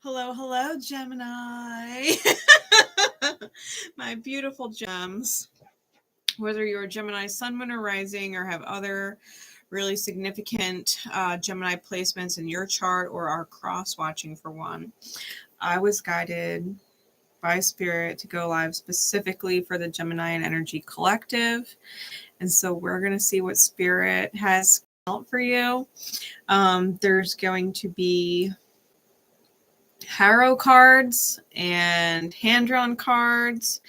Hello, hello, Gemini. My beautiful gems. Whether you're a Gemini sun, moon, or rising, or have other really significant Gemini placements in your chart, or are cross-watching for one, I was guided by Spirit to go live specifically for the Gemini and Energy Collective. And so we're going to see what Spirit has out for you. There's going to be Harrow cards and hand-drawn cards,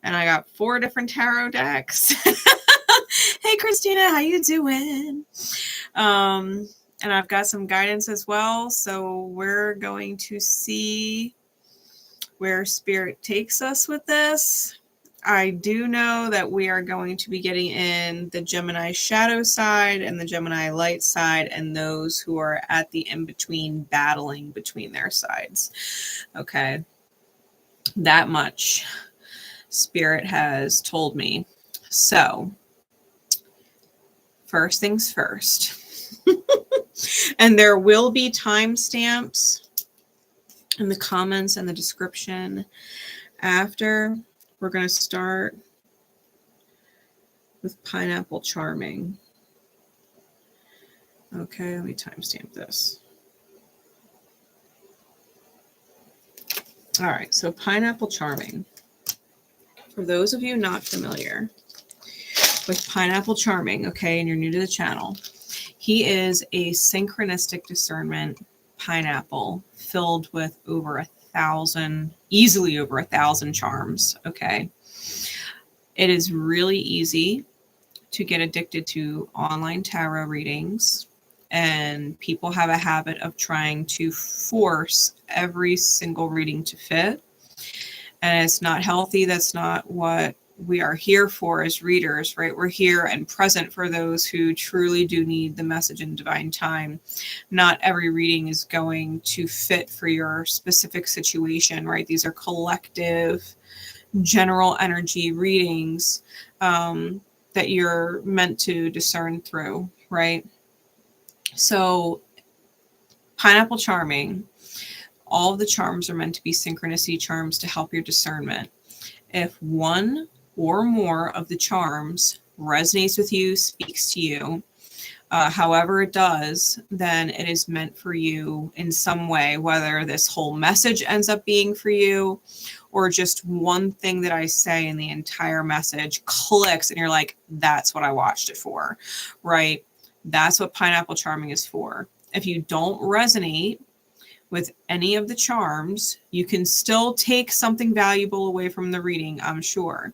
and I got 4 different tarot decks. Hey Christina, how you doing? And I've got some guidance as well, so we're going to see where Spirit takes us with this. I do know that we are going to be getting in the Gemini shadow side and the Gemini light side, and those who are at the in-between, battling between their sides. Okay. That much Spirit has told me. So, first things first. And there will be timestamps in the comments and the description after. We're going to start with Pineapple Charming. Okay, let me timestamp this. All right, so Pineapple Charming. For those of you not familiar with Pineapple Charming, okay, and you're new to the channel, he is a synchronistic discernment pineapple filled with over 1,000, easily over 1,000 charms. Okay. It is really easy to get addicted to online tarot readings, and people have a habit of trying to force every single reading to fit. And it's not healthy. That's not what we are here for as readers, right? We're here and present for those who truly do need the message in divine time. Not every reading is going to fit for your specific situation, right? These are collective, general energy readings that you're meant to discern through, right? So, Pineapple Charming, all of the charms are meant to be synchronicity charms to help your discernment. If one or more of the charms resonates with you, speaks to you, however it does, then it is meant for you in some way, whether this whole message ends up being for you or just one thing that I say in the entire message clicks and you're like, that's what I watched it for, right? That's what Pineapple Charming is for. If you don't resonate with any of the charms, you can still take something valuable away from the reading, I'm sure.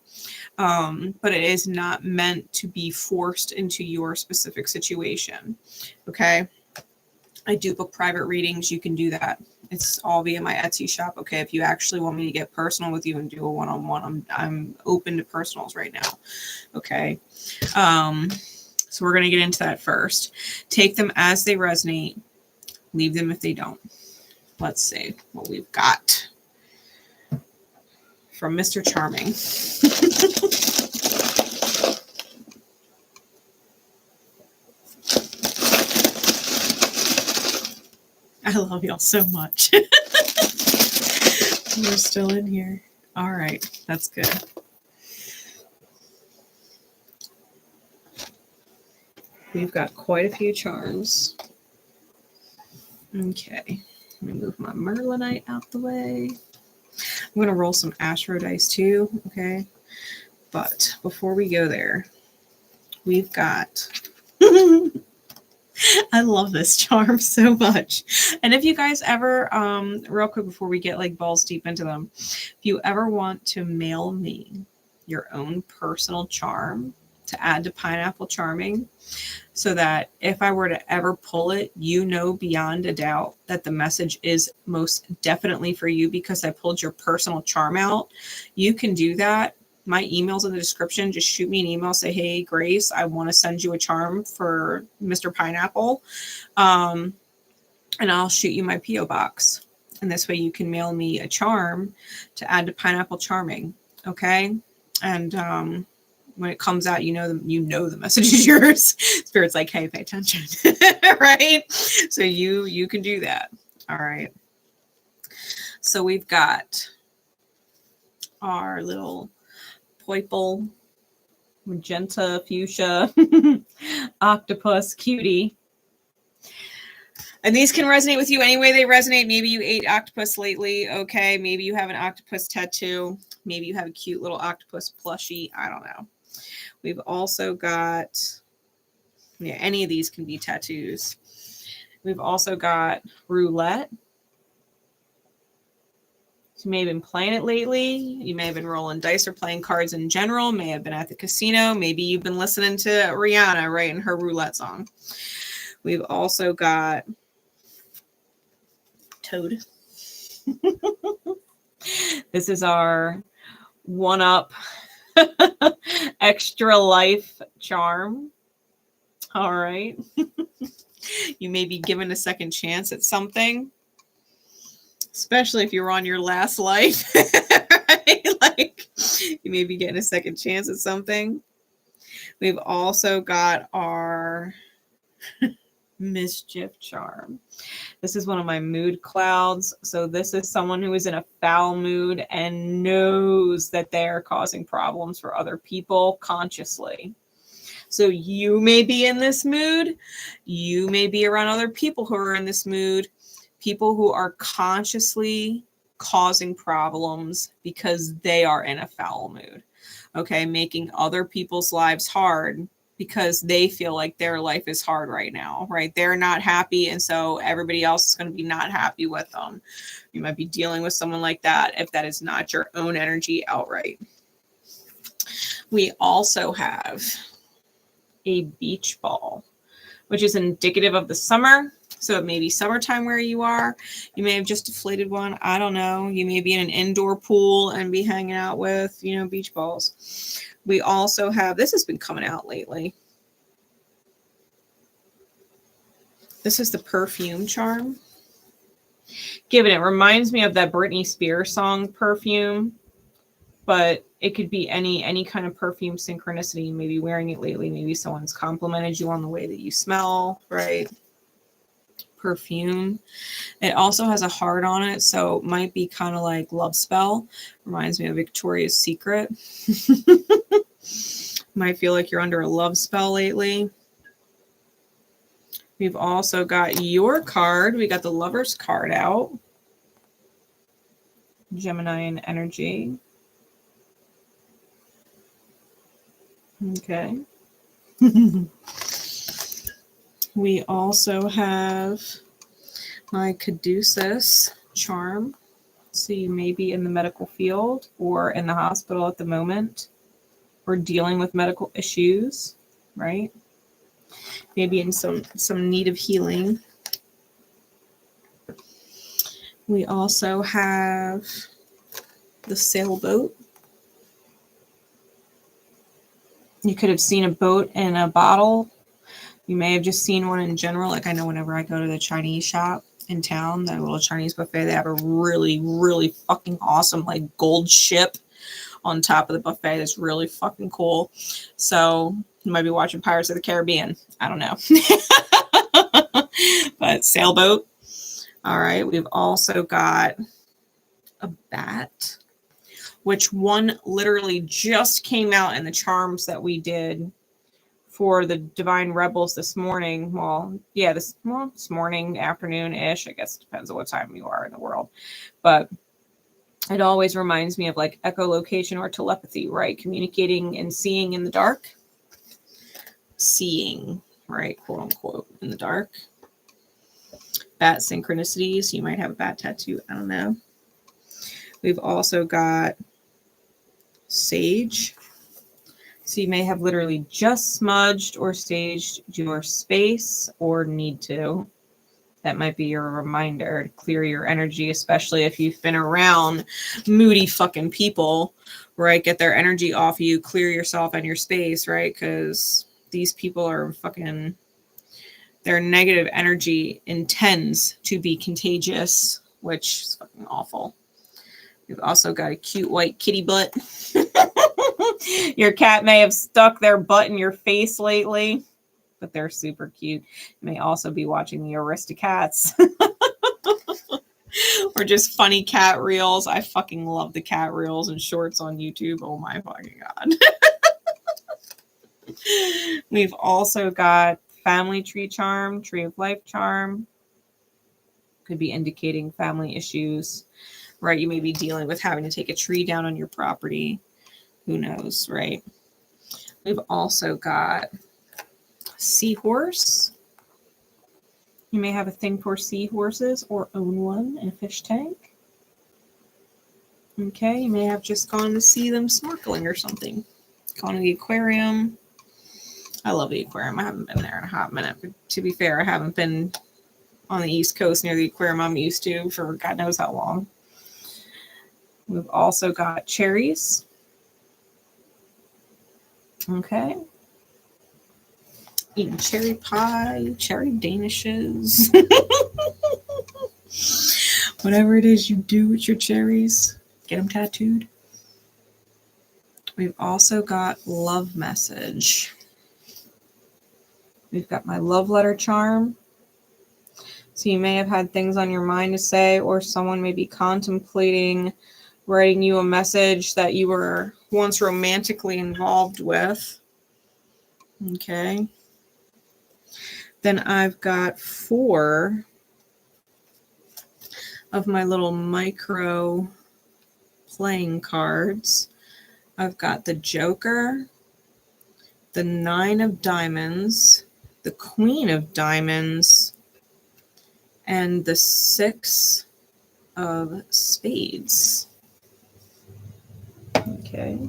But it is not meant to be forced into your specific situation. Okay. I do book private readings. You can do that. It's all via my Etsy shop. Okay. If you actually want me to get personal with you and do a one-on-one, I'm open to personals right now. Okay. So we're going to get into that first. Take them as they resonate. Leave them if they don't. Let's see what we've got from Mr. Charming. I love y'all so much. We're still in here. All right, that's good. We've got quite a few charms. Okay. Let me move my Merlinite out the way. I'm going to roll some AstroDice too, okay? But before we go there, we've got... I love this charm so much. And if you guys ever, real quick before we get like balls deep into them, if you ever want to mail me your own personal charm to add to Pineapple Charming, so that if I were to ever pull it, you know beyond a doubt that the message is most definitely for you because I pulled your personal charm out, you can do that. My email's in the description. Just shoot me an email. Say, hey, Grace, I want to send you a charm for Mr. Pineapple. And I'll shoot you my P.O. box. And this way you can mail me a charm to add to Pineapple Charming. Okay? And when it comes out, you know the message is yours. Spirit's like, hey, pay attention. Right? So you can do that. All right. So we've got our little purple, magenta, fuchsia, octopus cutie. And these can resonate with you any way they resonate. Maybe you ate octopus lately. Okay. Maybe you have an octopus tattoo. Maybe you have a cute little octopus plushie. I don't know. We've also got, yeah, any of these can be tattoos. We've also got roulette. You may have been playing it lately. You may have been rolling dice or playing cards in general. May have been at the casino. Maybe you've been listening to Rihanna, right, in her roulette song. We've also got Toad. This is our one-up extra life charm. All right. You may be given a second chance at something. Especially if you're on your last life, right? Like, you may be getting a second chance at something. We've also got our mischief charm. This is one of my mood clouds. So this is someone who is in a foul mood and knows that they are causing problems for other people consciously. So you may be in this mood. You may be around other people who are in this mood. People who are consciously causing problems because they are in a foul mood, okay? Making other people's lives hard because they feel like their life is hard right now, right? They're not happy, and so everybody else is going to be not happy with them. You might be dealing with someone like that if that is not your own energy outright. We also have a beach ball, which is indicative of the summer. So it may be summertime where you are. You may have just deflated one. I don't know. You may be in an indoor pool and be hanging out with, you know, beach balls. We also have, this has been coming out lately. This is the perfume charm. Given it reminds me of that Britney Spears song, Perfume, but it could be any kind of perfume synchronicity. You may be wearing it lately. Maybe someone's complimented you on the way that you smell, right? Perfume. It also has a heart on it, so it might be kind of like love spell. Reminds me of Victoria's Secret. Might feel like you're under a love spell lately. We've also got your card. We got the Lover's card out. Gemini energy. Okay. We also have my Caduceus charm. So you may be in the medical field or in the hospital at the moment or dealing with medical issues, right? Maybe in some need of healing. We also have the sailboat. You could have seen a boat in a bottle. You may have just seen one in general. Like I know whenever I go to the Chinese shop in town, that little Chinese buffet, they have a really, really fucking awesome like gold ship on top of the buffet. That's really fucking cool. So you might be watching Pirates of the Caribbean. I don't know. But sailboat. All right. We've also got a bat, which one literally just came out in the charms that we did for the Divine Rebels this morning. Well, yeah, this morning, afternoon-ish. I guess it depends on what time you are in the world. But it always reminds me of like echolocation or telepathy, right? Communicating and seeing in the dark. Seeing, right? Quote unquote, in the dark. Bat synchronicities. You might have a bat tattoo. I don't know. We've also got Sage. So you may have literally just smudged or staged your space or need to. That might be your reminder to clear your energy, especially if you've been around moody fucking people, right? Get their energy off you, clear yourself and your space, right? Because these people are fucking, their negative energy intends to be contagious, which is fucking awful. We've also got a cute white kitty butt. Your cat may have stuck their butt in your face lately, but they're super cute. You may also be watching the Aristocats. Or just funny cat reels. I fucking love the cat reels and shorts on YouTube. Oh my fucking God. We've also got family tree charm, tree of life charm. Could be indicating family issues, right? You may be dealing with having to take a tree down on your property. Who knows, right? We've also got seahorse. You may have a thing for seahorses or own one in a fish tank. Okay, you may have just gone to see them snorkeling or something. Gone to the aquarium. I love the aquarium. I haven't been there in a hot minute. But to be fair, I haven't been on the East Coast near the aquarium I'm used to for God knows how long. We've also got cherries. Okay. Eating cherry pie, cherry danishes. Whatever it is you do with your cherries, get them tattooed. We've also got love message. We've got my love letter charm. So you may have had things on your mind to say, or someone may be contemplating writing you a message that you were once romantically involved with. Okay. Then I've got 4 of my little micro playing cards. I've got the Joker, the 9 of Diamonds, the Queen of Diamonds, and the 6 of Spades. Okay.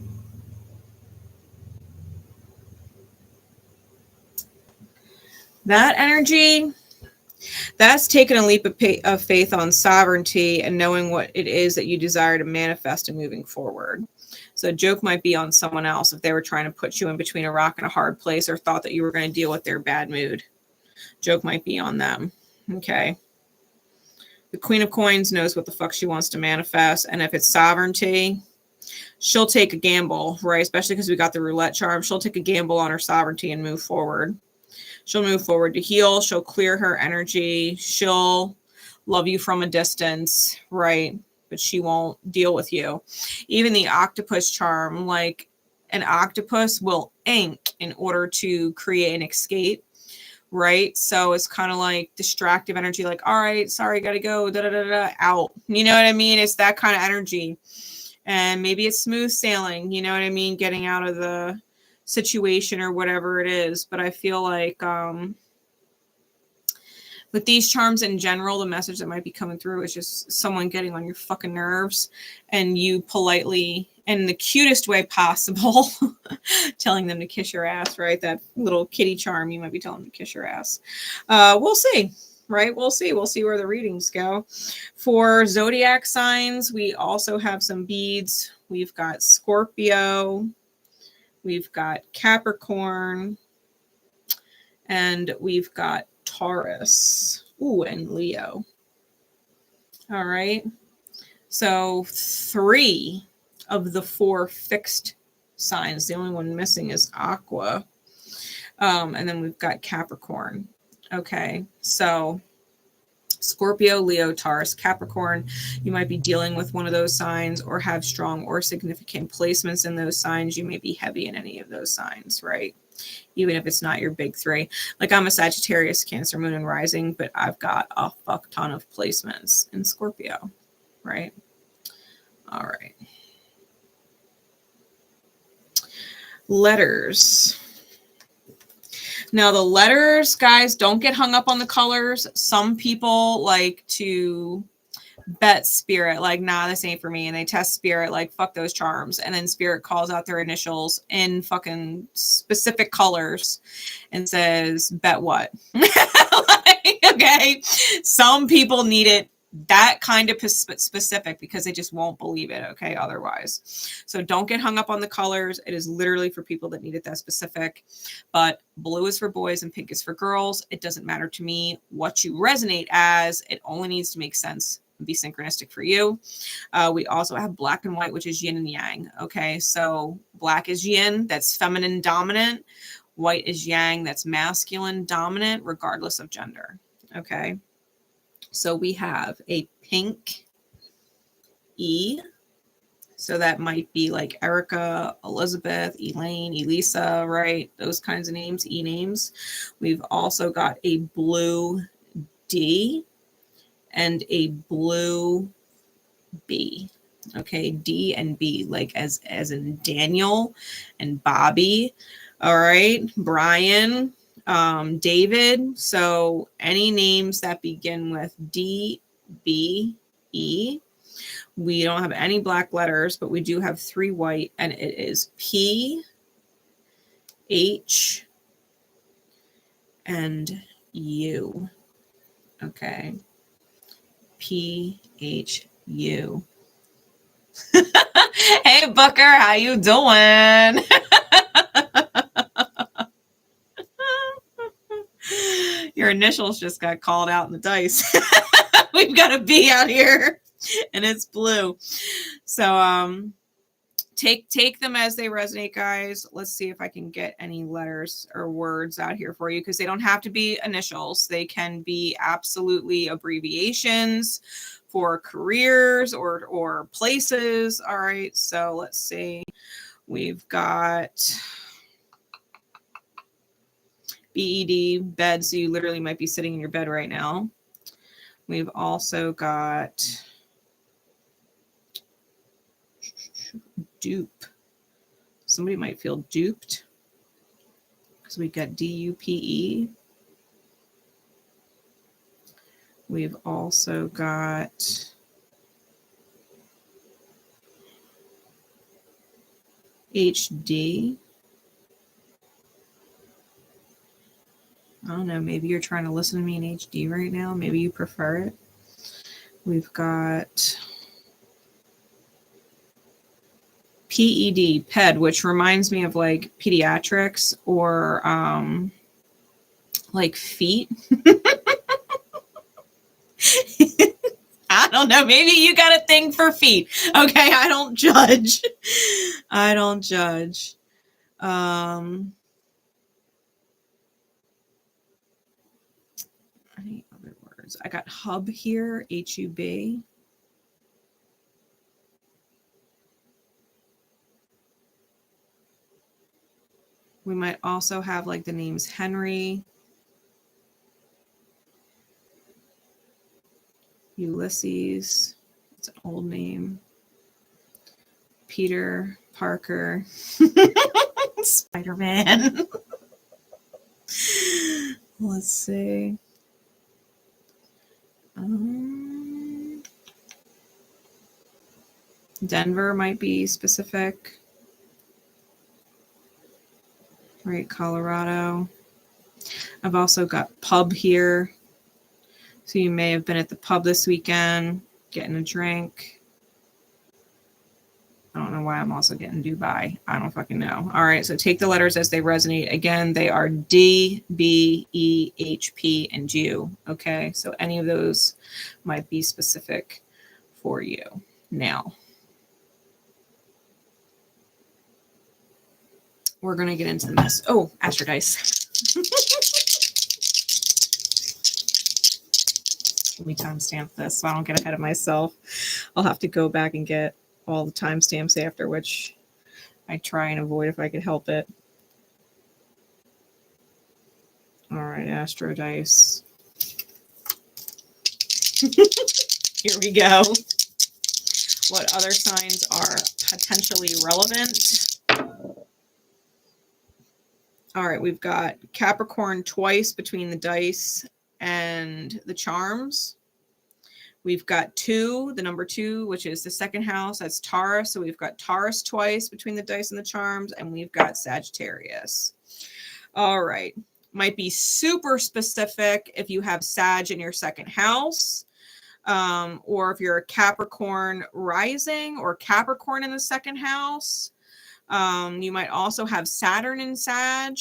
That energy, that's taking a leap of faith on sovereignty and knowing what it is that you desire to manifest and moving forward. So a joke might be on someone else if they were trying to put you in between a rock and a hard place or thought that you were going to deal with their bad mood. Joke might be on them. Okay. The Queen of Coins knows what the fuck she wants to manifest. And if it's sovereignty, she'll take a gamble, right? Especially because we got the roulette charm. She'll take a gamble on her sovereignty and move forward. She'll move forward to heal. She'll clear her energy. She'll love you from a distance, right? But she won't deal with you. Even the octopus charm, like an octopus will ink in order to create an escape, right? So it's kind of like distractive energy, like, all right, sorry, gotta go, out. You know what I mean? It's that kind of energy. And maybe it's smooth sailing, you know what I mean? Getting out of the situation or whatever it is. But I feel like with these charms in general, the message that might be coming through is just someone getting on your fucking nerves and you politely, in the cutest way possible, telling them to kiss your ass, right? That little kitty charm, you might be telling them to kiss your ass. We'll see, right? We'll see. We'll see where the readings go. For zodiac signs, we also have some beads. We've got Scorpio. We've got Capricorn. And we've got Taurus. Ooh, and Leo. All right. So 3 of the 4 fixed signs. The only one missing is Aqua. And then we've got Capricorn. Okay. So Scorpio, Leo, Taurus, Capricorn. You might be dealing with one of those signs or have strong or significant placements in those signs. You may be heavy in any of those signs, right? Even if it's not your big 3. Like I'm a Sagittarius, Cancer, Moon, and Rising, but I've got a fuck ton of placements in Scorpio, right? All right. Letters. Now the letters, guys, don't get hung up on the colors. Some people like to bet spirit, like, nah, this ain't for me. And they test spirit, like, fuck those charms. And then spirit calls out their initials in fucking specific colors and says, bet what? Like, okay. Some people need it that kind of specific because they just won't believe it. Okay. Otherwise. So don't get hung up on the colors. It is literally for people that need it that specific, but blue is for boys and pink is for girls. It doesn't matter to me what you resonate as. It only needs to make sense and be synchronistic for you. We also have black and white, which is yin and yang. Okay. So black is yin, that's feminine dominant. White is yang, that's masculine dominant, regardless of gender. Okay. So we have a pink E. So that might be like Erica, Elizabeth, Elaine, Elisa, right? Those kinds of names, E names. We've also got a blue D and a blue B. Okay, D and B, like as in Daniel and Bobby. All right, Brian, David. So any names that begin with D, B, E. We don't have any black letters, but we do have 3 white, and it is P, H, and U. Okay. P, H, U. Hey, Booker, how you doing? Your initials just got called out in the dice. We've got a B out here, and it's blue. So take them as they resonate, guys. Let's see if I can get any letters or words out here for you, because they don't have to be initials. They can be absolutely abbreviations for careers or places. All right, so let's see. We've got BED, bed, so you literally might be sitting in your bed right now. We've also got dupe. Somebody might feel duped. So we've got DUPE. We've also got HD. I don't know, maybe you're trying to listen to me in HD right now. Maybe you prefer it. We've got PED, PED, which reminds me of like pediatrics or like feet. I don't know. Maybe you got a thing for feet. Okay, I don't judge. I don't judge. Any other words? I got hub here, HUB. We might also have like the names Henry, Ulysses. It's an old name. Peter Parker. Spider-Man. Let's see. Denver might be specific. Right, Colorado. I've also got pub here. So you may have been at the pub this weekend, getting a drink. I don't know why I'm also getting Dubai. I don't fucking know. All right, so take the letters as they resonate. Again, they are D, B, E, H, P, and U. Okay, so any of those might be specific for you. Now, we're going to get into the mess. Oh, AstroDice. Let me timestamp this so I don't get ahead of myself. I'll have to go back and get all the timestamps after, which I try and avoid if I could help it. All right, AstroDice. Here we go. What other signs are potentially relevant? All right, we've got Capricorn twice between the dice and the charms. We've got 2, the number 2, which is the second house. That's Taurus. So we've got Taurus twice between the dice and the charms. And we've got Sagittarius. All right. Might be super specific if you have Sag in your second house. Or if you're a Capricorn rising or Capricorn in the second house. You might also have Saturn in Sag.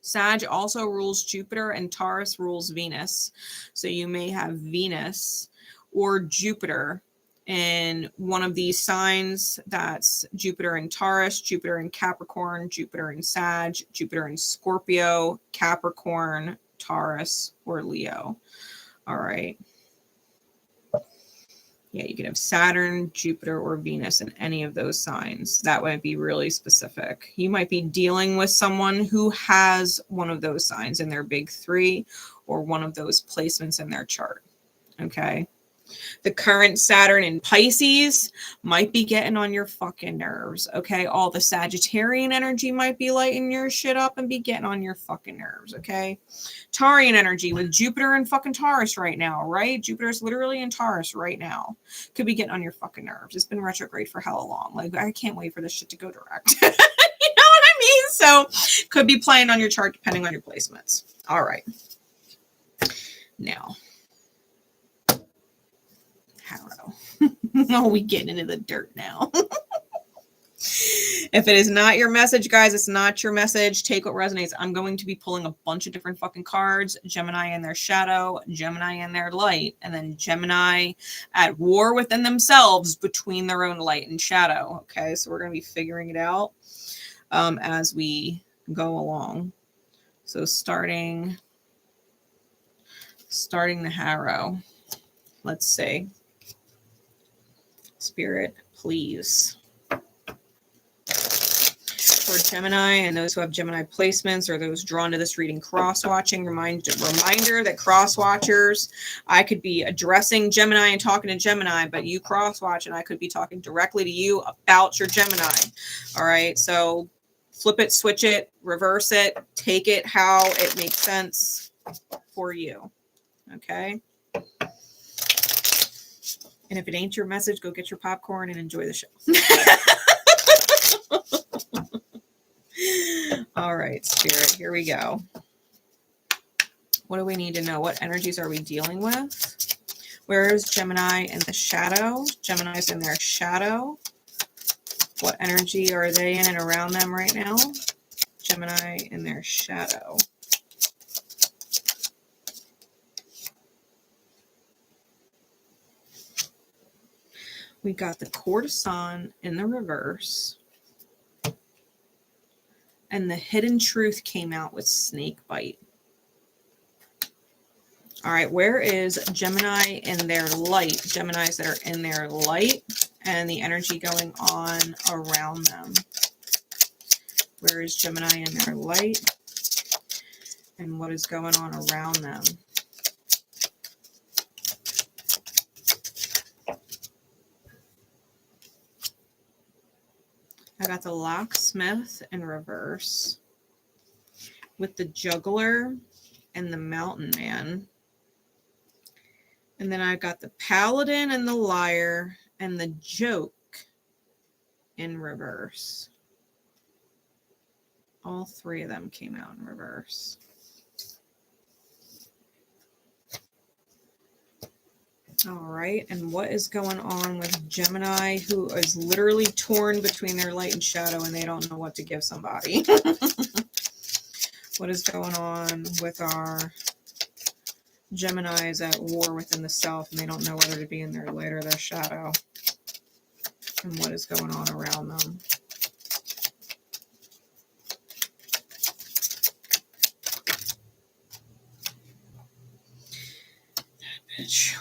Sag also rules Jupiter and Taurus rules Venus. So you may have Venus or Jupiter in one of these signs. That's Jupiter in Taurus, Jupiter in Capricorn, Jupiter in Sag, Jupiter in Scorpio, Capricorn, Taurus, or Leo. All right. Yeah, you could have Saturn, Jupiter, or Venus in any of those signs. That might be really specific. You might be dealing with someone who has one of those signs in their big three or one of those placements in their chart. Okay. The current Saturn in Pisces might be getting on your fucking nerves. Okay. All the Sagittarian energy might be lighting your shit up and be getting on your fucking nerves. Okay. Taurian energy with Jupiter and fucking Taurus right now, right? Jupiter's literally in Taurus right now. Could be getting on your fucking nerves. It's been retrograde for hella long. Like, I can't wait for this shit to go direct. You know what I mean? So could be playing on your chart depending on your placements. All right. Now, Harrow. Oh, we getting into the dirt now. If it is not your message, guys, it's not your message. Take what resonates. I'm going to be pulling a bunch of different fucking cards. Gemini in their shadow, Gemini in their light, and then Gemini at war within themselves between their own light and shadow. Okay, so we're going to be figuring it out as we go along. So starting the Harrow. Let's see. Spirit, please. For Gemini and those who have Gemini placements or those drawn to this reading cross-watching, reminder that cross-watchers, I could be addressing Gemini and talking to Gemini, but you cross-watch and I could be talking directly to you about your Gemini. All right, so flip it, switch it, reverse it, take it how it makes sense for you. Okay? And if it ain't your message, go get your popcorn and enjoy the show. All right, Spirit, here we go. What do we need to know? What energies are we dealing with? Where is Gemini in the shadow? Gemini's in their shadow. What energy are they in and around them right now? Gemini in their shadow. We got the 𝘗𝘗𝘕𝘌 in the reverse. And the hidden truth came out with snake bite. All right, where is Gemini in their light? Geminis that are in their light and the energy going on around them. Where is Gemini in their light and what is going on around them? I got the locksmith in reverse with the juggler and the mountain man. And then I got the paladin and the liar and the joke in reverse. All three of them came out in reverse. All right, and what is going on with Gemini, who is literally torn between their light and shadow and they don't know what to give somebody? What is going on with our Geminis at war within the self and they don't know whether to be in their light or their shadow? And what is going on around them?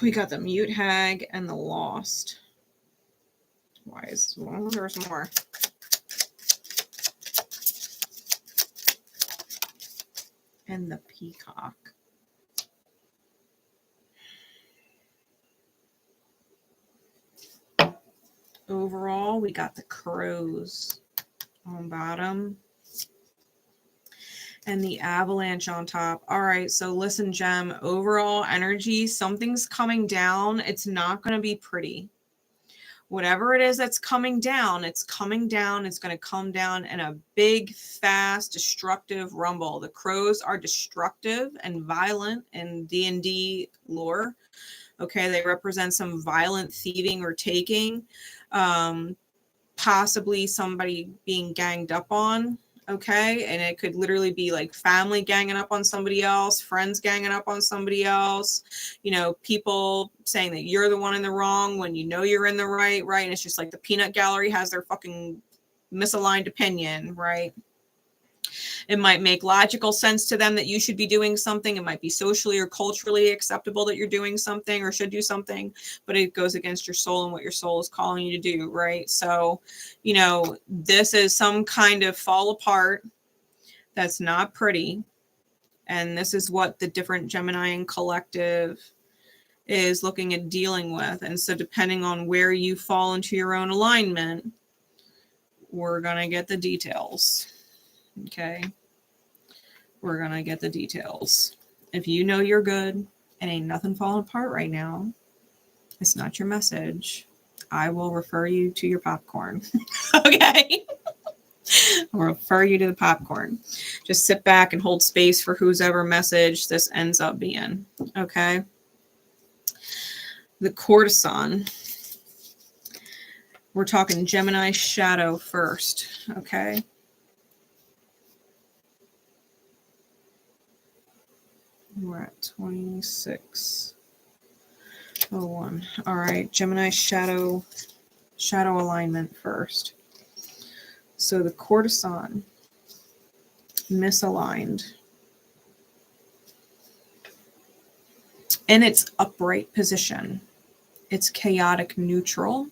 We got the mute hag and the lost. Why is, well, there's more. And the peacock. Overall, we got the crows on bottom. And the avalanche on top. All right, so listen, Gem, overall energy, something's coming down. It's not going to be pretty. Whatever it is that's coming down, it's coming down. It's going to come down in a big, fast, destructive rumble. The crows are destructive and violent in D&D lore. Okay, they represent some violent thieving or taking. Possibly somebody being ganged up on. Okay, and it could literally be like family ganging up on somebody else, friends ganging up on somebody else, you know, people saying that you're the one in the wrong when you know you're in the right, and it's just like the peanut gallery has their fucking misaligned opinion, right? It might make logical sense to them that you should be doing something. It might be socially or culturally acceptable that you're doing something or should do something, but it goes against your soul and what your soul is calling you to do, right? So, you know, this is some kind of fall apart that's not pretty. And this is what the different Gemini collective is looking at dealing with. And so depending on where you fall into your own alignment, we're going to get the details. Okay. We're going to get the details. If you know you're good and ain't nothing falling apart right now, it's not your message. I will refer you to your popcorn. Okay. I'll refer you to the popcorn. Just sit back and hold space for whoever message this ends up being. Okay. The courtesan. We're talking Gemini shadow first. Okay. We're at 26:01. All right. Gemini shadow alignment first. So the courtesan, misaligned. In its upright position, it's chaotic neutral.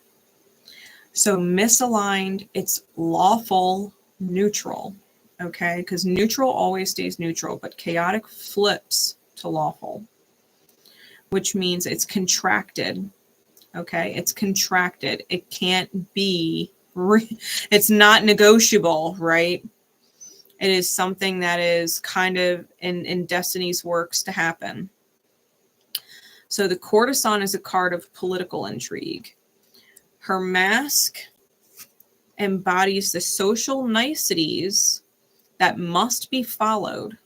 So misaligned, it's lawful neutral, okay? Because neutral always stays neutral, but chaotic flips to lawful, which means it's contracted, okay? It's contracted. It can't be, it's not negotiable, right? It is something that is kind of in Destiny's works to happen. So the courtesan is a card of political intrigue. Her mask embodies the social niceties that must be followed.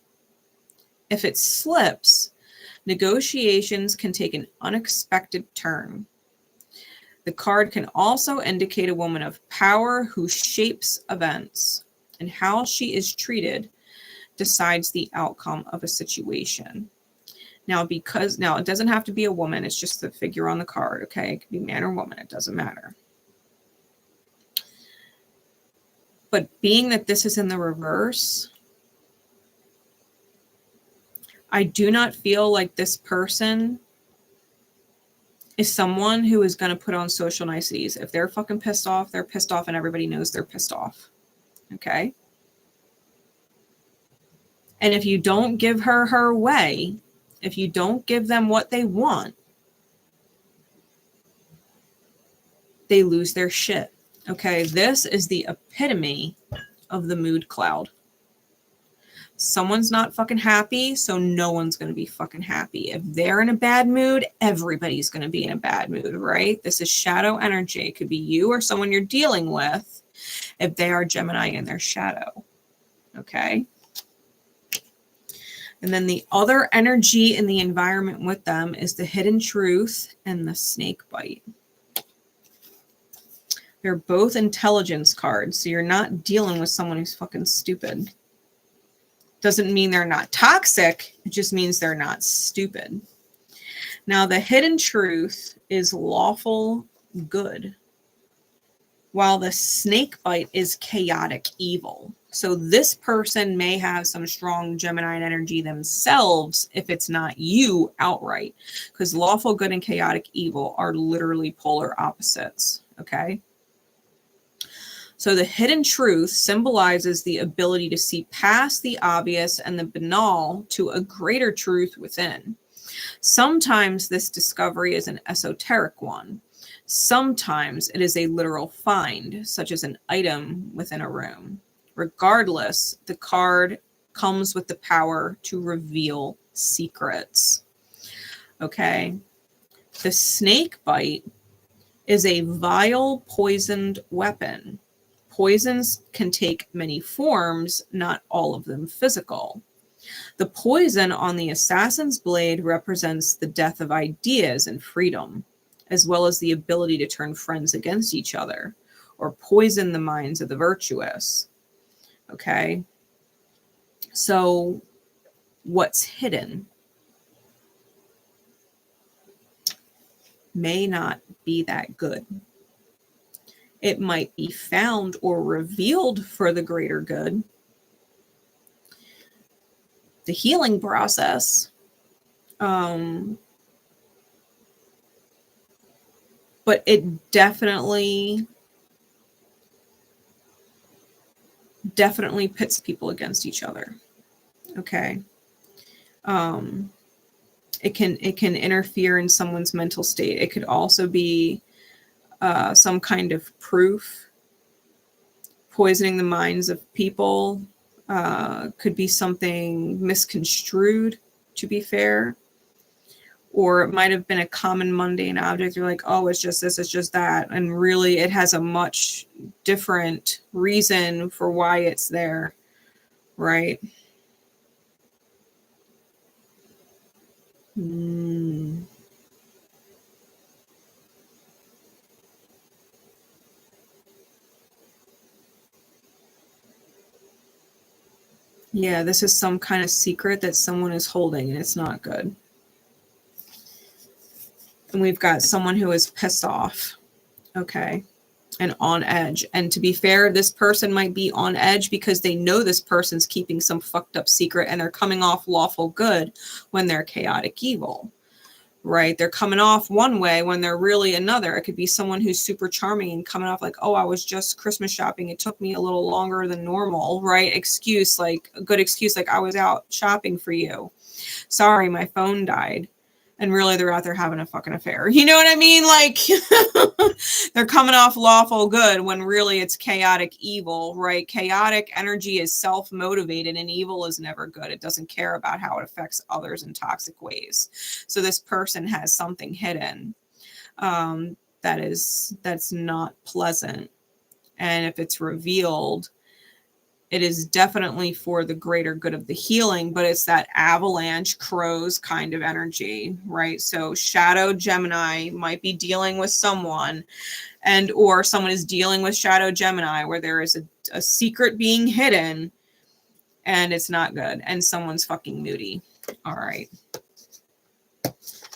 If it slips, negotiations can take an unexpected turn. The card can also indicate a woman of power who shapes events, and how she is treated decides the outcome of a situation. Now, it doesn't have to be a woman. It's just the figure on the card, okay? It could be man or woman. It doesn't matter. But being that this is in the reverse, I do not feel like this person is someone who is going to put on social niceties. If they're fucking pissed off, they're pissed off, and everybody knows they're pissed off, okay? And if you don't give her her way, if you don't give them what they want, they lose their shit. Okay, this is the epitome of the mood cloud. Someone's not fucking happy, so no one's going to be fucking happy. If they're in a bad mood, everybody's going to be in a bad mood, right? This is shadow energy. It could be you or someone you're dealing with if they are Gemini in their shadow. Okay? And then the other energy in the environment with them is the hidden truth and the snake bite. They're both intelligence cards, so you're not dealing with someone who's fucking stupid. Doesn't mean they're not toxic, it just means they're not stupid. Now, the hidden truth is lawful good, while the snake bite is chaotic evil. So this person may have some strong Gemini energy themselves if it's not you outright, because lawful good and chaotic evil are literally polar opposites, okay? So the hidden truth symbolizes the ability to see past the obvious and the banal to a greater truth within. Sometimes this discovery is an esoteric one. Sometimes it is a literal find, such as an item within a room. Regardless, the card comes with the power to reveal secrets. Okay. The snake bite is a vile, poisoned weapon. Poisons can take many forms, not all of them physical. The poison on the assassin's blade represents the death of ideas and freedom, as well as the ability to turn friends against each other or poison the minds of the virtuous. Okay, so what's hidden may not be that good. It might be found or revealed for the greater good, the healing process. But it definitely pits people against each other. Okay. It can interfere in someone's mental state. It could also be some kind of proof, poisoning the minds of people. Could be something misconstrued, to be fair. Or it might have been a common mundane object. You're like, oh, it's just this, it's just that. And really, it has a much different reason for why it's there, right? Yeah, this is some kind of secret that someone is holding, and it's not good. And we've got someone who is pissed off, okay, and on edge. And to be fair, this person might be on edge because they know this person's keeping some fucked up secret, and they're coming off lawful good when they're chaotic evil, right? They're coming off one way when they're really another. It could be someone who's super charming and coming off like, oh, I was just Christmas shopping. It took me a little longer than normal, right? Excuse, like a good excuse, like I was out shopping for you. Sorry, my phone died. And really, they're out there having a fucking affair. You know what I mean? Like, they're coming off lawful good when really it's chaotic evil, right? Chaotic energy is self-motivated, and evil is never good. It doesn't care about how it affects others in toxic ways. So this person has something hidden that's not pleasant. And if it's revealed, it is definitely for the greater good of the healing, but it's that avalanche crows kind of energy, right? So shadow Gemini might be dealing with someone, and or someone is dealing with shadow Gemini where there is a secret being hidden and it's not good, and someone's fucking moody. All right.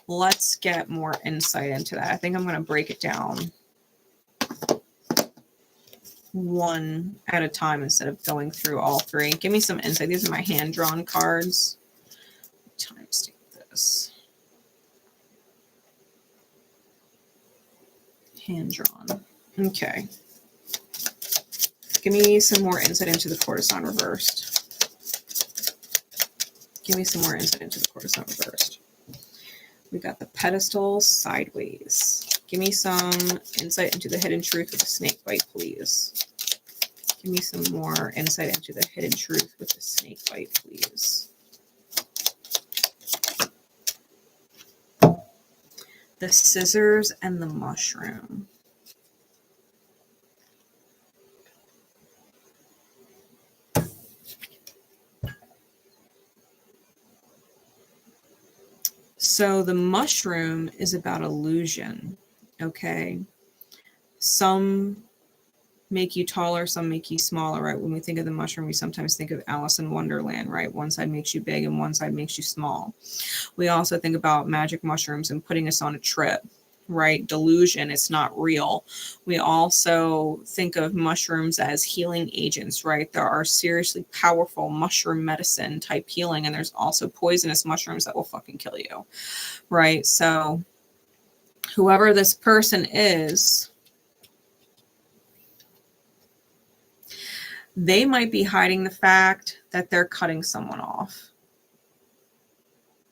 Let's get more insight into that. I think I'm going to break it down one at a time instead of going through all three. Give me some insight. These are my hand-drawn cards. Timestamp this. Hand-drawn. Okay. Give me some more insight into the courtesan reversed. Give me some more insight into the courtesan reversed. We got the pedestal sideways. Give me some insight into the hidden truth of the snake bite, please. Give me some more insight into the hidden truth with the snake bite, please. The scissors and the mushroom. So the mushroom is about illusion, okay? Some make you taller, some make you smaller, right? When we think of the mushroom, we sometimes think of Alice in Wonderland, right? One side makes you big and one side makes you small. We also think about magic mushrooms and putting us on a trip, right? Delusion, it's not real. We also think of mushrooms as healing agents, right? There are seriously powerful mushroom medicine type healing, and there's also poisonous mushrooms that will fucking kill you, right? So whoever this person is, they might be hiding the fact that they're cutting someone off.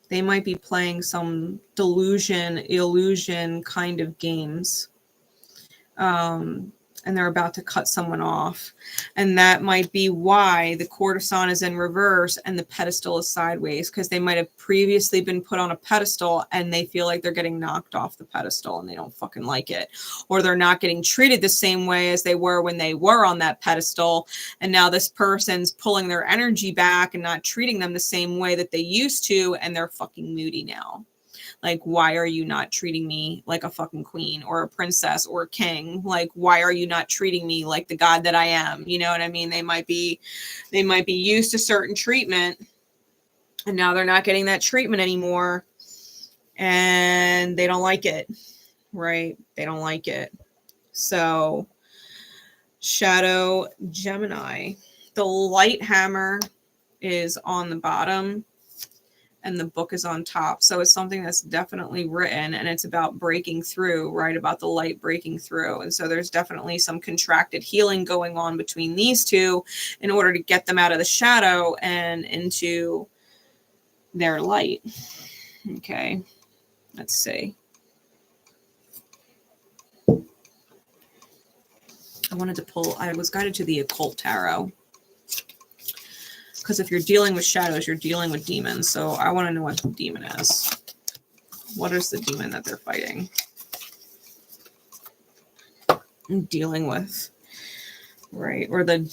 They might be playing some delusion, illusion kind of games. And they're about to cut someone off. And that might be why the courtesan is in reverse and the pedestal is sideways, because they might have previously been put on a pedestal and they feel like they're getting knocked off the pedestal and they don't fucking like it. Or they're not getting treated the same way as they were when they were on that pedestal. And now this person's pulling their energy back and not treating them the same way that they used to, and they're fucking moody now. Like, why are you not treating me like a fucking queen or a princess or a king? Like, why are you not treating me like the god that I am? You know what I mean? They might be used to certain treatment, and now they're not getting that treatment anymore, and they don't like it, right? They don't like it. So shadow Gemini, the light hammer is on the bottom and the book is on top. So it's something that's definitely written, and it's about breaking through, right? About the light breaking through. And so there's definitely some contracted healing going on between these two in order to get them out of the shadow and into their light. Okay, let's see. I wanted to pull, I was guided to the Occult Tarot. Because if you're dealing with shadows, you're dealing with demons. So I want to know what the demon is. What is the demon that they're fighting? And dealing with, right? Or the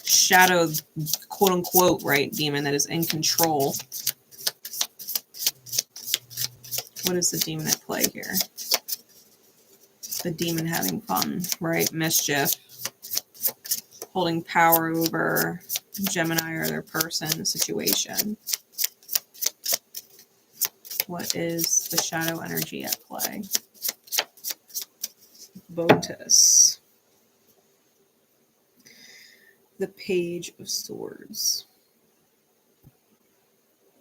shadow, quote unquote, right, demon that is in control. What is the demon at play here? The demon having fun, right? Mischief. Holding power over Gemini or their person situation. What is the shadow energy at play? Botus. The Page of Swords.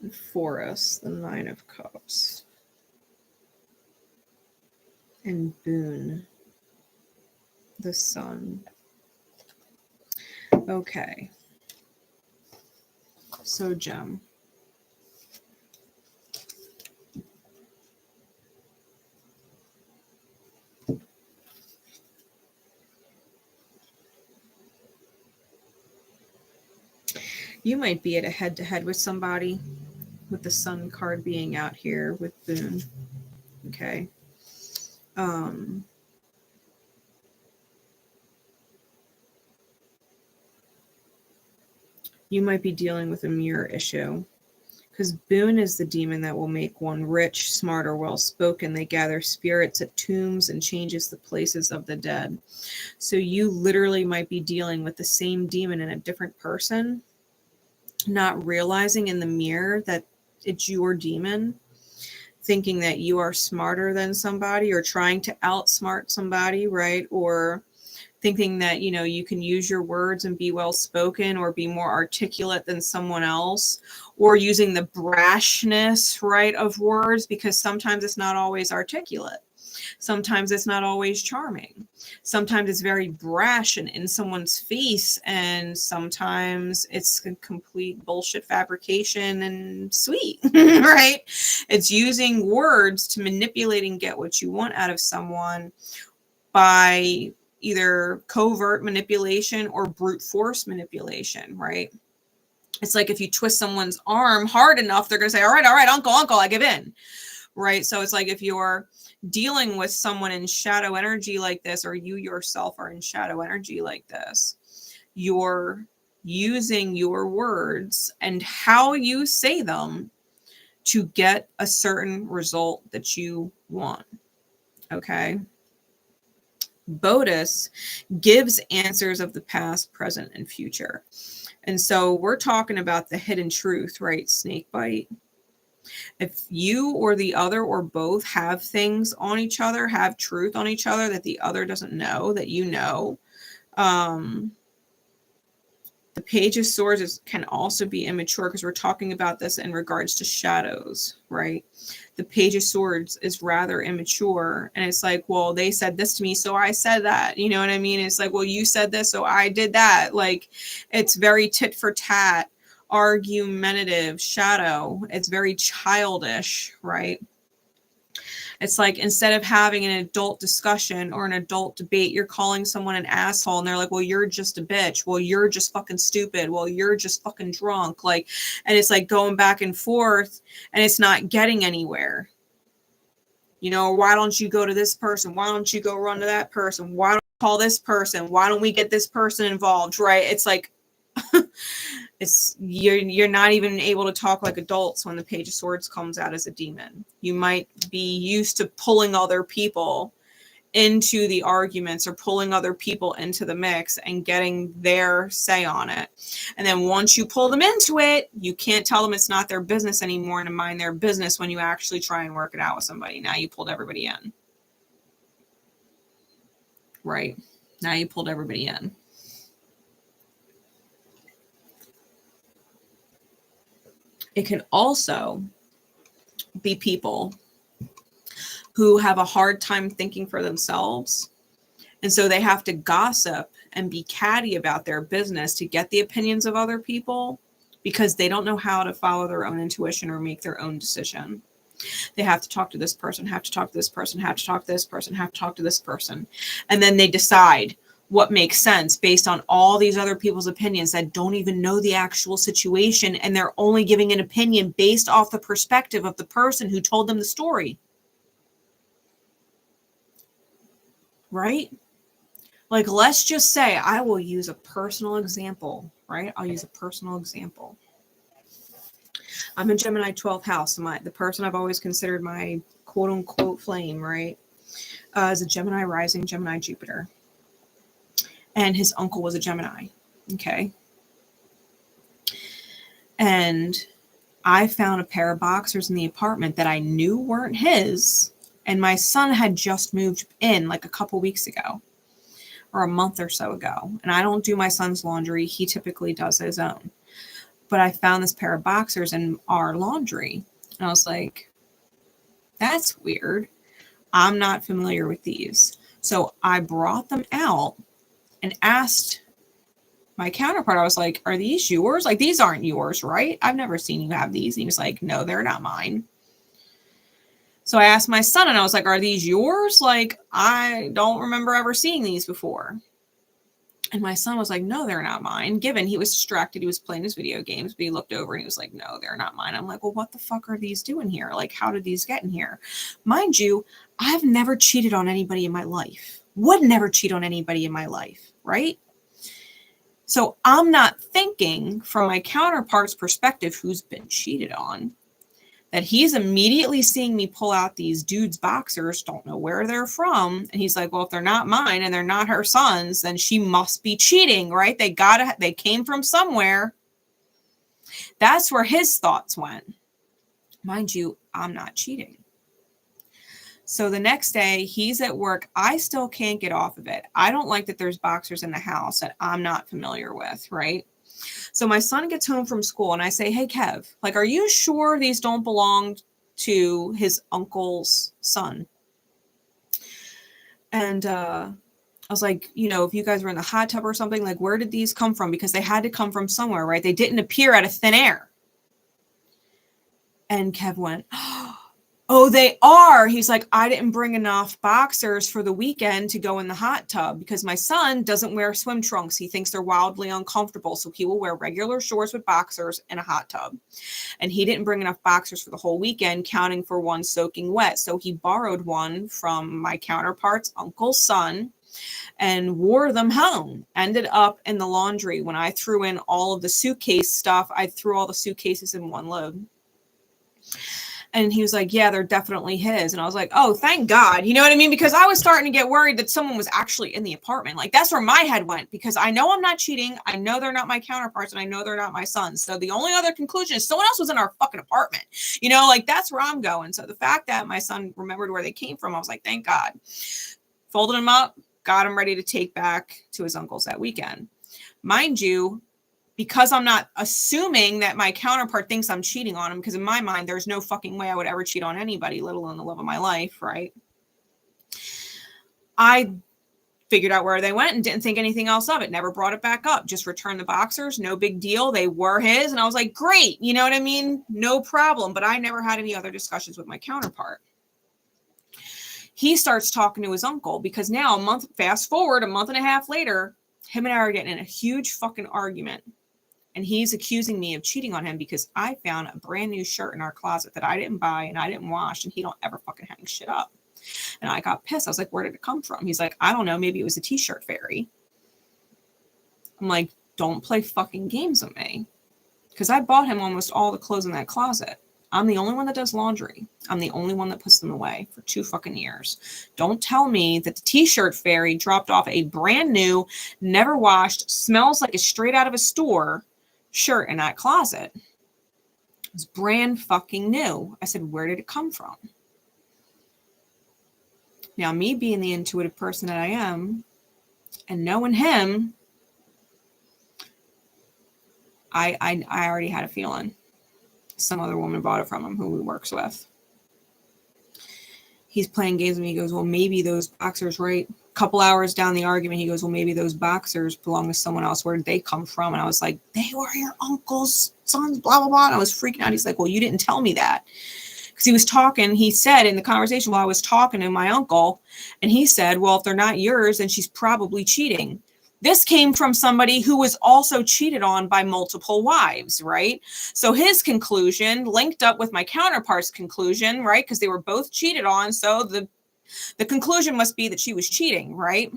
And Forest, the Nine of Cups. And Boon, the Sun. Okay. So, Gem. You might be at a head-to-head with somebody, with the Sun card being out here with Boon. Okay. You might be dealing with a mirror issue, because Boon is the demon that will make one rich, smart, or well-spoken. They gather spirits at tombs and changes the places of the dead. So you literally might be dealing with the same demon in a different person, not realizing in the mirror that it's your demon, thinking that you are smarter than somebody or trying to outsmart somebody, right? Or thinking that, you know, you can use your words and be well spoken or be more articulate than someone else, or using the brashness, right, of words, because sometimes it's not always articulate. Sometimes it's not always charming. Sometimes it's very brash and in someone's face, and sometimes it's a complete bullshit fabrication and sweet, right? It's using words to manipulate and get what you want out of someone by either covert manipulation or brute force manipulation, right? It's like if you twist someone's arm hard enough, they're going to say, all right, uncle, I give in, right? So it's like if you're dealing with someone in shadow energy like this, or you yourself are in shadow energy like this, you're using your words and how you say them to get a certain result that you want, okay? Botus gives answers of the past, present, and future. And so we're talking about the hidden truth, right? Snakebite. If you or the other or both have things on each other, have truth on each other that the other doesn't know, that you know, the Page of Swords can also be immature, because we're talking about this in regards to shadows, right? The Page of Swords is rather immature, and it's like, well, they said this to me, so I said that. You know what I mean? It's like, well, you said this, so I did that. Like, it's very tit for tat, argumentative shadow. It's very childish, right? It's like, instead of having an adult discussion or an adult debate, you're calling someone an asshole, and they're like, well, you're just a bitch. Well, you're just fucking stupid. Well, you're just fucking drunk. Like, and it's like going back and forth, and it's not getting anywhere. You know, why don't you go to this person? Why don't you go run to that person? Why don't you call this person? Why don't we get this person involved? Right? It's like, it's you're not even able to talk like adults when the Page of Swords comes out as a demon. You might be used to pulling other people into the arguments or pulling other people into the mix and getting their say on it. And then once you pull them into it, you can't tell them it's not their business anymore and to mind their business when you actually try and work it out with somebody. Now you pulled everybody in. Right? Now you pulled everybody in. It can also be people who have a hard time thinking for themselves. And so they have to gossip and be catty about their business to get the opinions of other people because they don't know how to follow their own intuition or make their own decision. They have to talk to this person, have to talk to this person, have to talk to this person, have to talk to this person. And then they decide what makes sense based on all these other people's opinions that don't even know the actual situation. And they're only giving an opinion based off the perspective of the person who told them the story. Right? Like, let's just say I will use a personal example, right? I'll use a personal example. I'm in Gemini 12th house. The person I've always considered my quote unquote flame, right? Is a Gemini rising, Gemini Jupiter. And his uncle was a Gemini. Okay. And I found a pair of boxers in the apartment that I knew weren't his. And my son had just moved in like a couple weeks ago or a month or so ago. And I don't do my son's laundry. He typically does his own. But I found this pair of boxers in our laundry. And I was like, that's weird. I'm not familiar with these. So I brought them out and asked my counterpart, I was like, are these yours? Like, these aren't yours, right? I've never seen you have these. And he was like, no, they're not mine. So I asked my son and I was like, are these yours? Like, I don't remember ever seeing these before. And my son was like, no, they're not mine. Given he was distracted, he was playing his video games, but he looked over and he was like, no, they're not mine. I'm like, well, what the fuck are these doing here? Like, how did these get in here? Mind you, I've never cheated on anybody in my life. Would never cheat on anybody in my life, right? So I'm not thinking from my counterpart's perspective, who's been cheated on, that he's immediately seeing me pull out these dudes' boxers, don't know where they're from. And he's like, well, if they're not mine and they're not her son's, then she must be cheating, right? They came from somewhere. That's where his thoughts went. Mind you, I'm not cheating. So the next day he's at work. I still can't get off of it. I don't like that there's boxers in the house that I'm not familiar with, right? So my son gets home from school and I say, hey, Kev, like, are you sure these don't belong to his uncle's son? And I was like, you know, if you guys were in the hot tub or something, like, where did these come from? Because they had to come from somewhere, right? They didn't appear out of thin air. And Kev went, oh, they are. He's like, I didn't bring enough boxers for the weekend to go in the hot tub because my son doesn't wear swim trunks. He thinks they're wildly uncomfortable. So he will wear regular shorts with boxers in a hot tub. And he didn't bring enough boxers for the whole weekend, counting for one soaking wet. So he borrowed one from my counterpart's uncle's son and wore them home. Ended up in the laundry. When I threw in all of the suitcase stuff, I threw all the suitcases in one load. And he was like, yeah, they're definitely his. And I was like, oh, thank God. You know what I mean? Because I was starting to get worried that someone was actually in the apartment. Like, that's where my head went, because I know I'm not cheating. I know they're not my counterparts and I know they're not my sons. So the only other conclusion is someone else was in our fucking apartment. You know, like, that's where I'm going. So the fact that my son remembered where they came from, I was like, thank God. Folded them up, got him ready to take back to his uncle's that weekend. Mind you, because I'm not assuming that my counterpart thinks I'm cheating on him, because in my mind, there's no fucking way I would ever cheat on anybody, let alone the love of my life, right? I figured out where they went and didn't think anything else of it. Never brought it back up. Just returned the boxers. No big deal. They were his. And I was like, great. You know what I mean? No problem. But I never had any other discussions with my counterpart. He starts talking to his uncle because now fast forward a month and a half later, him and I are getting in a huge fucking argument. And he's accusing me of cheating on him because I found a brand new shirt in our closet that I didn't buy and I didn't wash, and he don't ever fucking hang shit up. And I got pissed. I was like, where did it come from? He's like, I don't know. Maybe it was a t-shirt fairy. I'm like, don't play fucking games with me. Because I bought him almost all the clothes in that closet. I'm the only one that does laundry. I'm the only one that puts them away for 2 fucking years. Don't tell me that the t-shirt fairy dropped off a brand new, never washed, smells like it's straight out of a store shirt in that closet. It's brand fucking new. I said, where did it come from? Now, me being the intuitive person that I am and knowing him, I already had a feeling. Some other woman bought it from him who he works with. He's playing games with me. He goes, well, maybe those boxers, right? A couple hours down the argument, he goes, well, maybe those boxers belong to someone else. Where did they come from? And I was like, they were your uncle's sons, blah, blah, blah. And I was freaking out. He's like, well, you didn't tell me that. Because he was talking, he said in the conversation while I was talking to my uncle, and he said, well, if they're not yours, then she's probably cheating. This came from somebody who was also cheated on by multiple wives, right? So his conclusion linked up with my counterpart's conclusion, right? Because they were both cheated on. So the conclusion must be that she was cheating, right?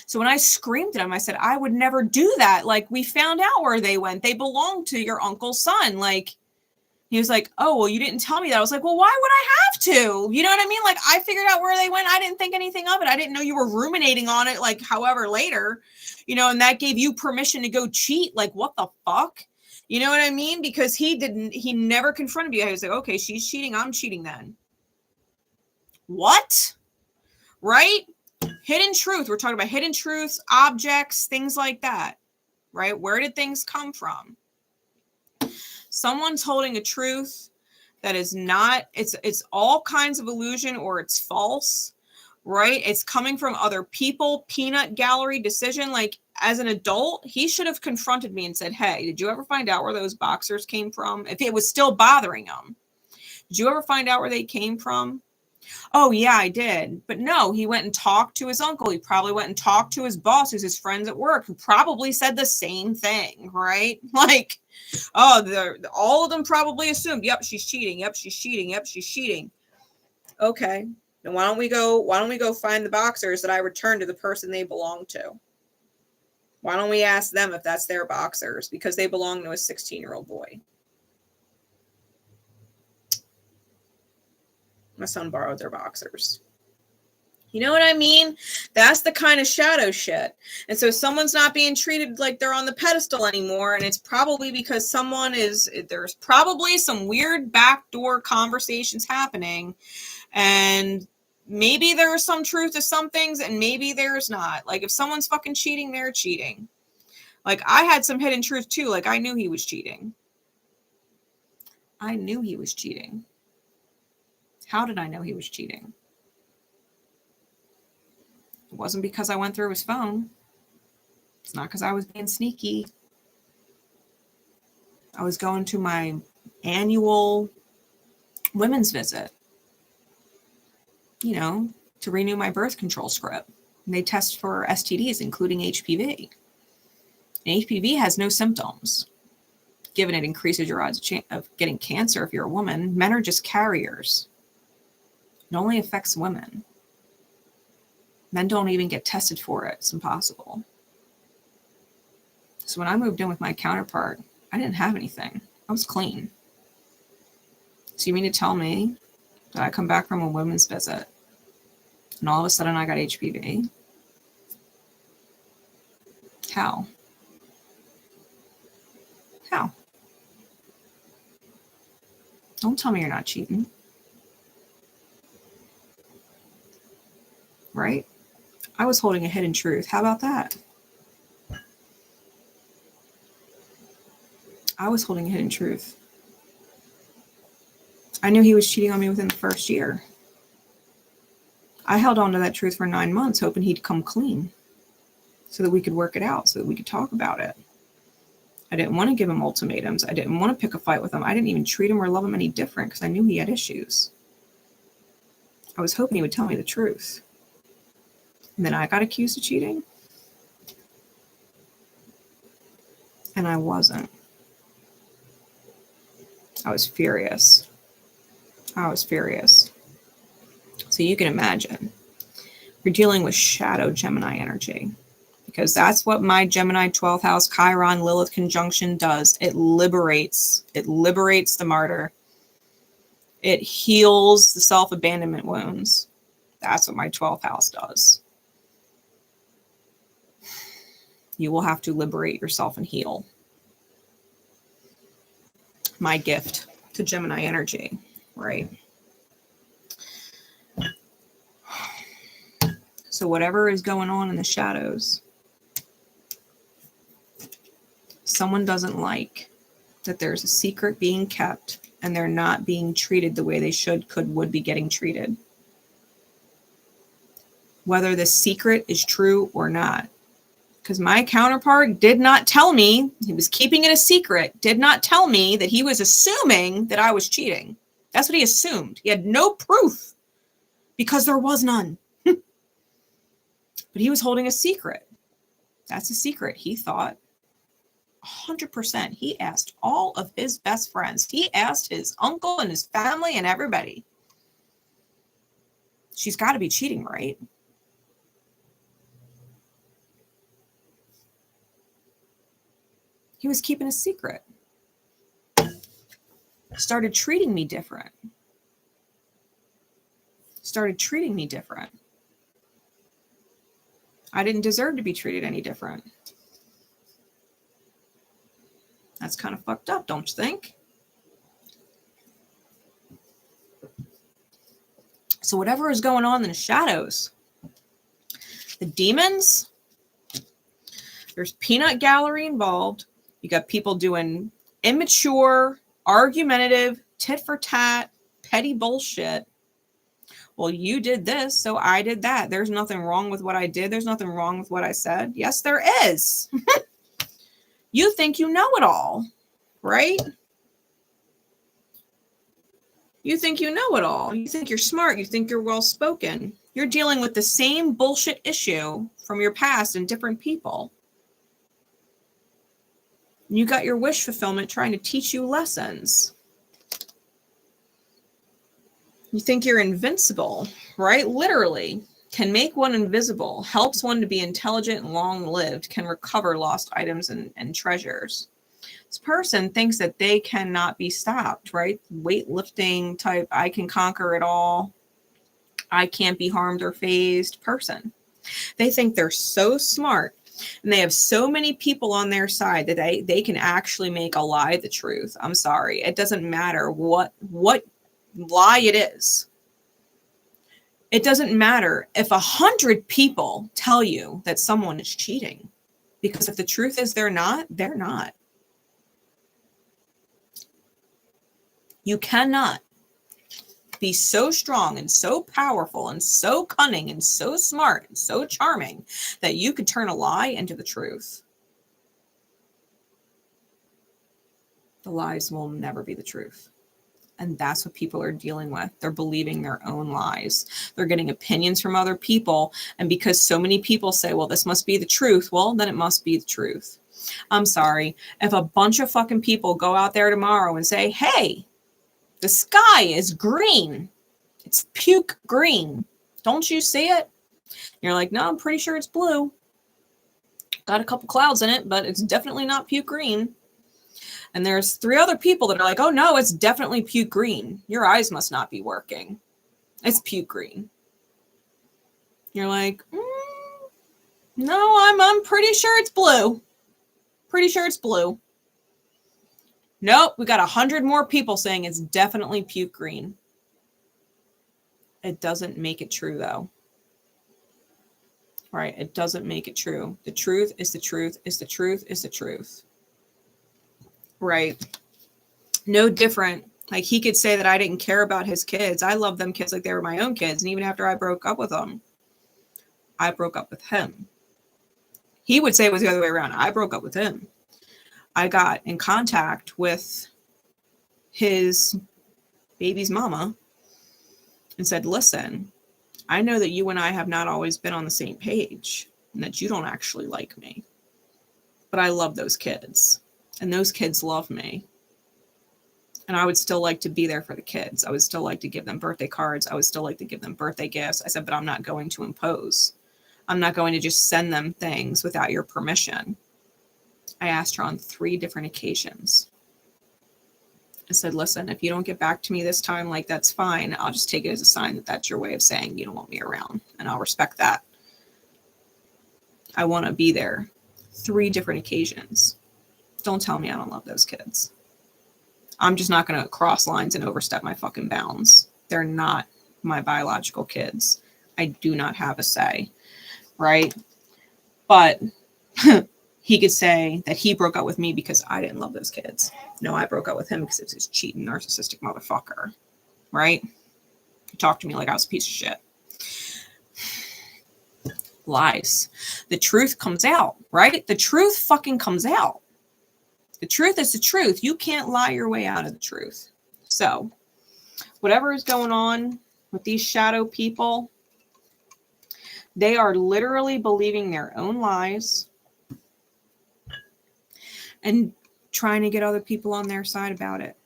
So when I screamed at him, I said, I would never do that. Like, we found out where they went. They belong to your uncle's son. Like, he was like, oh, well, you didn't tell me that. I was like, well, why would I have to? You know what I mean? Like, I figured out where they went. I didn't think anything of it. I didn't know you were ruminating on it, like, however later, you know, and that gave you permission to go cheat. Like, what the fuck? You know what I mean? Because he never confronted me. I was like, okay, she's cheating. I'm cheating then. What? Right? Hidden truth. We're talking about hidden truths, objects, things like that, right? Where did things come from? Someone's holding a truth that is not, it's all kinds of illusion, or it's false, right? It's coming from other people, peanut gallery decision. Like, as an adult, he should have confronted me and said, hey, did you ever find out where those boxers came from? If it was still bothering him, did you ever find out where they came from? Oh, yeah, I did. But no, he went and talked to his uncle. He probably went and talked to his boss, who's his friends at work, who probably said the same thing, right? Like, oh, all of them probably assumed, yep, she's cheating. Yep, she's cheating. Yep, she's cheating. Okay. Then why don't we go find the boxers that I returned to the person they belong to? Why don't we ask them if that's their boxers? Because they belong to a 16-year-old boy. My son borrowed their boxers. You know what I mean? That's the kind of shadow shit. And so someone's not being treated like they're on the pedestal anymore. And it's probably because there's probably some weird backdoor conversations happening. And maybe there's some truth to some things and maybe there's not. Like, if someone's fucking cheating, they're cheating. Like, I had some hidden truth too. Like, I knew he was cheating. I knew he was cheating. How did I know he was cheating? It wasn't because I went through his phone. It's not because I was being sneaky. I was going to my annual women's visit, you know, to renew my birth control script. And they test for STDs, including HPV. And HPV has no symptoms. Given it increases your odds of getting cancer if you're a woman, men are just carriers. It only affects women. Men don't even get tested for it. It's impossible. So when I moved in with my counterpart, I didn't have anything. I was clean. So you mean to tell me that I come back from a women's visit and all of a sudden I got HPV? How? How? Don't tell me you're not cheating. Right? I was holding a hidden truth. How about that? I was holding a hidden truth. I knew he was cheating on me within the first year. I held on to that truth for 9 months, hoping he'd come clean so that we could work it out, so that we could talk about it. I didn't want to give him ultimatums. I didn't want to pick a fight with him. I didn't even treat him or love him any different because I knew he had issues. I was hoping he would tell me the truth. And then I got accused of cheating. And I wasn't. I was furious. I was furious. So you can imagine, we're dealing with shadow Gemini energy, because that's what my Gemini 12th house Chiron Lilith conjunction does. It liberates the martyr. It heals the self-abandonment wounds. That's what my 12th house does. You will have to liberate yourself and heal. My gift to Gemini energy, right? So whatever is going on in the shadows, someone doesn't like. that there's a secret being kept and they're not being treated the way they should, could, would be getting treated. Whether the secret is true or not. Because my counterpart did not tell me, he was keeping it a secret, did not tell me that he was assuming that I was cheating. That's what he assumed. He had no proof because there was none. But he was holding a secret. That's a secret, he thought. 100%. He asked all of his best friends. He asked his uncle and his family and everybody. She's got to be cheating, right? He was keeping a secret. Started treating me different. Started treating me different. I didn't deserve to be treated any different. That's kind of fucked up, don't you think? So whatever is going on in the shadows, the demons, there's peanut gallery involved. You got people doing immature, argumentative, tit for tat, petty bullshit. Well, you did this, so I did that. There's nothing wrong with what I did. There's nothing wrong with what I said. Yes, there is. You think you know it all, right? You think you know it all. You think you're smart. You think you're well-spoken. You're dealing with the same bullshit issue from your past and different people. You got your wish fulfillment trying to teach you lessons. You think you're invincible, right? Literally. Can make one invisible, helps one to be intelligent and long-lived, can recover lost items and treasures. This person thinks that they cannot be stopped, right? Weightlifting type, I can conquer it all. I can't be harmed or fazed person. They think they're so smart and they have so many people on their side that they can actually make a lie the truth. I'm sorry. It doesn't matter what lie it is. It doesn't matter if 100 people tell you that someone is cheating, because if the truth is they're not, they're not. You cannot be so strong and so powerful and so cunning and so smart and so charming that you could turn a lie into the truth. The lies will never be the truth. And that's what people are dealing with. They're believing their own lies. They're getting opinions from other people. And because so many people say, well, this must be the truth, well, then it must be the truth. I'm sorry. If a bunch of fucking people go out there tomorrow and say, hey, the sky is green. It's puke green. Don't you see it? You're like, no, I'm pretty sure it's blue. Got a couple clouds in it, but it's definitely not puke green. And there's 3 other people that are like, oh no, it's definitely puke green. Your eyes must not be working. It's puke green. You're like, no, I'm pretty sure it's blue. Pretty sure it's blue. Nope, we got 100 more people saying it's definitely puke green. It doesn't make it true though. Right? It doesn't make it true. The truth is the truth is the truth is the truth. Right. No different. Like he could say that I didn't care about his kids. I love them kids like they were my own kids. And even after I broke up with them, I broke up with him. He would say it was the other way around. I broke up with him. I got in contact with his baby's mama and said, listen, I know that you and I have not always been on the same page and that you don't actually like me, but I love those kids. And those kids love me. And I would still like to be there for the kids. I would still like to give them birthday cards. I would still like to give them birthday gifts. I said, but I'm not going to impose. I'm not going to just send them things without your permission. I asked her on 3 different occasions. I said, listen, if you don't get back to me this time, like, that's fine. I'll just take it as a sign that that's your way of saying you don't want me around. And I'll respect that. I want to be there. 3 different occasions. Don't tell me I don't love those kids. I'm just not going to cross lines and overstep my fucking bounds. They're not my biological kids. I do not have a say, right? But he could say that he broke up with me because I didn't love those kids. No, I broke up with him because it was this cheating, narcissistic motherfucker. Right? He talked to me like I was a piece of shit. Lies. The truth comes out, right? The truth fucking comes out. The truth is the truth. You can't lie your way out of the truth. So, whatever is going on with these shadow people, they are literally believing their own lies and trying to get other people on their side about it.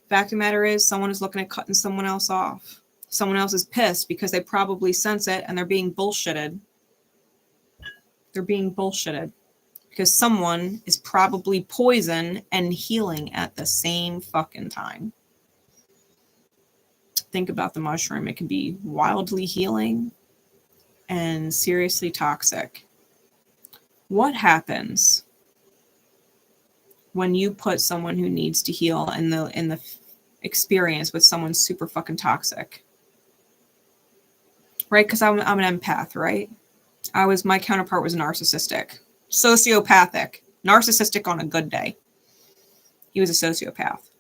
Fact of the matter is, someone is looking at cutting someone else off. Someone else is pissed because they probably sense it and they're being bullshitted. They're being bullshitted because someone is probably poison and healing at the same fucking time. Think about the mushroom. It can be wildly healing and seriously toxic. What happens when you put someone who needs to heal in the experience with someone super fucking toxic? Right? Because I'm an empath, right? My counterpart was narcissistic, sociopathic, narcissistic on a good day. He was a sociopath.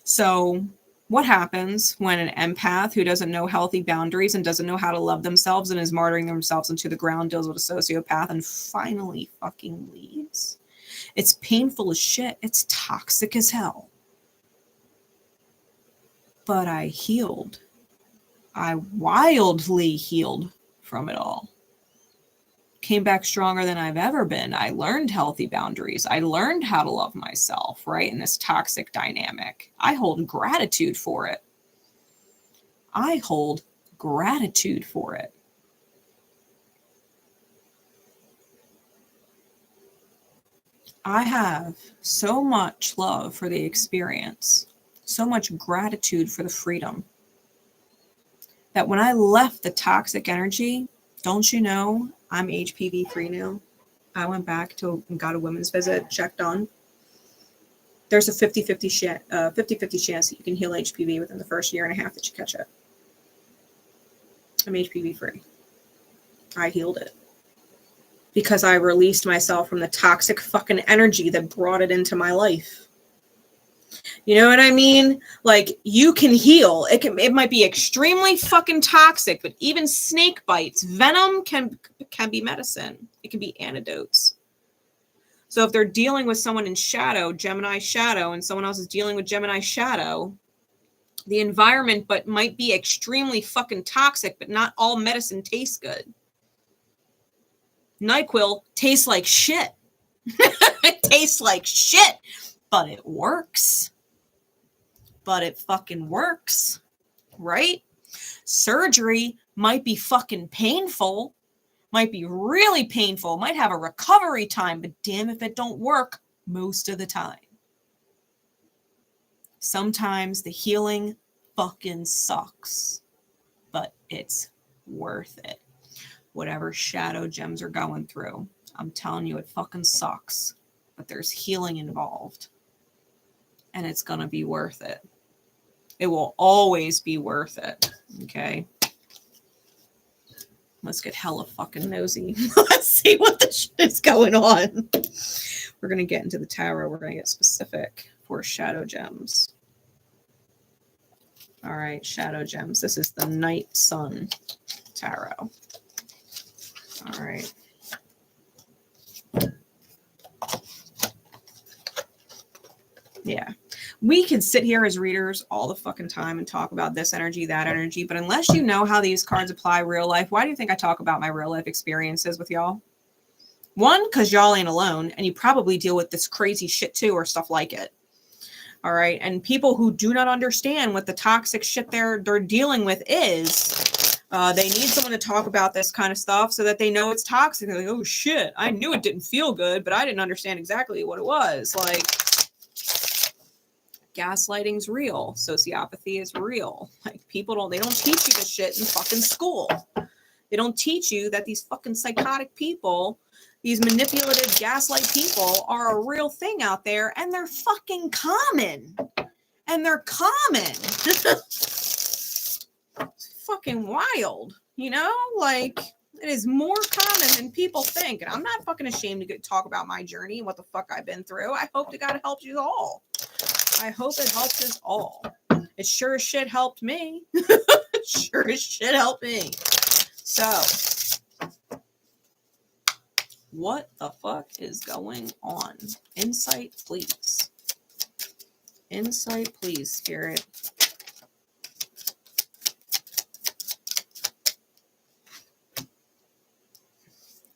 So what happens when an empath who doesn't know healthy boundaries and doesn't know how to love themselves and is martyring themselves into the ground deals with a sociopath and finally fucking leaves? It's painful as shit. It's toxic as hell. But I healed. I wildly healed from it all. Came back stronger than I've ever been. I learned healthy boundaries. I learned how to love myself, right? In this toxic dynamic. I hold gratitude for it. I hold gratitude for it. I have so much love for the experience, so much gratitude for the freedom, that when I left the toxic energy, don't you know, I'm HPV free now. I went back and got a women's visit, checked on. There's a 50-50 chance that you can heal HPV within the first year and a half that you catch it. I'm HPV free. I healed it because I released myself from the toxic fucking energy that brought it into my life. You know what I mean? Like, you can heal. It might be extremely fucking toxic, but even snake bites, venom can be medicine. It can be antidotes. So if they're dealing with someone in shadow, Gemini shadow, and someone else is dealing with Gemini shadow, the environment might be extremely fucking toxic, but not all medicine tastes good. NyQuil tastes like shit. It tastes like shit, but it works. But it fucking works, right? Surgery might be fucking painful, might be really painful, might have a recovery time, but damn if it don't work most of the time. Sometimes the healing fucking sucks, but it's worth it. Whatever shadow gems are going through, I'm telling you, it fucking sucks, but there's healing involved. And it's going to be worth it. It will always be worth it. Okay. Let's get hella fucking nosy. Let's see what the shit is going on. We're going to get into the tarot. We're going to get specific for shadow gems. All right. Shadow gems. This is the Night Sun Tarot. All right. Yeah. We can sit here as readers all the fucking time and talk about this energy, that energy, but unless you know how these cards apply real life, why do you think I talk about my real life experiences with y'all? One, because y'all ain't alone, and you probably deal with this crazy shit too, or stuff like it. All right. And people who do not understand what the toxic shit they're dealing with is, they need someone to talk about this kind of stuff so that they know it's toxic. They're like, oh shit, I knew it didn't feel good, but I didn't understand exactly what it was. Like, gaslighting's real. Sociopathy is real. Like, they don't teach you this shit in fucking school. They don't teach you that these fucking psychotic people, these manipulative gaslight people are a real thing out there, and they're fucking common. And they're common. It's fucking wild, you know? Like, It is more common than people think. And I'm not fucking ashamed to talk about my journey and what the fuck I've been through. I hope to God it helps you all. I hope it helps us all. It sure as shit helped me. Sure as shit helped me. So, what the fuck is going on? Insight, please. Insight, please, Spirit.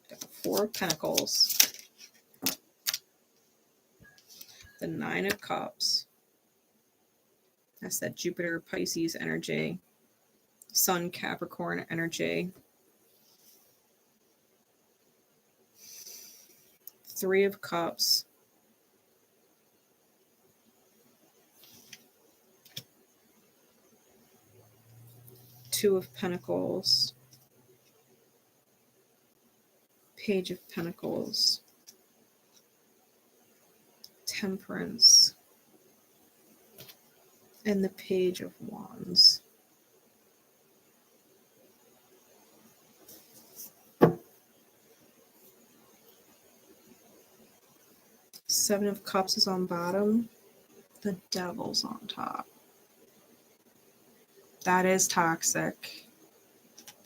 Got the Four of Pentacles. The Nine of Cups. That's that Jupiter Pisces energy. Sun Capricorn energy. Three of Cups. Two of Pentacles. Page of Pentacles. Temperance. And the Page of Wands. Seven of Cups is on bottom. The Devil's on top. That is toxic.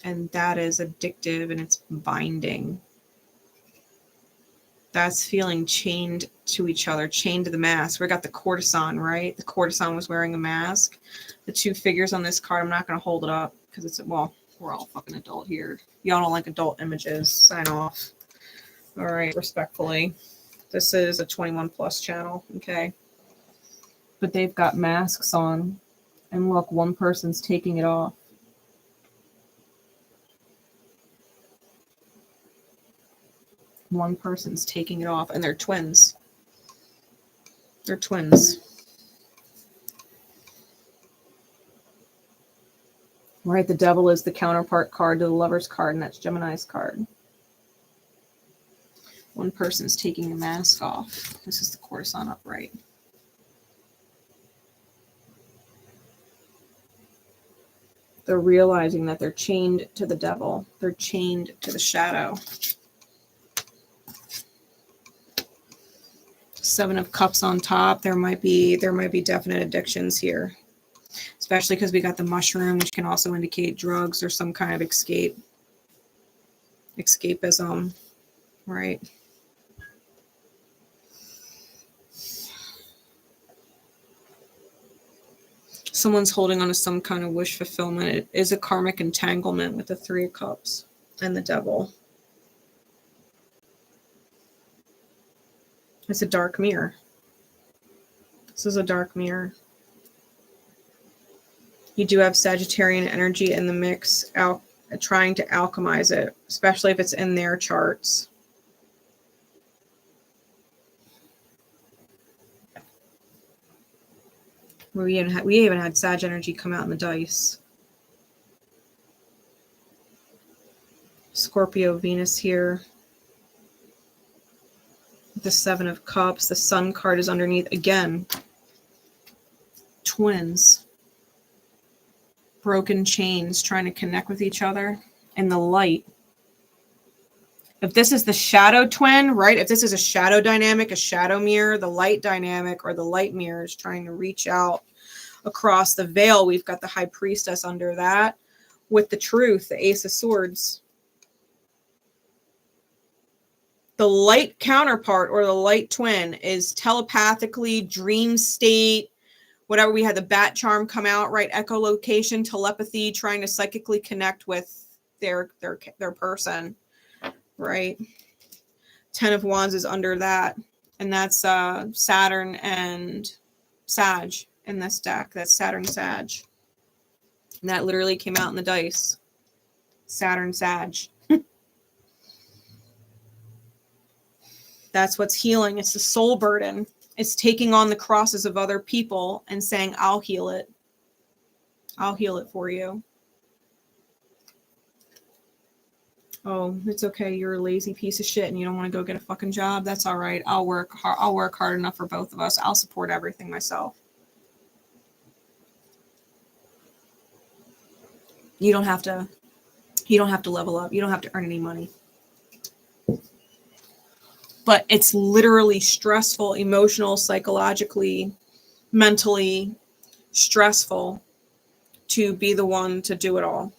And that is addictive, and it's binding. That's feeling chained to each other, chained to the mask. We got the courtesan, right? The courtesan was wearing a mask. The two figures on this card, I'm not going to hold it up because it's, well, we're all fucking adult here. Y'all don't like adult images. Sign off. All right, respectfully. This is a 21 plus channel, okay? But they've got masks on. And look, one person's taking it off. One person's taking it off, and they're twins. They're twins. Right, the Devil is the counterpart card to the Lover's card, and that's Gemini's card. One person's taking the mask off. This is the courtesan upright. They're realizing that they're chained to the Devil. They're chained to the shadow. Seven of Cups on top. There might be definite addictions here, especially because we got the mushroom, which can also indicate drugs or some kind of escapism, right? Someone's holding on to some kind of wish fulfillment. It is a karmic entanglement with the Three of Cups and the Devil. It's a dark mirror. This is a dark mirror. You do have Sagittarian energy in the mix, trying to alchemize it, especially if it's in their charts. We even had Sag energy come out in the dice. Scorpio Venus here. The Seven of Cups. The Sun card is underneath. Again, twins. Broken chains trying to connect with each other. And the light. If this is the shadow twin, right? If this is a shadow dynamic, a shadow mirror, the light dynamic or the light mirror is trying to reach out across the veil. We've got the High Priestess under that with the Truth, the Ace of Swords. The light counterpart or the light twin is telepathically, dream state, whatever. We had the bat charm come out, right? Echolocation, telepathy, trying to psychically connect with their person, right? Ten of Wands is under that. And that's Saturn and Sag in this deck. That's Saturn Sag. And that literally came out in the dice. Saturn Sag. That's what's healing. It's the soul burden. It's taking on the crosses of other people and saying, I'll heal it. I'll heal it for you. Oh, it's okay. You're a lazy piece of shit and you don't want to go get a fucking job. That's all right. I'll work hard enough for both of us. I'll support everything myself. You don't have to You don't have to level up. You don't have to earn any money. But it's literally stressful, emotional, psychologically, mentally stressful to be the one to do it all.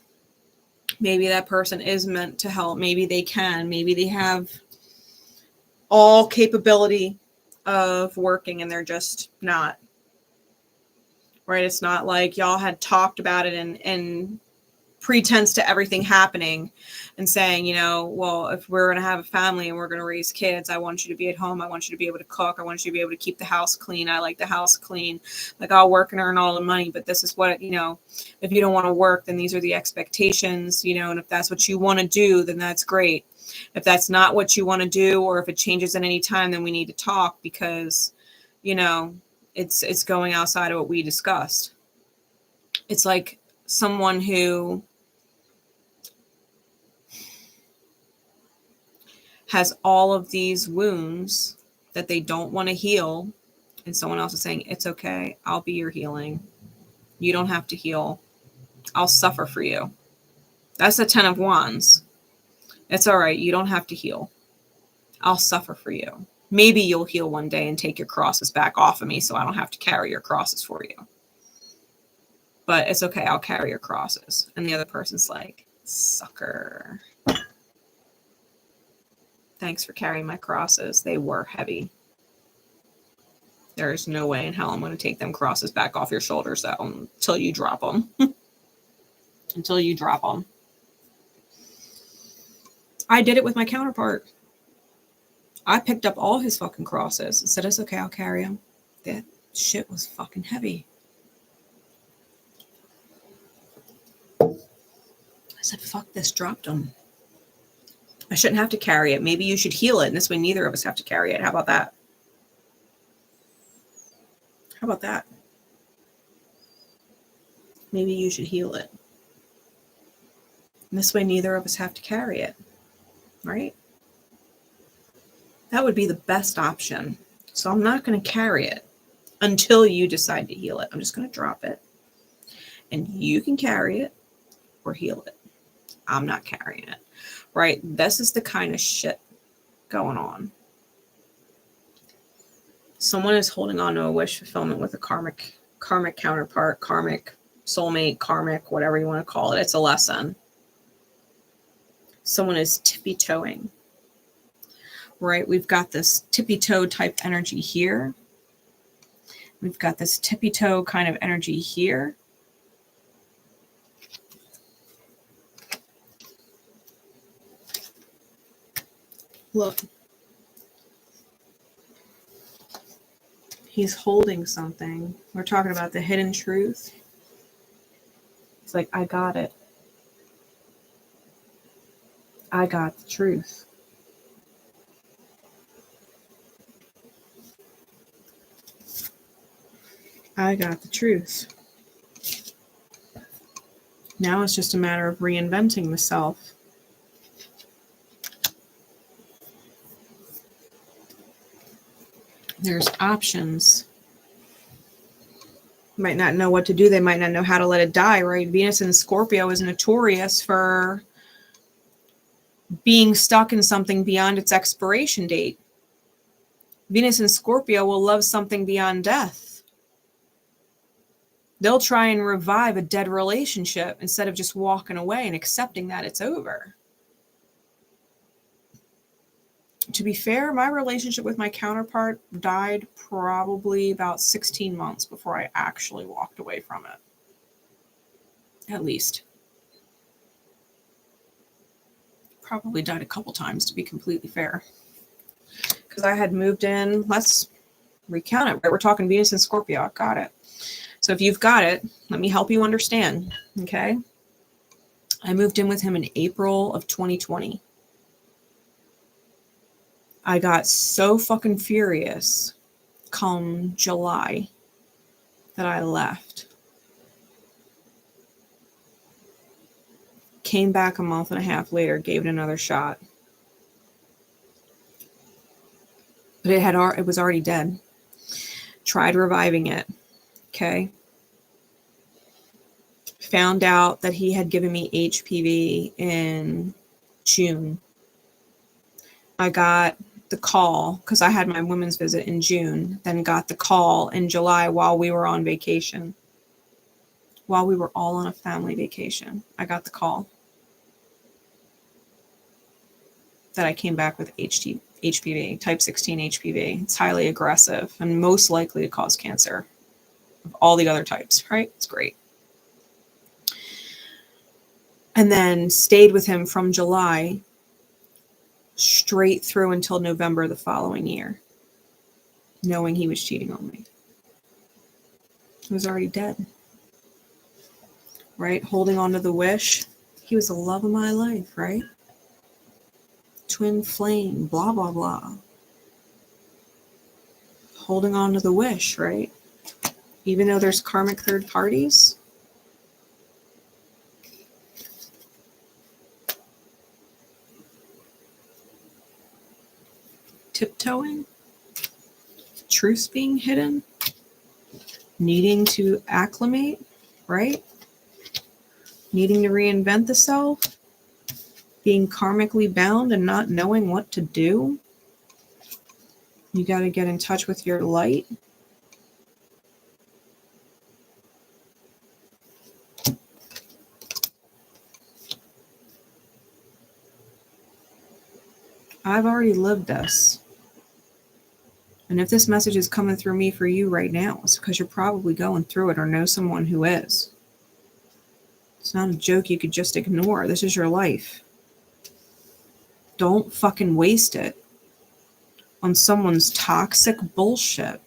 Maybe that person is meant to help. Maybe they can. Maybe they have all capability of working and they're just not. Right? It's not like y'all had talked about it and pretense to everything happening and saying, you know, well, if we're going to have a family and we're going to raise kids, I want you to be at home. I want you to be able to cook. I want you to be able to keep the house clean. I like the house clean. Like, I'll work and earn all the money, but this is what, you know, if you don't want to work, then these are the expectations, you know, and if that's what you want to do, then that's great. If that's not what you want to do, or if it changes at any time, then we need to talk because, you know, it's going outside of what we discussed. It's like someone who has all of these wounds that they don't want to heal, and someone else is saying, it's okay, I'll be your healing. You don't have to heal. I'll suffer for you. That's the 10 of Wands. It's all right. You don't have to heal. I'll suffer for you. Maybe you'll heal one day and take your crosses back off of me so I don't have to carry your crosses for you. But it's okay. I'll carry your crosses. And the other person's like, sucker. Thanks for carrying my crosses. They were heavy. There's no way in hell I'm going to take them crosses back off your shoulders though, until you drop them. Until you drop them. I did it with my counterpart. I picked up all his fucking crosses and said, it's okay, I'll carry them. That shit was fucking heavy. I said, fuck this, dropped them. I shouldn't have to carry it. Maybe you should heal it. And this way, neither of us have to carry it. How about that? How about that? Maybe you should heal it. And this way, neither of us have to carry it. Right? That would be the best option. So I'm not going to carry it until you decide to heal it. I'm just going to drop it. And you can carry it or heal it. I'm not carrying it. Right? This is the kind of shit going on. Someone is holding on to a wish fulfillment with a karmic counterpart, karmic soulmate, karmic, whatever you want to call it. It's a lesson. Someone is tippy-toeing. Right? We've got this tippy-toe type energy here. We've got this tippy-toe kind of energy here. Look. He's holding something. We're talking about the hidden truth. It's like, I got it. I got the truth. I got the truth. Now it's just a matter of reinventing the self. There's options. Might not know what to do. They might not know how to let it die, right? Venus in Scorpio is notorious for being stuck in something beyond its expiration date. Venus in Scorpio will love something beyond death. They'll try and revive a dead relationship instead of just walking away and accepting that it's over. To be fair, my relationship with my counterpart died probably about 16 months before I actually walked away from it. At least. Probably died a couple times, to be completely fair. Because I had moved in, let's recount it. Right? We're talking Venus and Scorpio. I got it. So if you've got it, let me help you understand. Okay? I moved in with him in April of 2020. I got so fucking furious come July that I left. Came back a month and a half later, gave it another shot. But it was already dead. Tried reviving it. Okay. found out that he had given me HPV in June. I got the call because I had my women's visit in June, then got the call in July while we were on vacation. While we were all on a family vacation, I got the call that I came back with HPV, type 16 HPV. It's highly aggressive and most likely to cause cancer of all the other types, right? It's great. And then stayed with him from July straight through until November the following year, knowing he was cheating on me. He was already dead, right? Holding on to the wish. He was the love of my life, right? Twin flame, blah, blah, blah. Holding on to the wish, right? Even though there's karmic third parties. Tiptoeing. Truth being hidden. Needing to acclimate, right? Needing to reinvent the self. Being karmically bound and not knowing what to do. You got to get in touch with your light. I've already lived this. And if this message is coming through me for you right now, it's because you're probably going through it or know someone who is. It's not a joke you could just ignore. This is your life. Don't fucking waste it on someone's toxic bullshit.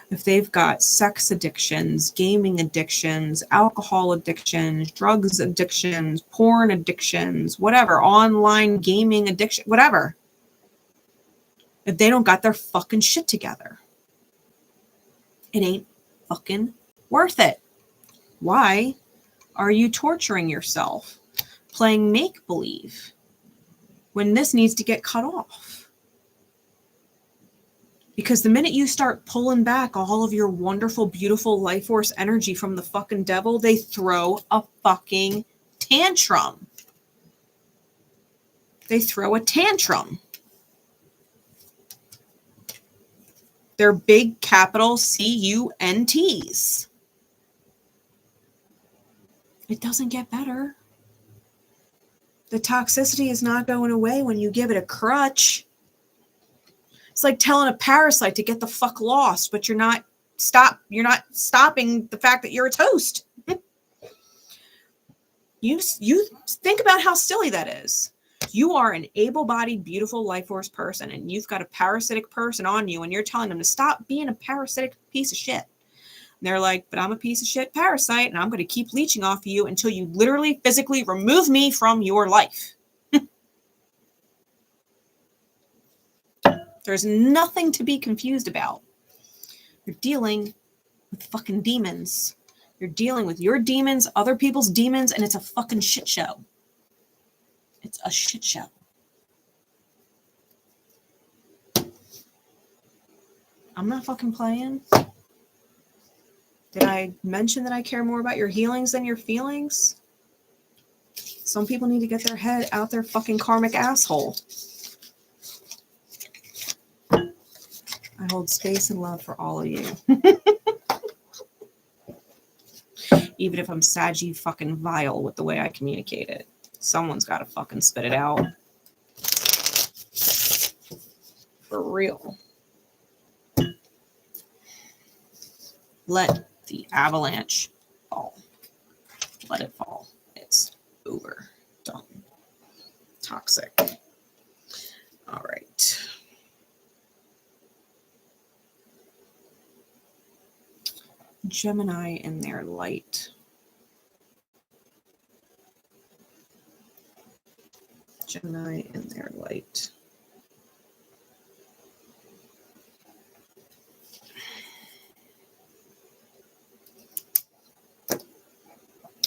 If they've got sex addictions, gaming addictions, alcohol addictions, drugs addictions, porn addictions, whatever, online gaming addiction, whatever. If they don't got their fucking shit together, it ain't fucking worth it. Why are you torturing yourself playing make-believe when this needs to get cut off? Because the minute you start pulling back all of your wonderful, beautiful life force energy from the fucking devil, they throw a fucking tantrum. They throw a tantrum. They're big capital CUNTs. It doesn't get better. The toxicity is not going away when you give it a crutch. It's like telling a parasite to get the fuck lost, but you're not stopping the fact that you're a toast. You think about how silly that is. You are an able-bodied, beautiful life force person, and you've got a parasitic person on you, and you're telling them to stop being a parasitic piece of shit. And they're like, but I'm a piece of shit parasite, and I'm going to keep leeching off of you until you literally, physically remove me from your life. There's nothing to be confused about. You're dealing with fucking demons. You're dealing with your demons, other people's demons, and it's a fucking shit show. It's a shit show. I'm not fucking playing. Did I mention that I care more about your healings than your feelings? Some people need to get their head out their fucking karmic asshole. I hold space and love for all of you. Even if I'm saggy fucking vile with the way I communicate it. Someone's got to fucking spit it out. For real. Let the avalanche fall. Let it fall. It's over. Done. Toxic. All right. Gemini in their light. Gemini in their light.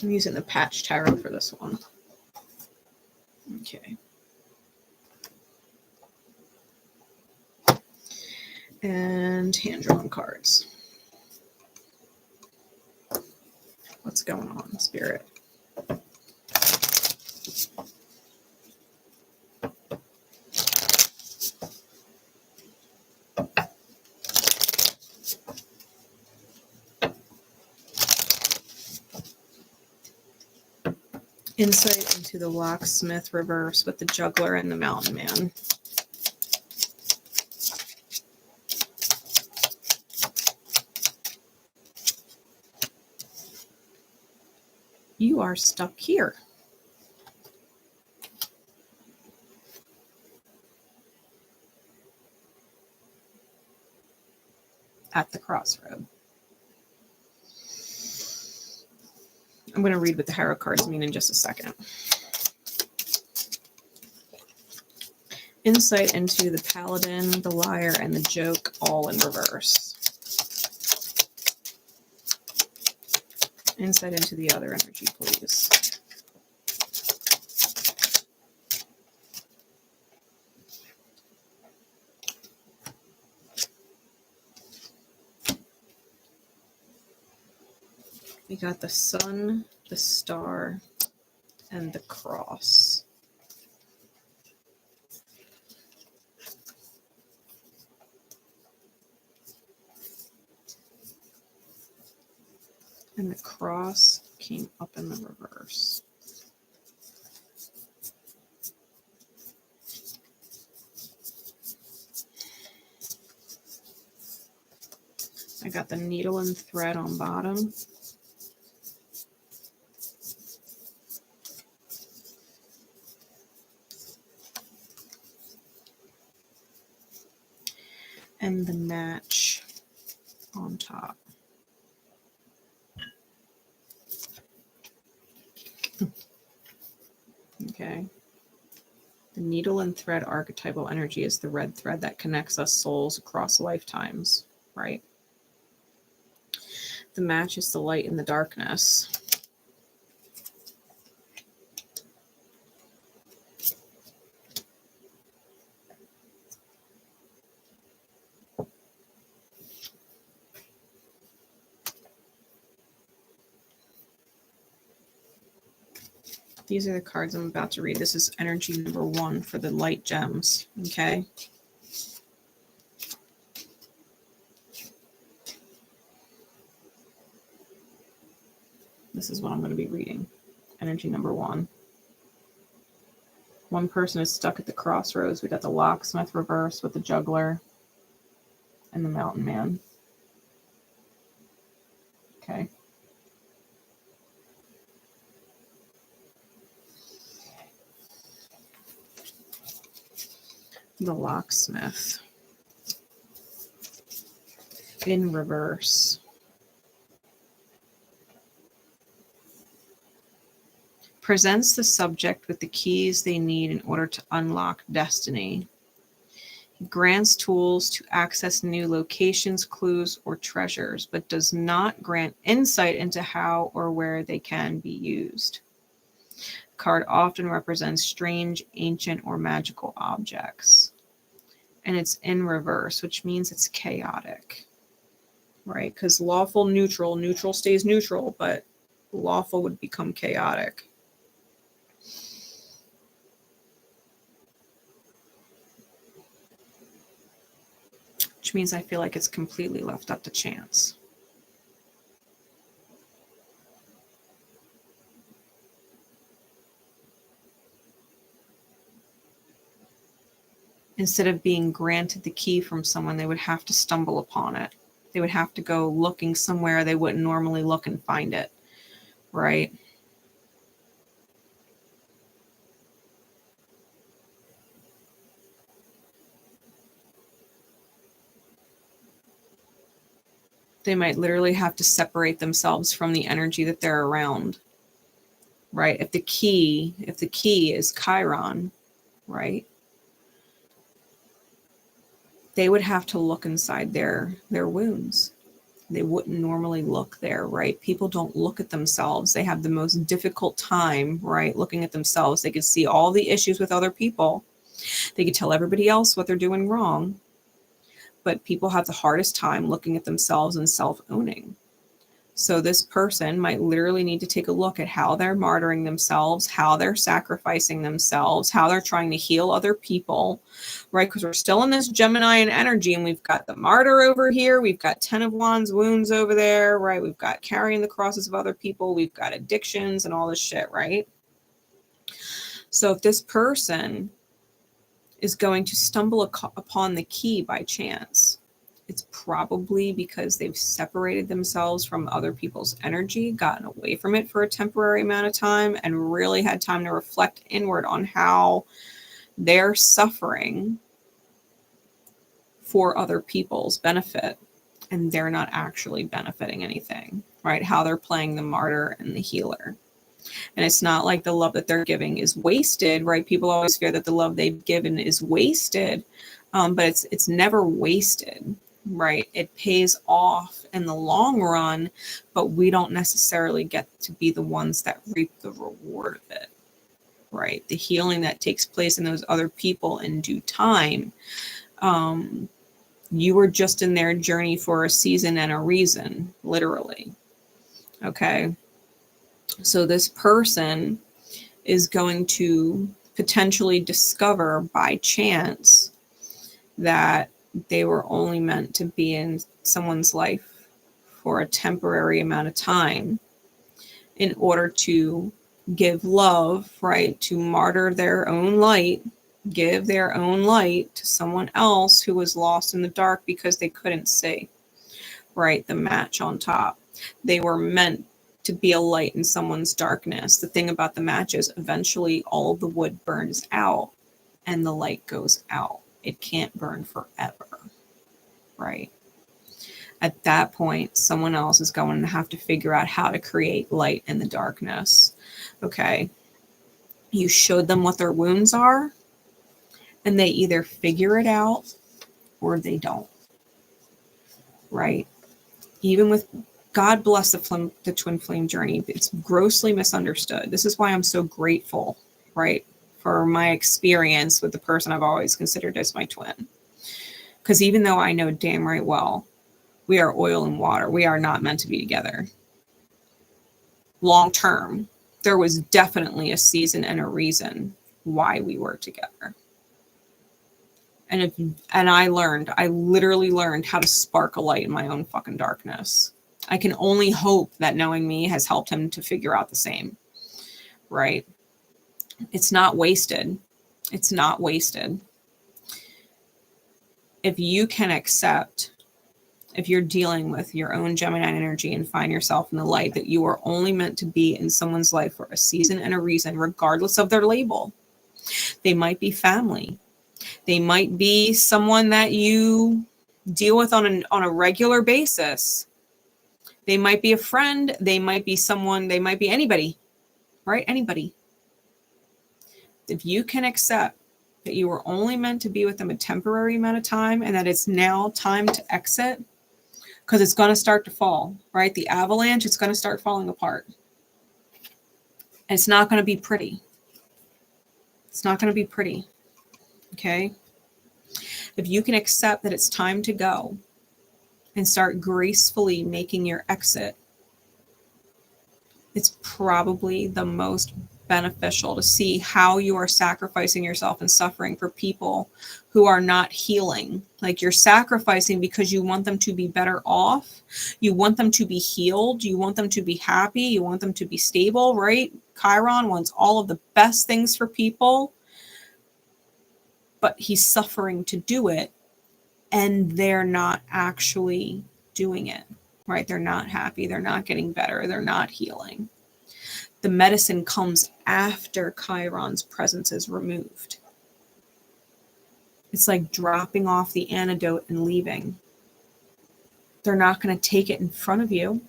I'm using the patch tarot for this one. Okay. And hand-drawn cards. What's What's going on, Spirit? Insight into the locksmith reverse with the juggler and the mountain man. You are stuck here. At the crossroad. I'm going to read what the Harrow cards mean in just a second. Insight into the paladin, the liar, and the joke, all in reverse. Insight into the other energy, please. We got the sun, the star, and the cross. And the cross came up in the reverse. I got the needle and thread on bottom. And the match on top. Okay. The needle and thread archetypal energy is the red thread that connects us souls across lifetimes, right? The match is the light in the darkness. These are the cards I'm about to read. This is energy number 1 for the light gems, okay? This is what I'm going to be reading. Energy number 1. One person is stuck at the crossroads. We got the locksmith reverse with the juggler and the mountain man. Okay. The locksmith in reverse. Presents the subject with the keys they need in order to unlock destiny. He grants tools to access new locations, clues, or treasures, but does not grant insight into how or where they can be used. The card often represents strange, ancient, or magical objects. And it's in reverse, which means it's chaotic, right? Because lawful, neutral stays neutral, but lawful would become chaotic. Which means I feel like it's completely left up to chance. Instead of being granted the key from someone, they would have to stumble upon it. They would have to go looking somewhere they wouldn't normally look and find it, right? They might literally have to separate themselves from the energy that they're around, right? If the key is Chiron, right? They would have to look inside their wounds. They wouldn't normally look there, right? People don't look at themselves. They have the most difficult time, right? Looking at themselves. They could see all the issues with other people. They could tell everybody else what they're doing wrong. But people have the hardest time looking at themselves and self-owning. So this person might literally need to take a look at how they're martyring themselves, how they're sacrificing themselves, how they're trying to heal other people, right? Because we're still in this Geminian energy, and we've got the martyr over here. We've got 10 of Wands wounds over there, right? We've got carrying the crosses of other people. We've got addictions and all this shit, right? So if this person is going to stumble upon the key by chance, it's probably because they've separated themselves from other people's energy, gotten away from it for a temporary amount of time, and really had time to reflect inward on how they're suffering for other people's benefit, and they're not actually benefiting anything, right? How they're playing the martyr and the healer. And it's not like the love that they're giving is wasted, right? People always fear that the love they've given is wasted, but it's never wasted. Right? It pays off in the long run, but we don't necessarily get to be the ones that reap the reward of it. Right? The healing that takes place in those other people in due time. You were just in their journey for a season and a reason, literally. Okay. So this person is going to potentially discover by chance that they were only meant to be in someone's life for a temporary amount of time in order to give love, right? To martyr their own light, give their own light to someone else who was lost in the dark because they couldn't see, right? The match on top. They were meant to be a light in someone's darkness. The thing about the match is eventually all of the wood burns out and the light goes out. It can't burn forever, right? At that point, someone else is going to have to figure out how to create light in the darkness, okay? You showed them what their wounds are, and they either figure it out or they don't, right? Even with God bless the twin flame journey, it's grossly misunderstood. This is why I'm so grateful, right? For my experience with the person I've always considered as my twin. Because even though I know damn right well, we are oil and water. We are not meant to be together. Long term, there was definitely a season and a reason why we were together. And I literally learned how to spark a light in my own fucking darkness. I can only hope that knowing me has helped him to figure out the same, right? It's not wasted. It's not wasted. If you can accept, if you're dealing with your own Gemini energy and find yourself in the light, that you are only meant to be in someone's life for a season and a reason, regardless of their label. They might be family. They might be someone that you deal with on a regular basis. They might be a friend. They might be someone, they might be anybody, right? Anybody. If you can accept that you were only meant to be with them a temporary amount of time and that it's now time to exit, because it's going to start to fall, right? The avalanche, it's going to start falling apart. And it's not going to be pretty. It's not going to be pretty. Okay? If you can accept that it's time to go and start gracefully making your exit, it's probably the most beneficial to see how you are sacrificing yourself and suffering for people who are not healing. Like, you're sacrificing because you want them to be better off. You want them to be healed. You want them to be happy. You want them to be stable, right? Chiron wants all of the best things for people, but he's suffering to do it, and they're not actually doing it, right? They're not happy. They're not getting better. They're not healing. The medicine comes after Chiron's presence is removed. It's like dropping off the antidote and leaving. They're not going to take it in front of you.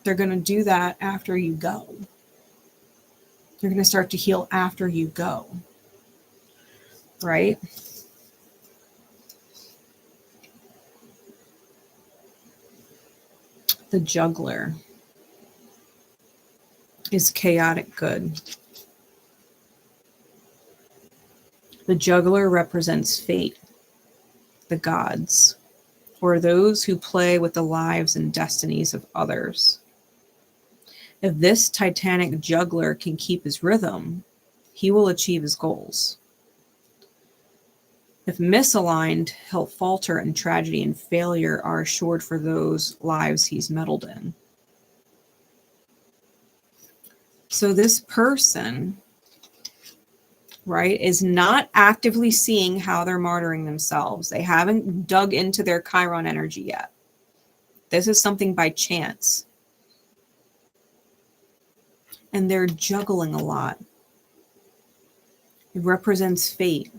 They're going to do that after you go. You're going to start to heal after you go. Right? The juggler is chaotic good. The juggler represents fate, the gods, or those who play with the lives and destinies of others. If this titanic juggler can keep his rhythm, he will achieve his goals. If misaligned, he'll falter, and tragedy and failure are assured for those lives he's meddled in. So this person, right, is not actively seeing how they're martyring themselves. They haven't dug into their Chiron energy yet. This is something by chance. And they're juggling a lot. It represents fate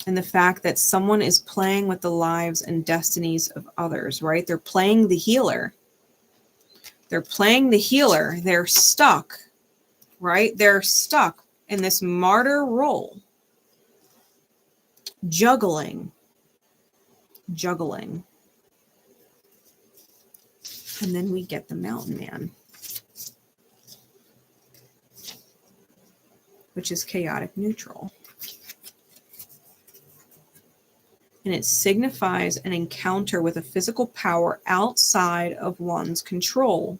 and the fact that someone is playing with the lives and destinies of others, right? They're playing the healer. They're playing the healer. They're stuck, right? They're stuck in this martyr role. Juggling. And then we get the Mountain Man, which is chaotic neutral. And it signifies an encounter with a physical power outside of one's control.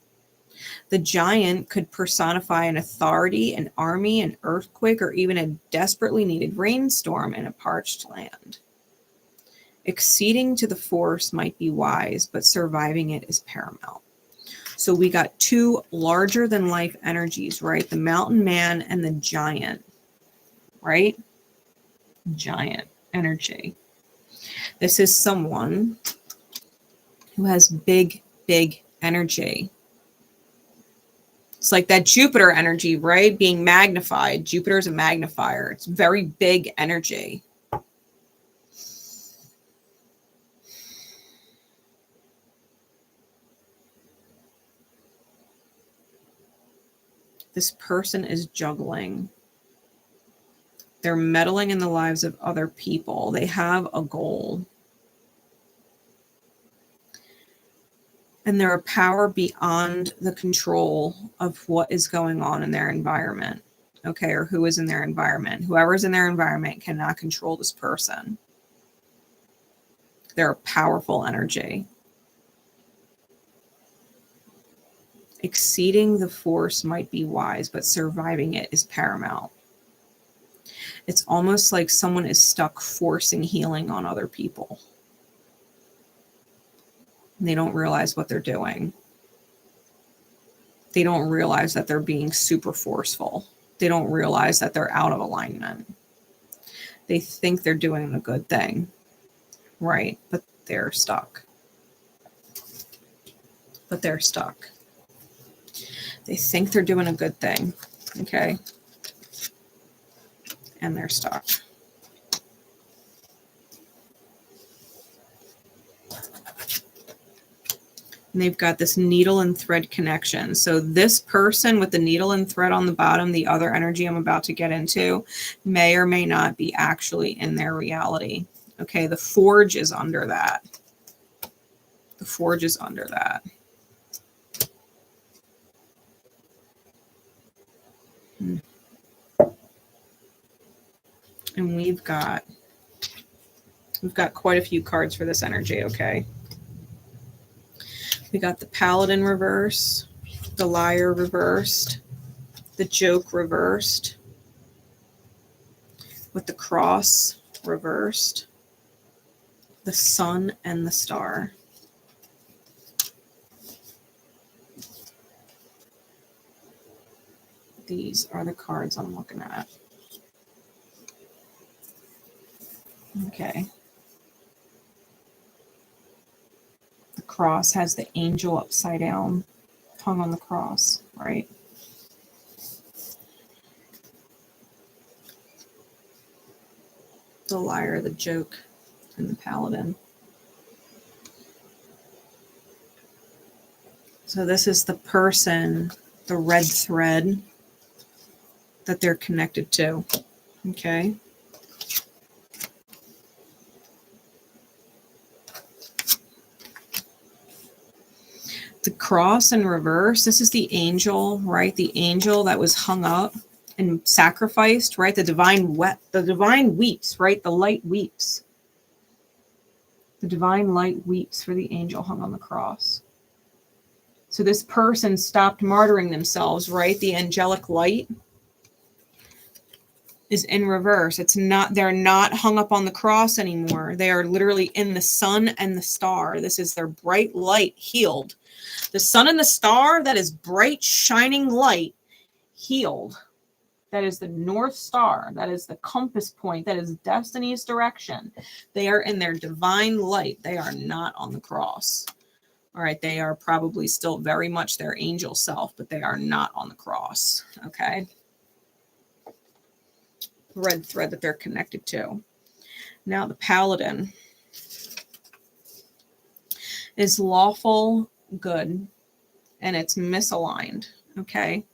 The giant could personify an authority, an army, an earthquake, or even a desperately needed rainstorm in a parched land. Acceding to the force might be wise, but surviving it is paramount. So we got two larger than life energies, right? The Mountain Man and the giant, right? Giant energy. This is someone who has big, big energy. It's like that Jupiter energy, right? Being magnified. Jupiter is a magnifier. It's very big energy. This person is juggling. They're meddling in the lives of other people. They have a goal. And they're a power beyond the control of what is going on in their environment. Okay, or who is in their environment. Whoever's in their environment cannot control this person. They're a powerful energy. Exceeding the force might be wise, but surviving it is paramount. It's almost like someone is stuck forcing healing on other people. And they don't realize what they're doing. They don't realize that they're being super forceful. They don't realize that they're out of alignment. They think they're doing a good thing, right? But they're stuck. They think they're doing a good thing, okay? And they're stuck. And they've got this needle and thread connection. So this person with the needle and thread on the bottom, the other energy I'm about to get into, may or may not be actually in their reality. Okay, the forge is under that. The forge is under that. And we've got quite a few cards for this energy, okay? We got the Paladin reversed, the Liar reversed, the Joke reversed, with the Cross reversed, the Sun and the Star. These are the cards I'm looking at. Okay. The cross has the angel upside down, hung on the cross, right? The Liar, the Joke, and the Paladin. So this is the person, the red thread that they're connected to, okay? The cross in reverse, this is the angel, right? The angel that was hung up and sacrificed, right? The divine weeps, right? The light weeps. The divine light weeps for the angel hung on the cross. So this person stopped martyring themselves, right? The angelic light is in reverse. It's not, they're not hung up on the cross anymore. They are literally in the sun and the star. This is their bright light healed. The sun and the star, that is bright, shining light healed. That is the North Star. That is the compass point. That is destiny's direction. They are in their divine light. They are not on the cross. All right. They are probably still very much their angel self, but they are not on the cross. Okay. Red thread that they're connected to. Now the paladin is lawful good and it's misaligned. Okay.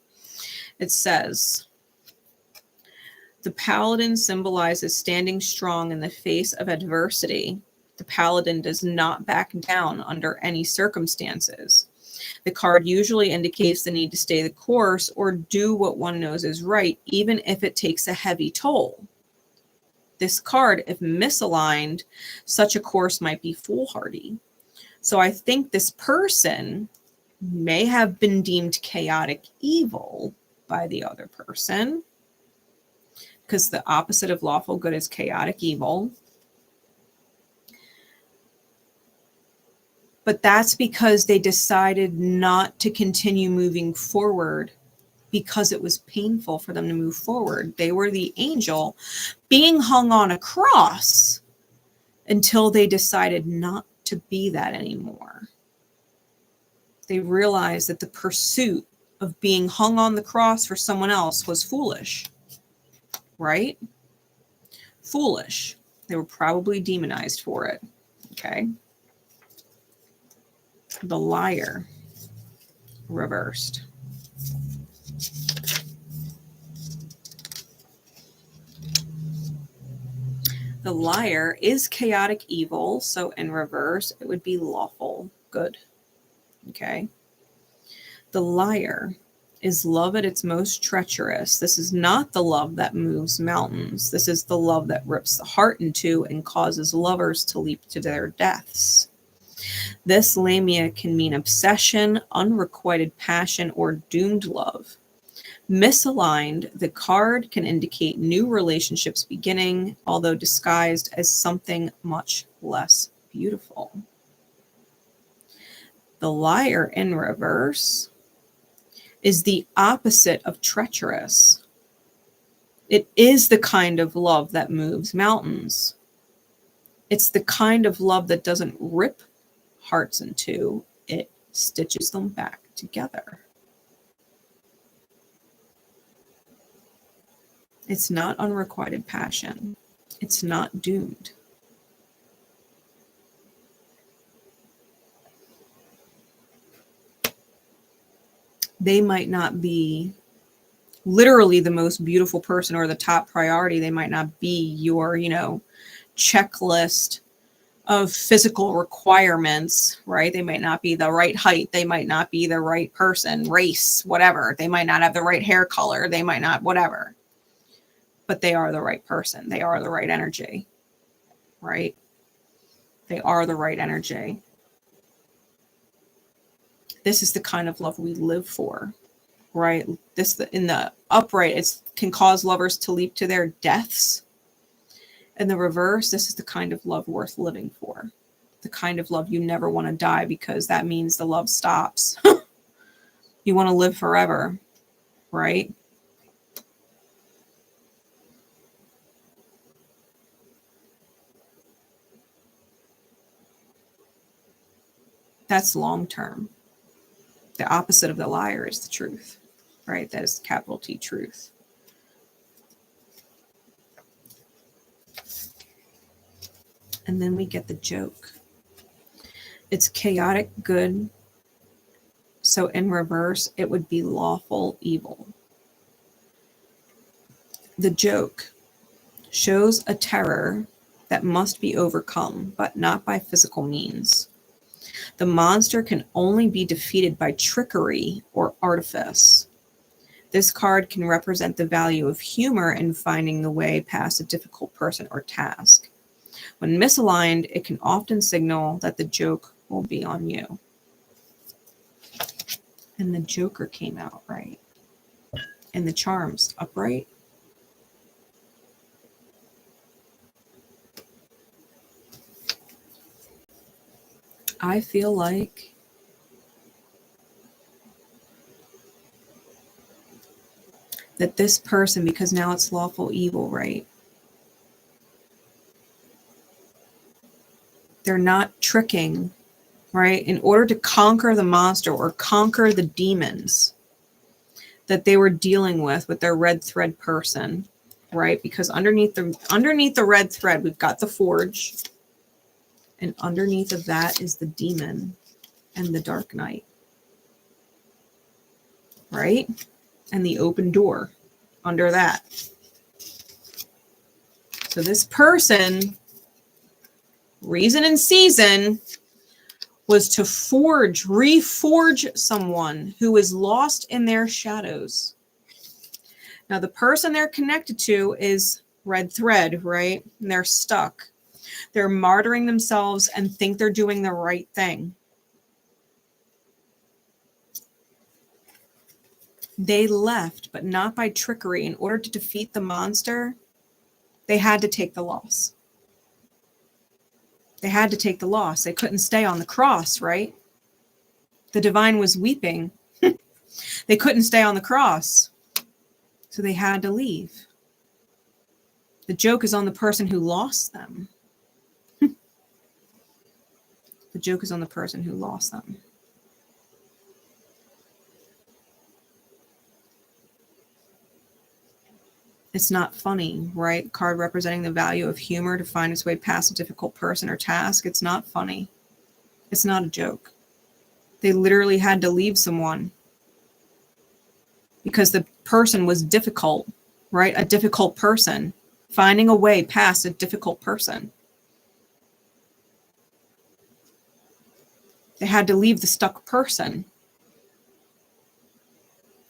It says, the paladin symbolizes standing strong in the face of adversity. The paladin does not back down under any circumstances. The card usually indicates the need to stay the course or do what one knows is right, even if it takes a heavy toll. This card, if misaligned, such a course might be foolhardy. So I think this person may have been deemed chaotic evil by the other person, because the opposite of lawful good is chaotic evil. But that's because they decided not to continue moving forward because it was painful for them to move forward. They were the angel being hung on a cross until they decided not to be that anymore. They realized that the pursuit of being hung on the cross for someone else was foolish. Right? Foolish. They were probably demonized for it. Okay. The liar reversed. The liar is chaotic evil. So in reverse, it would be lawful good. Okay. The liar is love at its most treacherous. This is not the love that moves mountains. This is the love that rips the heart in two and causes lovers to leap to their deaths. This lamia can mean obsession, unrequited passion, or doomed love. Misaligned, the card can indicate new relationships beginning, although disguised as something much less beautiful. The liar in reverse is the opposite of treacherous. It is the kind of love that moves mountains. It's the kind of love that doesn't rip hearts in two. It stitches them back together. It's not unrequited passion. It's not doomed. They might not be literally the most beautiful person or the top priority. They might not be your, checklist of physical requirements, right? They might not be the right height. They might not be the right person, race, whatever. They might not have the right hair color. They might not, whatever. But they are the right person. They are the right energy, right? They are the right energy. This is the kind of love we live for, right? This in the upright, it can cause lovers to leap to their deaths. In the reverse, this is the kind of love worth living for. The kind of love you never want to die, because that means the love stops. You want to live forever, right? That's long term. The opposite of the liar is the truth, right? That is capital T truth. And then we get the joke. It's chaotic good. So in reverse, it would be lawful evil. The joke shows a terror that must be overcome, but not by physical means. The monster can only be defeated by trickery or artifice. This card can represent the value of humor in finding the way past a difficult person or task. When misaligned, it can often signal that the joke will be on you. And the Joker came out right. And the charms upright. I feel like that this person, because now it's lawful evil, right? They're not tricking, right? In order to conquer the monster or conquer the demons that they were dealing with their red thread person, right? Because underneath the red thread, we've got the forge, and underneath of that is the demon and the dark night, right? And the open door under that. So this person, reason and season, was to reforge someone who is lost in their shadows. Now, the person they're connected to is red thread, right? And they're stuck. They're martyring themselves and think they're doing the right thing. They left, but not by trickery. In order to defeat the monster, they had to take the loss. They had to take the loss. They couldn't stay on the cross, right? The divine was weeping. They couldn't stay on the cross. So they had to leave. The joke is on the person who lost them. The joke is on the person who lost them. It's not funny, right? Card representing the value of humor to find its way past a difficult person or task. It's not funny. It's not a joke. They literally had to leave someone because the person was difficult, right? A difficult person. Finding a way past a difficult person. They had to leave the stuck person.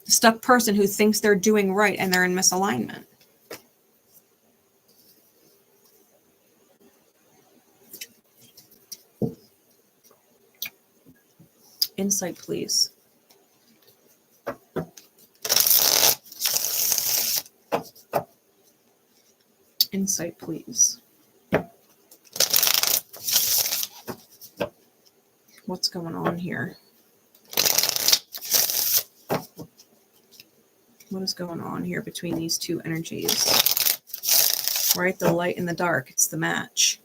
The stuck person who thinks they're doing right and they're in misalignment. Insight, please. Insight, please. What's going on here? What is going on here between these two energies? Right? The light and the dark. It's the match.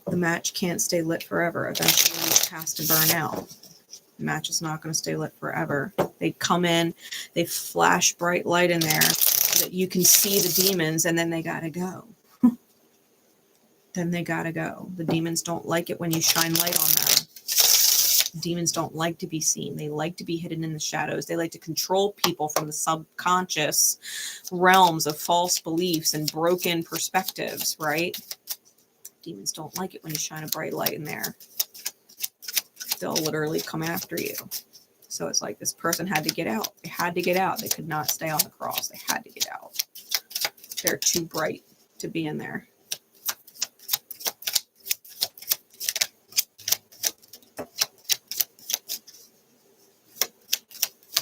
The match can't stay lit forever. Eventually it has to burn out. The match is not going to stay lit forever. They come in, they flash bright light in there so that you can see the demons, and then they got to go. Then they got to go. The demons don't like it when you shine light on them. Demons don't like to be seen. They like to be hidden in the shadows. They like to control people from the subconscious realms of false beliefs and broken perspectives, right? Demons don't like it when you shine a bright light in there. They'll literally come after you. So it's like this person had to get out. They had to get out. They could not stay on the cross. They had to get out. They're too bright to be in there.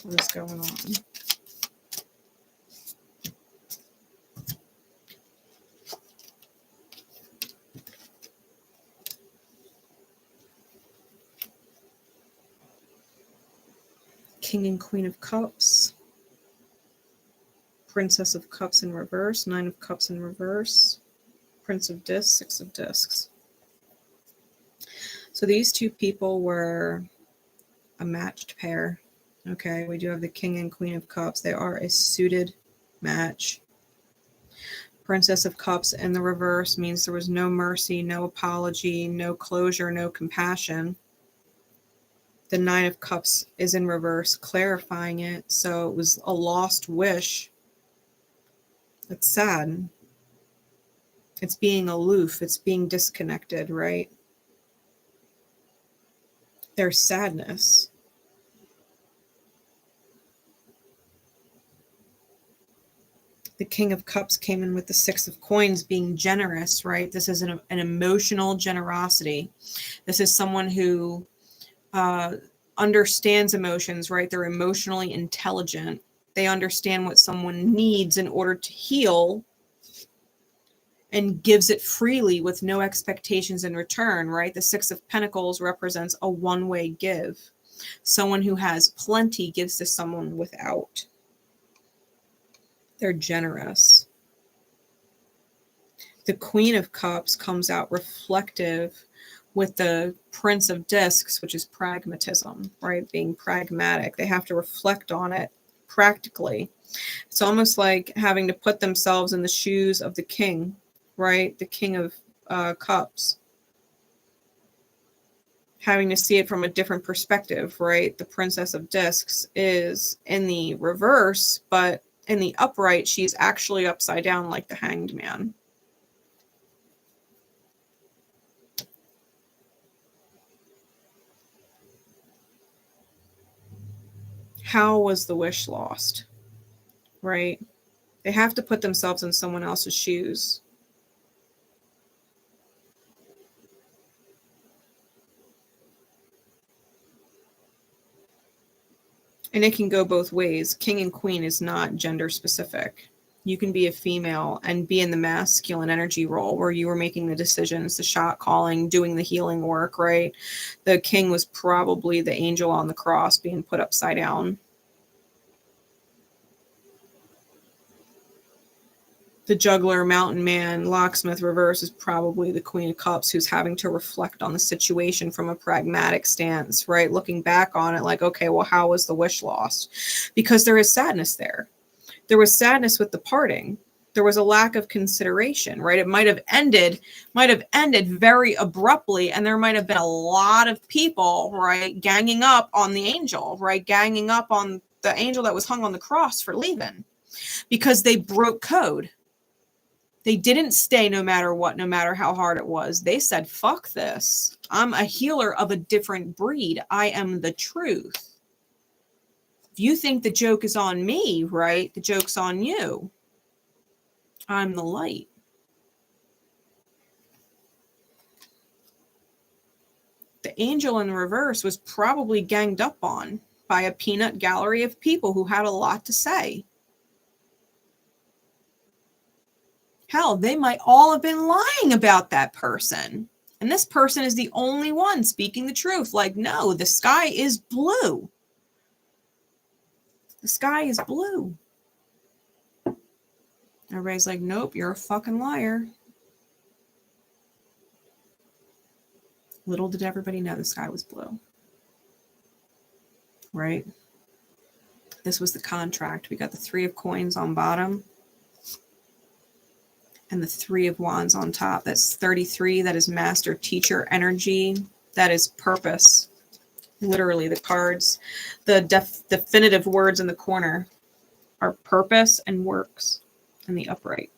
What is going on? King and Queen of Cups. Princess of Cups in reverse. Nine of Cups in reverse. Prince of Discs. Six of Discs. So these two people were a matched pair. Okay, we do have the King and Queen of Cups. They are a suited match. Princess of Cups in the reverse means there was no mercy, no apology, no closure, no compassion. The Nine of Cups is in reverse, clarifying it. So it was a lost wish. It's sad. It's being aloof. It's being disconnected, right? There's sadness. The King of Cups came in with the Six of Coins, being generous, right? This is an emotional generosity. This is someone who understands emotions, right? They're emotionally intelligent. They understand what someone needs in order to heal, and gives it freely with no expectations in return, right? The Six of Pentacles represents a one-way give. Someone who has plenty gives to someone without. They're generous. The Queen of Cups comes out reflective with the Prince of Discs, which is pragmatism, right? Being pragmatic. They have to reflect on it practically. It's almost like having to put themselves in the shoes of the king, right? The King of Cups. Having to see it from a different perspective, right? The Princess of Discs is in the reverse, but in the upright, she's actually upside down like the Hanged Man. How was the wish lost, right? They have to put themselves in someone else's shoes. And it can go both ways. King and queen is not gender specific. You can be a female and be in the masculine energy role where you were making the decisions, the shot calling, doing the healing work, right? The king was probably the angel on the cross being put upside down. The juggler, mountain man, locksmith reverse is probably the Queen of Cups, who's having to reflect on the situation from a pragmatic stance, right? Looking back on it like, okay, well, how was the wish lost? Because there is sadness there. There was sadness with the parting. There was a lack of consideration, right? It might have ended very abruptly, and there might have been a lot of people, right, ganging up on the angel, right? Ganging up on the angel that was hung on the cross for leaving because they broke code. They didn't stay no matter what, no matter how hard it was. They said, fuck this. I'm a healer of a different breed. I am the truth. If you think the joke is on me, right? The joke's on you. I'm the light. The angel in the reverse was probably ganged up on by a peanut gallery of people who had a lot to say. Hell, they might all have been lying about that person. And this person is the only one speaking the truth. Like, no, the sky is blue. The sky is blue. Everybody's like, nope, you're a fucking liar. Little did everybody know the sky was blue. Right? This was the contract. We got the Three of Coins on bottom. And the Three of Wands on top. That's 33. That is master teacher energy. That is purpose. Literally, the cards, the definitive words in the corner are purpose and works in the upright.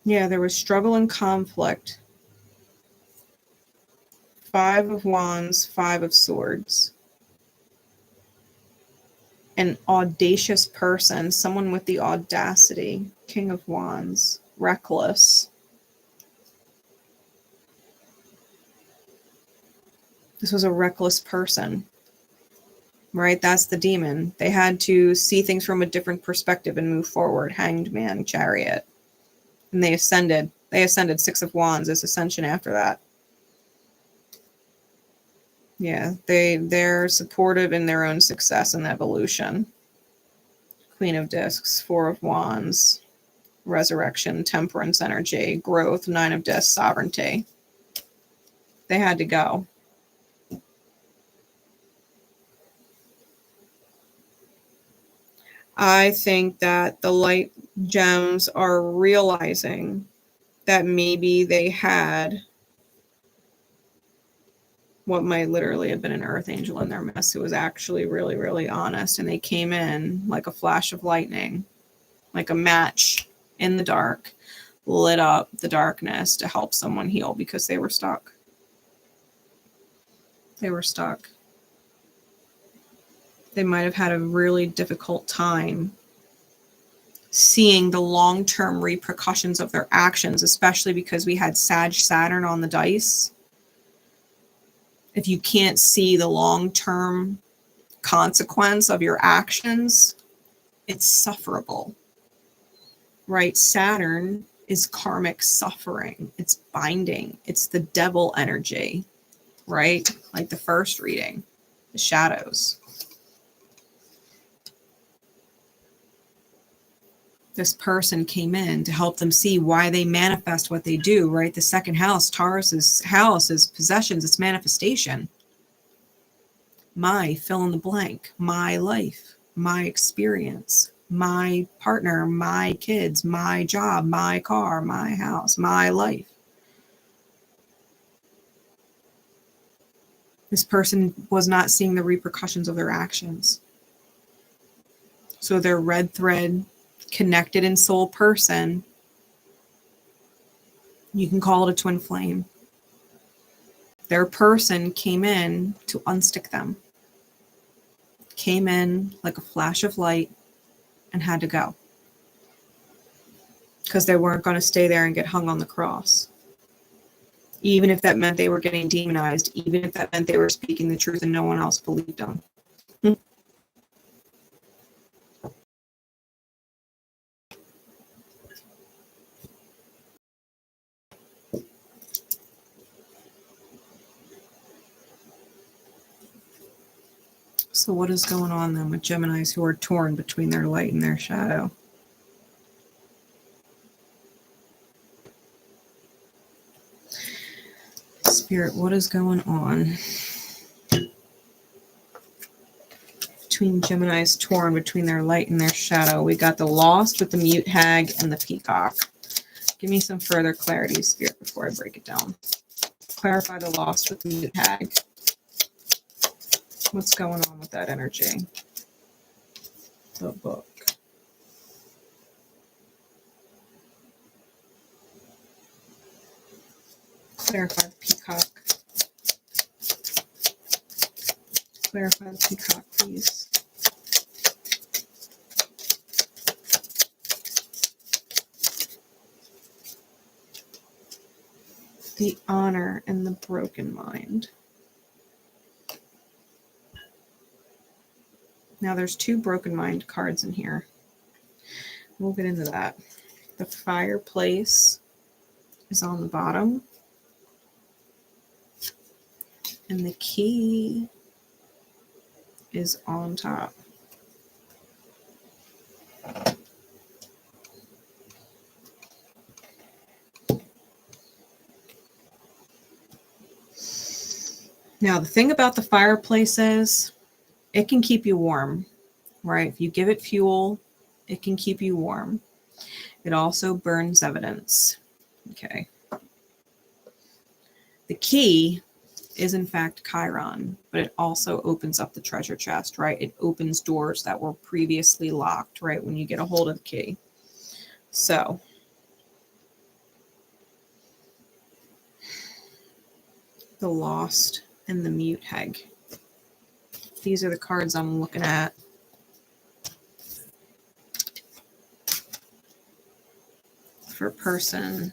Yeah, there was struggle and conflict. Five of Wands, Five of Swords. An audacious person, someone with the audacity. King of Wands, reckless. This was a reckless person, right? That's the demon. They had to see things from a different perspective and move forward. Hanged Man, Chariot. And they ascended. They ascended. Six of Wands is ascension after that. Yeah, they're supportive in their own success and evolution. Queen of Discs, Four of Wands, resurrection, temperance energy, growth, Nine of Discs, sovereignty. They had to go. I think that the light gems are realizing that maybe they had what might literally have been an earth angel in their midst who was actually really, really honest. And they came in like a flash of lightning, like a match in the dark, lit up the darkness to help someone heal because they were stuck. They were stuck. They might have had a really difficult time seeing the long-term repercussions of their actions, especially because we had Saturn on the dice. If you can't see the long-term consequence of your actions, it's sufferable, right? Saturn is karmic suffering. It's binding. It's the devil energy, right? Like the first reading, the shadows. This person came in to help them see why they manifest what they do, right? The second house, Taurus's house, is possessions, it's manifestation. My fill in the blank, my life, my experience, my partner, my kids, my job, my car, my house, my life. This person was not seeing the repercussions of their actions. So their red thread, connected in soul person, you can call it a twin flame. Their person came in to unstick them. Came in like a flash of light and had to go. Because they weren't going to stay there and get hung on the cross. Even if that meant they were getting demonized, even if that meant they were speaking the truth and no one else believed them. So what is going on then with Geminis who are torn between their light and their shadow? Spirit, what is going on between Geminis torn between their light and their shadow? We got the Lost with the Mute Hag and the Peacock. Give me some further clarity, Spirit, before I break it down. Clarify the Lost with the Mute Hag. What's going on with that energy? The book. Clarify the Peacock. Clarify the Peacock, please. The Honor and the Broken Mind. Now there's two Broken Mind cards in here. We'll get into that. The Fireplace is on the bottom. And the Key is on top. Now, the thing about the Fireplace is it can keep you warm, right? If you give it fuel, it can keep you warm. It also burns evidence. Okay. The Key is in fact Chiron, but it also opens up the treasure chest, right? It opens doors that were previously locked, right? When you get a hold of the Key. So the Lost and the Mute Hag. These are the cards I'm looking at. For person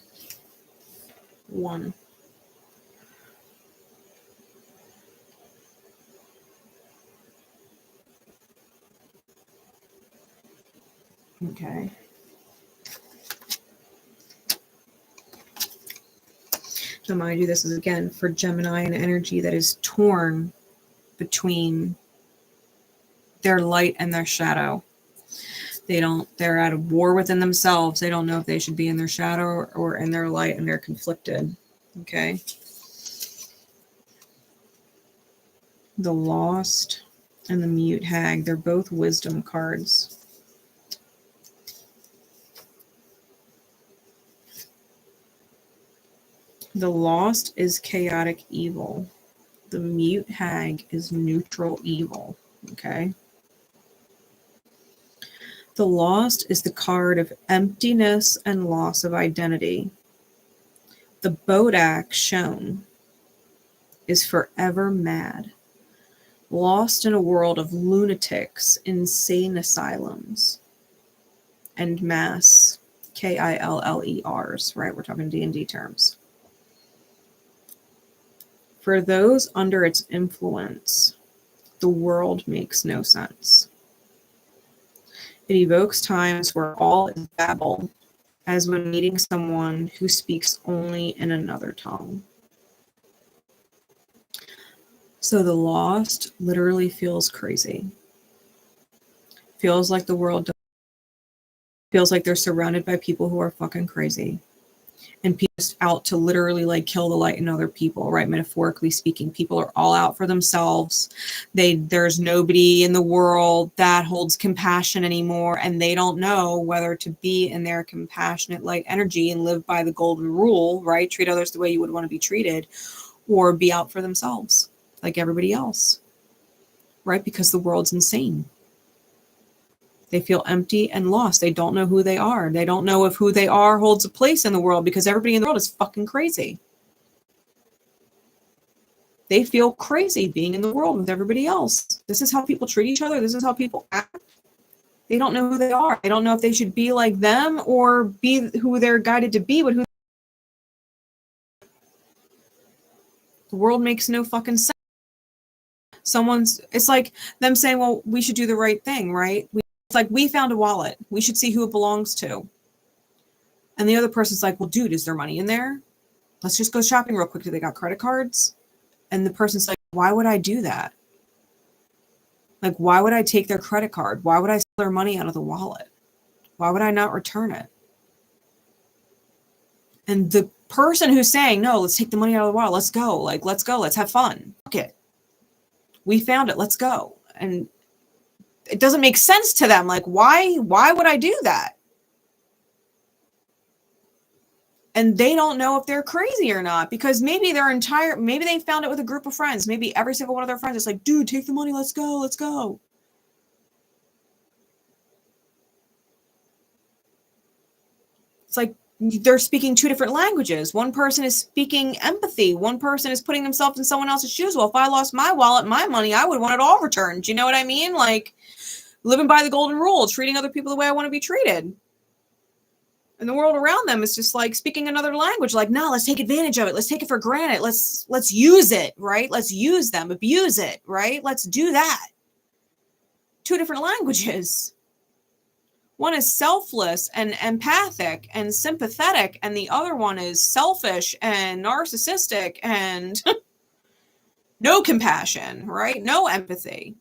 1. Okay. So mind you, this is again for Gemini, an energy that is torn between their light and their shadow. They're at a war within themselves. They don't know if they should be in their shadow or in their light, and they're conflicted. Okay. The Lost and the Mute Hag, they're both wisdom cards. The Lost is chaotic evil. The Mute Hag is neutral evil. Okay. The Lost is the card of emptiness and loss of identity. The 𝘗𝘘𝗥𝗦𝗗𝗗𝗓 is forever mad, lost in a world of lunatics, insane asylums, and mass KILLERs, right? We're talking D&D terms. For those under its influence, the world makes no sense. It evokes times where all is babble, as when meeting someone who speaks only in another tongue. So the Lost literally feels crazy. Feels like the world feels like they're surrounded by people who are fucking crazy. And people just out to literally like kill the light in other people, right? Metaphorically speaking, people are all out for themselves. There's nobody in the world that holds compassion anymore, and they don't know whether to be in their compassionate light energy and live by the golden rule, right? Treat others the way you would want to be treated, or be out for themselves like everybody else, right? Because the world's insane. They feel empty and lost. They don't know who they are. They don't know if who they are holds a place in the world, because everybody in the world is fucking crazy. They feel crazy being in the world with everybody else. This is how people treat each other. This is how people act. They don't know who they are. They don't know if they should be like them or be who they're guided to be, but who the world makes no fucking sense. It's like them saying, well, we should do the right thing, right? It's like, we found a wallet. We should see who it belongs to. And the other person's like, well, dude, is there money in there? Let's just go shopping real quick. Do they got credit cards? And the person's like, why would I do that? Like, why would I take their credit card? Why would I steal their money out of the wallet? Why would I not return it? And the person who's saying, no, let's take the money out of the wallet. Let's go. Like, let's go. Let's have fun. Fuck it. We found it. Let's go. And it doesn't make sense to them. Like, why would I do that? And they don't know if they're crazy or not, because maybe maybe they found it with a group of friends. Maybe every single one of their friends is like, dude, take the money. Let's go. Let's go. It's like they're speaking two different languages. One person is speaking empathy. One person is putting themselves in someone else's shoes. Well, if I lost my wallet, my money, I would want it all returned. Do you know what I mean? Like, living by the golden rule, treating other people the way I want to be treated. And the world around them is just like speaking another language. Like, no, let's take advantage of it. Let's take it for granted. Let's use it, right? Let's use them, abuse it, right? Let's do that. Two different languages. One is selfless and empathic and sympathetic, and the other one is selfish and narcissistic and no compassion, right? No empathy.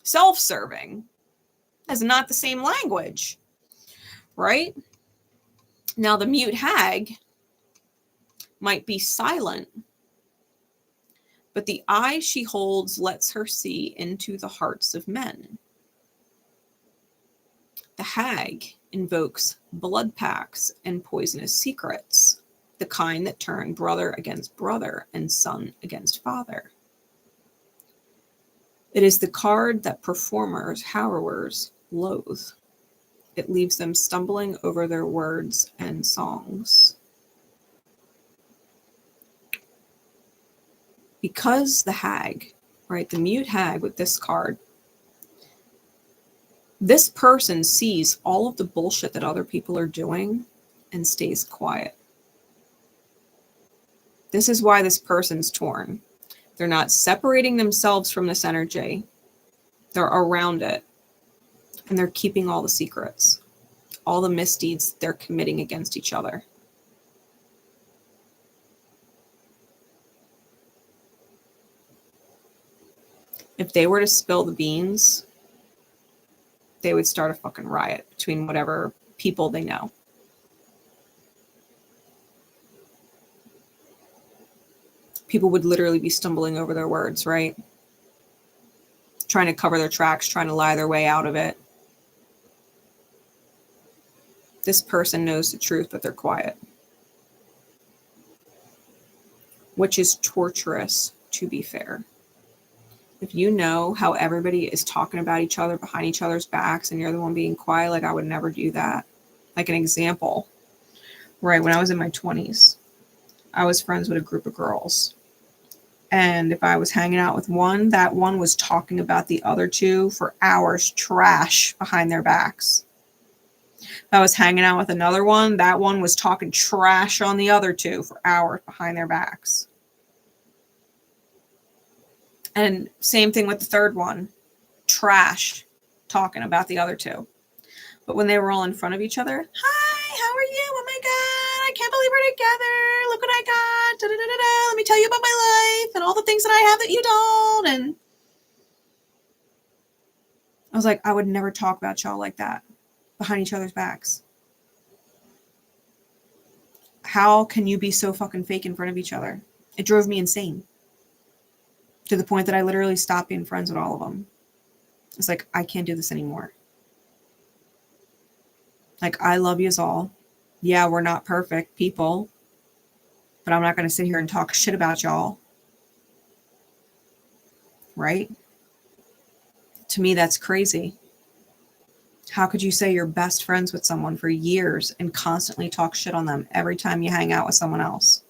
Self-serving. Is not the same language, right? Now, the mute hag might be silent, but the eye she holds lets her see into the hearts of men. The hag invokes blood pacts and poisonous secrets, the kind that turn brother against brother and son against father. It is the card that performers, harrowers, loathe. It leaves them stumbling over their words and songs. Because the hag, right, the mute hag with this card, this person sees all of the bullshit that other people are doing and stays quiet. This is why this person's torn. They're not separating themselves from this energy. They're around it. And they're keeping all the secrets, all the misdeeds they're committing against each other. If they were to spill the beans, they would start a fucking riot between whatever people they know. People would literally be stumbling over their words, right? Trying to cover their tracks, trying to lie their way out of it. This person knows the truth, but they're quiet. Which is torturous, to be fair. If you know how everybody is talking about each other behind each other's backs and you're the one being quiet, like I would never do that. Like an example, right? When I was in my 20s, I was friends with a group of girls. And if I was hanging out with one, that one was talking about the other two for hours, trash behind their backs. If I was hanging out with another one, that one was talking trash on the other two for hours behind their backs. And same thing with the third one, trash talking about the other two. But when they were all in front of each other, hi, how are you? Oh my God, I can't believe we're together. Look what I got. Da, da, da, da, da. Let me tell you about my life and all the things that I have that you don't. And I was like, I would never talk about y'all like that behind each other's backs. How can you be so fucking fake in front of each other? It drove me insane. To the point that I literally stopped being friends with all of them. It's like, I can't do this anymore. Like, I love yous all. Yeah, we're not perfect people, but I'm not going to sit here and talk shit about y'all. Right? To me, that's crazy. How could you say you're best friends with someone for years and constantly talk shit on them every time you hang out with someone else?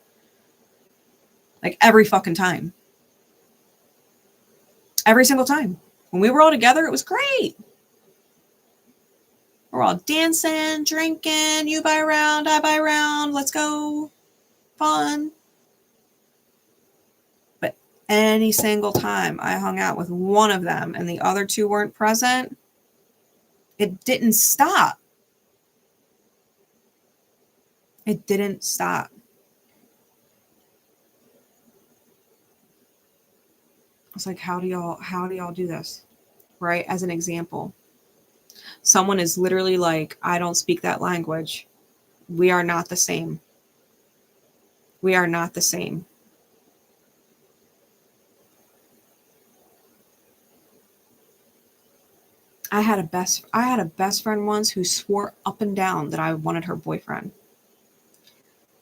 Like, every fucking time. Every single time. When we were all together, it was great. We're all dancing, drinking, you buy a round, I buy a round, let's go. Fun. But any single time I hung out with one of them and the other two weren't present, it didn't stop. It didn't stop. It's like, how do y'all do this? Right? As an example, someone is literally like, I don't speak that language. We are not the same. We are not the same. I had a best friend once who swore up and down that I wanted her boyfriend.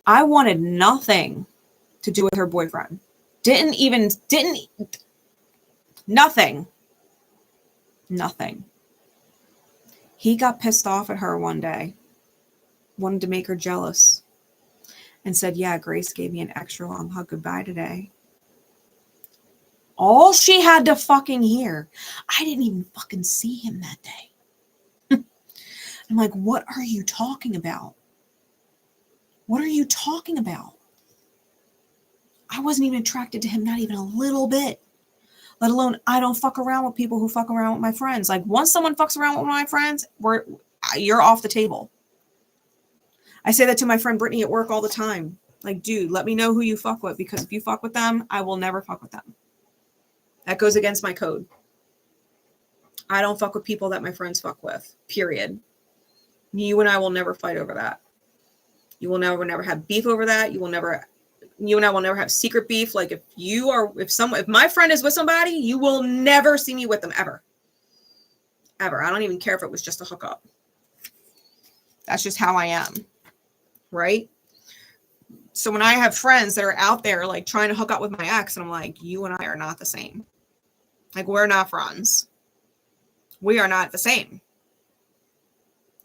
I wanted nothing to do with her boyfriend. Nothing. He got pissed off at her one day, wanted to make her jealous, and said, yeah, Grace gave me an extra long hug goodbye today. All she had to fucking hear. I didn't even fucking see him that day. I'm like, what are you talking about? What are you talking about? I wasn't even attracted to him, not even a little bit. Let alone, I don't fuck around with people who fuck around with my friends. Like, once someone fucks around with my friends, you're off the table. I say that to my friend Brittany at work all the time. Like, dude, let me know who you fuck with, because if you fuck with them, I will never fuck with them. That goes against my code. I don't fuck with people that my friends fuck with, period. You and I will never fight over that. You will never have beef over that. You and I will never have secret beef. Like, if my friend is with somebody, you will never see me with them ever. Ever. I don't even care if it was just a hookup. That's just how I am. Right? So when I have friends that are out there like trying to hook up with my ex, and I'm like, you and I are not the same. Like, we're not friends. We are not the same.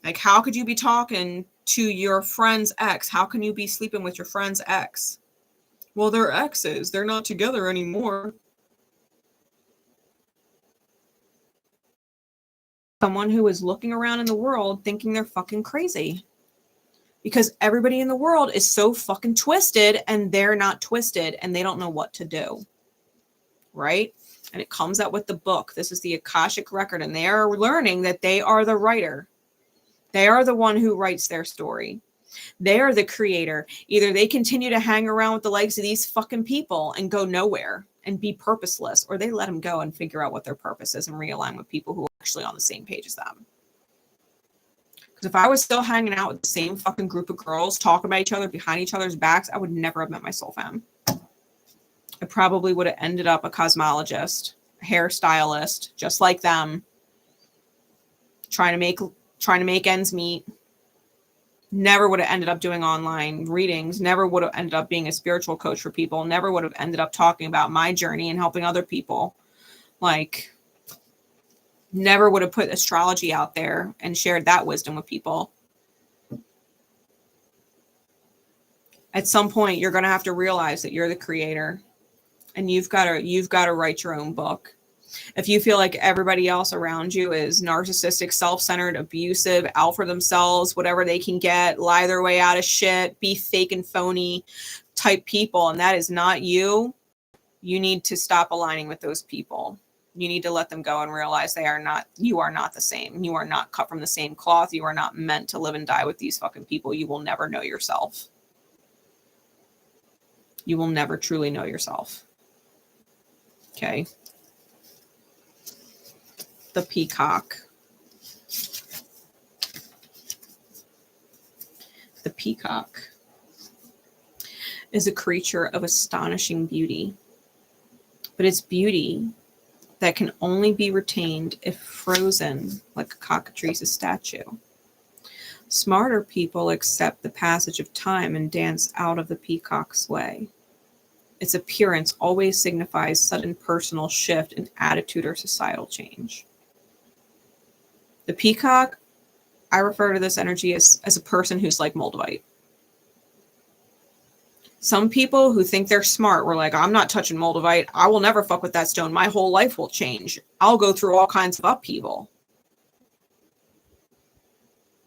Like, how could you be talking to your friend's ex? How can you be sleeping with your friend's ex? Well, they're exes. They're not together anymore. Someone who is looking around in the world thinking they're fucking crazy. Because everybody in the world is so fucking twisted, and they're not twisted, and they don't know what to do. Right? And it comes out with the book. This is the Akashic record, and they are learning that they are the writer. They are the one who writes their story. They are the creator. Either they continue to hang around with the likes of these fucking people and go nowhere and be purposeless, or they let them go and figure out what their purpose is and realign with people who are actually on the same page as them. Because if I was still hanging out with the same fucking group of girls, talking about each other behind each other's backs, I would never have met my soul fam. I probably would have ended up a cosmologist, a hairstylist, just like them, trying to make ends meet. Never would have ended up doing online readings. Never would have ended up being a spiritual coach for people. Never would have ended up talking about my journey and helping other people. Like, never would have put astrology out there and shared that wisdom with people. At some point, you're going to have to realize that you're the creator, and you've got to write your own book. If you feel like everybody else around you is narcissistic, self-centered, abusive, out for themselves, whatever they can get, lie their way out of shit, be fake and phony type people, and that is not you, you need to stop aligning with those people. You need to let them go and realize you are not the same. You are not cut from the same cloth. You are not meant to live and die with these fucking people. You will never know yourself. You will never truly know yourself. Okay. The peacock. The peacock is a creature of astonishing beauty, but it's beauty that can only be retained if frozen like a cockatrice's statue. Smarter people accept the passage of time and dance out of the peacock's way. Its appearance always signifies sudden personal shift in attitude or societal change. The peacock, I refer to this energy as a person who's like Moldavite. Some people who think they're smart were like, I'm not touching Moldavite. I will never fuck with that stone. My whole life will change. I'll go through all kinds of upheaval.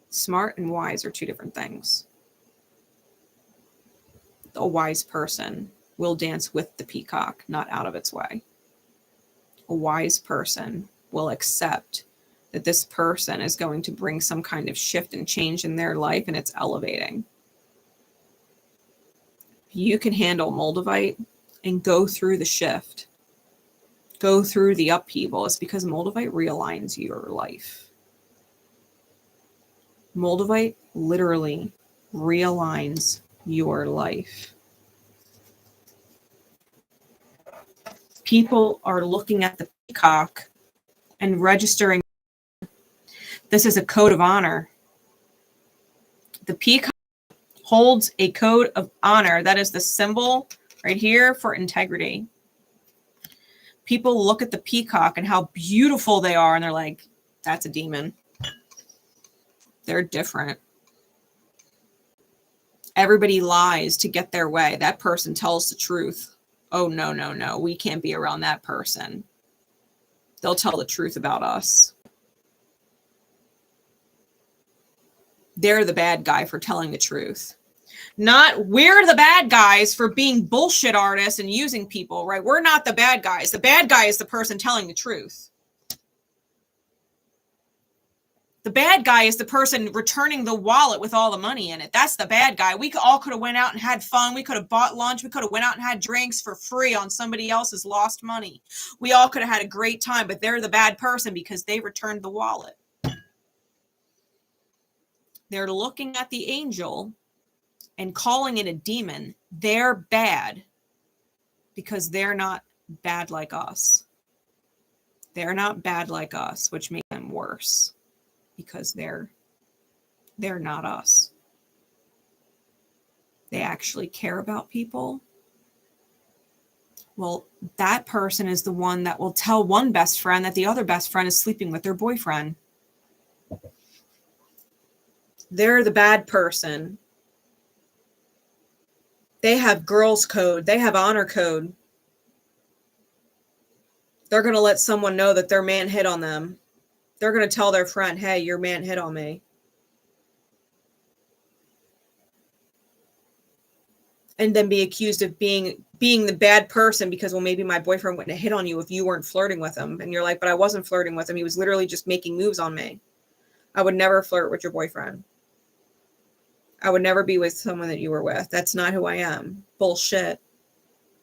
Smart and wise are two different things. A wise person will dance with the peacock, not out of its way. A wise person will accept that this person is going to bring some kind of shift and change in their life, and it's elevating. You can handle Moldavite and go through the shift, go through the upheaval. It's because Moldavite realigns your life. Moldavite literally realigns your life. People are looking at the peacock and registering. This is a code of honor. The peacock holds a code of honor. That is the symbol right here for integrity. People look at the peacock and how beautiful they are, and they're like, that's a demon. They're different. Everybody lies to get their way. That person tells the truth. Oh, no, no, no. We can't be around that person. They'll tell the truth about us. They're the bad guy for telling the truth. Not we're the bad guys for being bullshit artists and using people, right? We're not the bad guys. The bad guy is the person telling the truth. The bad guy is the person returning the wallet with all the money in it. That's the bad guy. We all could have went out and had fun. We could have bought lunch. We could have went out and had drinks for free on somebody else's lost money. We all could have had a great time, but they're the bad person because they returned the wallet. They're looking at the angel and calling it a demon. They're bad because they're not bad like us. They're not bad like us, which makes them worse because they're not us. They actually care about people. Well, that person is the one that will tell one best friend that the other best friend is sleeping with their boyfriend. They're the bad person. They have girls' code. They have honor code. They're going to let someone know that their man hit on them. They're going to tell their friend, hey, your man hit on me. And then be accused of being the bad person because, well, maybe my boyfriend wouldn't have hit on you if you weren't flirting with him. And you're like, but I wasn't flirting with him. He was literally just making moves on me. I would never flirt with your boyfriend. I would never be with someone that you were with. That's not who I am. Bullshit.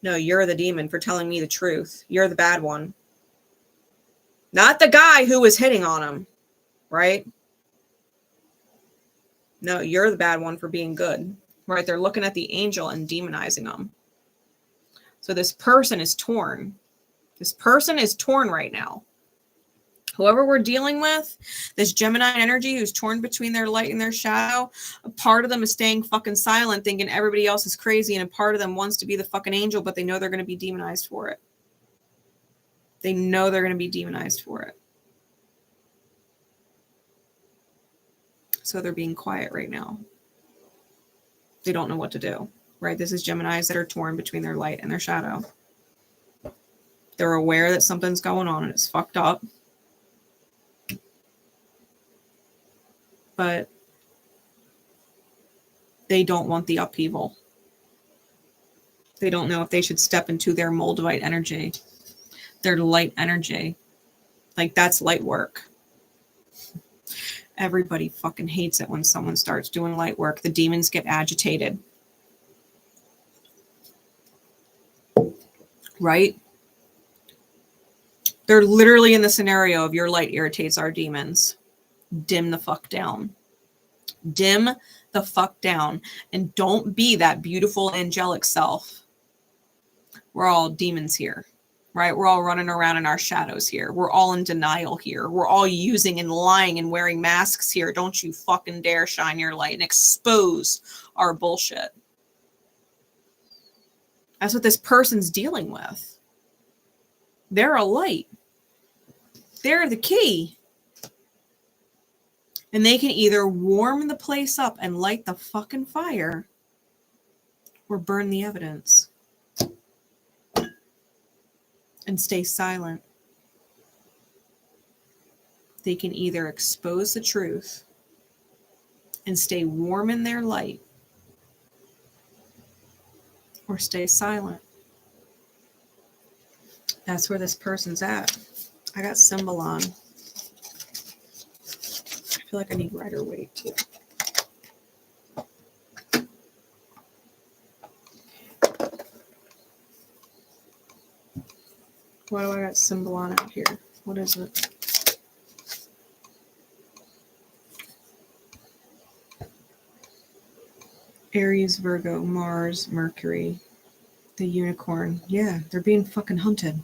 No, you're the demon for telling me the truth. You're the bad one. Not the guy who was hitting on him, right? No, you're the bad one for being good, right? They're looking at the angel and demonizing them. So this person is torn. This person is torn right now. Whoever we're dealing with, this Gemini energy who's torn between their light and their shadow, a part of them is staying fucking silent, thinking everybody else is crazy, and a part of them wants to be the fucking angel, but they know they're going to be demonized for it. They know they're going to be demonized for it. So they're being quiet right now. They don't know what to do, right? This is Geminis that are torn between their light and their shadow. They're aware that something's going on and it's fucked up. But they don't want the upheaval. They don't know if they should step into their Moldavite energy, their light energy. Like, that's light work. Everybody fucking hates it when someone starts doing light work. The demons get agitated. Right? They're literally in the scenario of your light irritates our demons. Dim the fuck down. Dim the fuck down. And don't be that beautiful angelic self. We're all demons here, right? We're all running around in our shadows here. We're all in denial here. We're all using and lying and wearing masks here. Don't you fucking dare shine your light and expose our bullshit. That's what this person's dealing with. They're a light. They're the key. And they can either warm the place up and light the fucking fire or burn the evidence and stay silent. They can either expose the truth and stay warm in their light or stay silent. That's where this person's at. I got Symbolon. I feel like I need Rider-Waite too. Why do I got Symbolon out here? What is it? Aries, Virgo, Mars, Mercury, the unicorn. Yeah, they're being fucking hunted.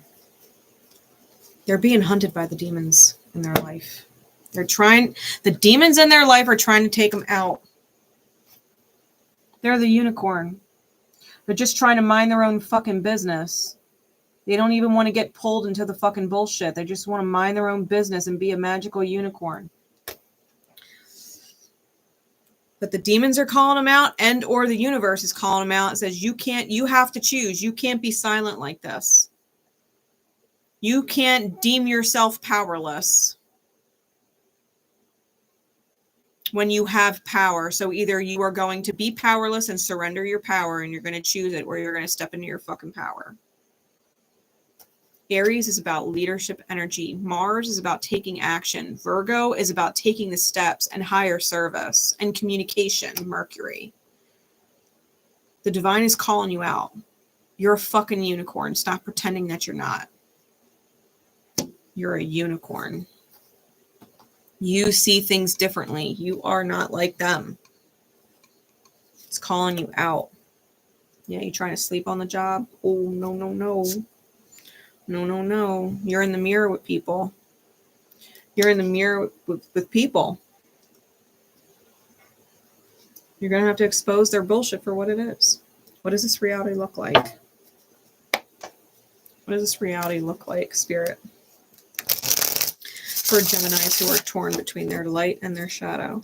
They're being hunted by the demons in their life. The demons in their life are trying to take them out. They're the unicorn. They're just trying to mind their own fucking business. They don't even want to get pulled into the fucking bullshit. They just want to mind their own business and be a magical unicorn. But the demons are calling them out, and or the universe is calling them out and says, you have to choose. You can't be silent like this. You can't deem yourself powerless when you have power. So either you are going to be powerless and surrender your power and you're going to choose it, or you're going to step into your fucking power. Aries is about leadership energy. Mars is about taking action. Virgo is about taking the steps and higher service and communication. Mercury. The divine is calling you out. You're a fucking unicorn. Stop pretending that you're not. You're a unicorn. You see things differently. You are not like them. It's calling you out. Yeah, you trying to sleep on the job? Oh, no, no, no. No, no, no. You're in the mirror with people. You're in the mirror with people. You're going to have to expose their bullshit for what it is. What does this reality look like? What does this reality look like, Spirit? For Geminis who are torn between their light and their shadow.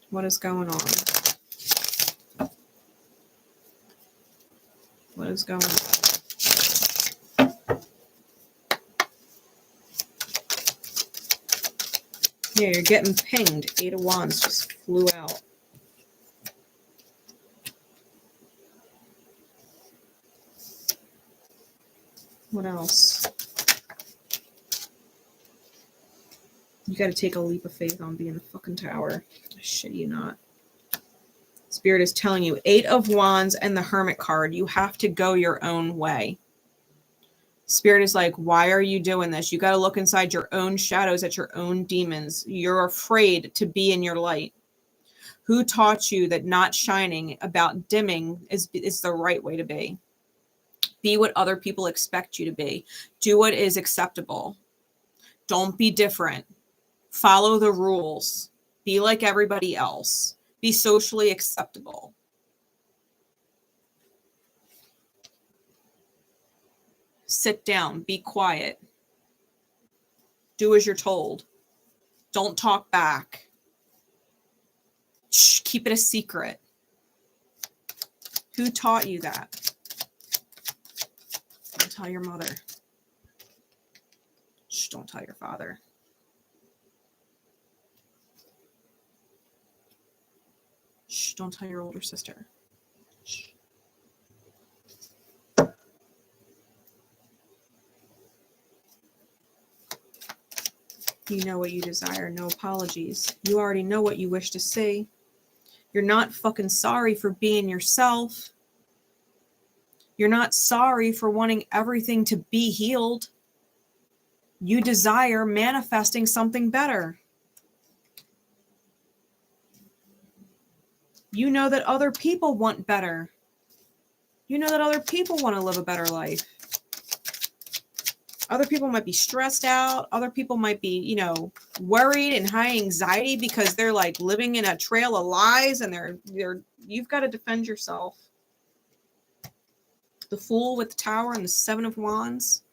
What is going on? What is going on? Yeah, you're getting pinged. 8 of Wands just flew out. What else? You got to take a leap of faith on being the fucking tower. I shit you not. Spirit is telling you 8 of Wands and the Hermit card. You have to go your own way. Spirit is like, why are you doing this? You got to look inside your own shadows at your own demons. You're afraid to be in your light. Who taught you that not shining, about dimming, is the right way to be? Be what other people expect you to be. Do what is acceptable. Don't be different. Follow the rules. Be like everybody else. Be socially acceptable. Sit down. Be quiet. Do as you're told. Don't talk back. Shh, keep it a secret. Who taught you that? Don't tell your mother. Shh, don't tell your father. Shh, don't tell your older sister. Shh. You know what you desire. No apologies. You already know what you wish to see. You're not fucking sorry for being yourself. You're not sorry for wanting everything to be healed. You desire manifesting something better. You know that other people want better. You know that other people want to live a better life. Other people might be stressed out. Other people might be, you know, worried and high anxiety because they're like living in a trail of lies, and you've got to defend yourself. The Fool with the Tower and the Seven of Wands.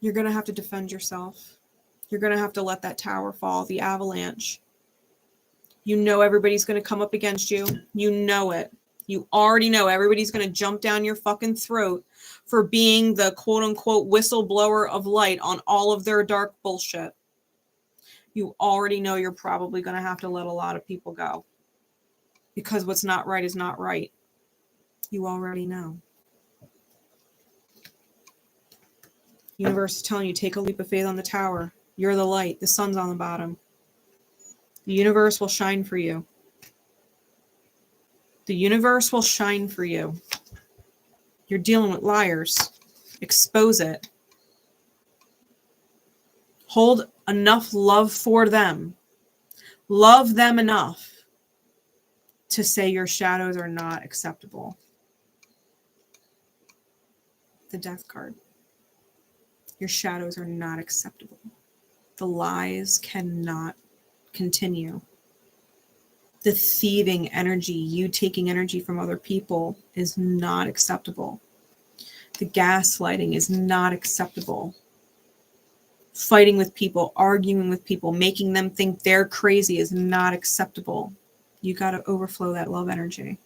You're going to have to defend yourself. You're going to have to let that tower fall, the avalanche. You know everybody's going to come up against you. You know it. You already know everybody's going to jump down your fucking throat for being the quote-unquote whistleblower of light on all of their dark bullshit. You already know you're probably going to have to let a lot of people go. Because what's not right is not right. You already know. Universe is telling you, take a leap of faith on the tower. You're the light. The sun's on the bottom. The universe will shine for you. The universe will shine for you. You're dealing with liars. Expose it. Hold enough love for them. Love them enough to say your shadows are not acceptable. The Death card. Your shadows are not acceptable. The lies cannot continue. The thieving energy, you taking energy from other people, is not acceptable. The gaslighting is not acceptable. Fighting with people, arguing with people, making them think they're crazy is not acceptable. You got to overflow that love energy.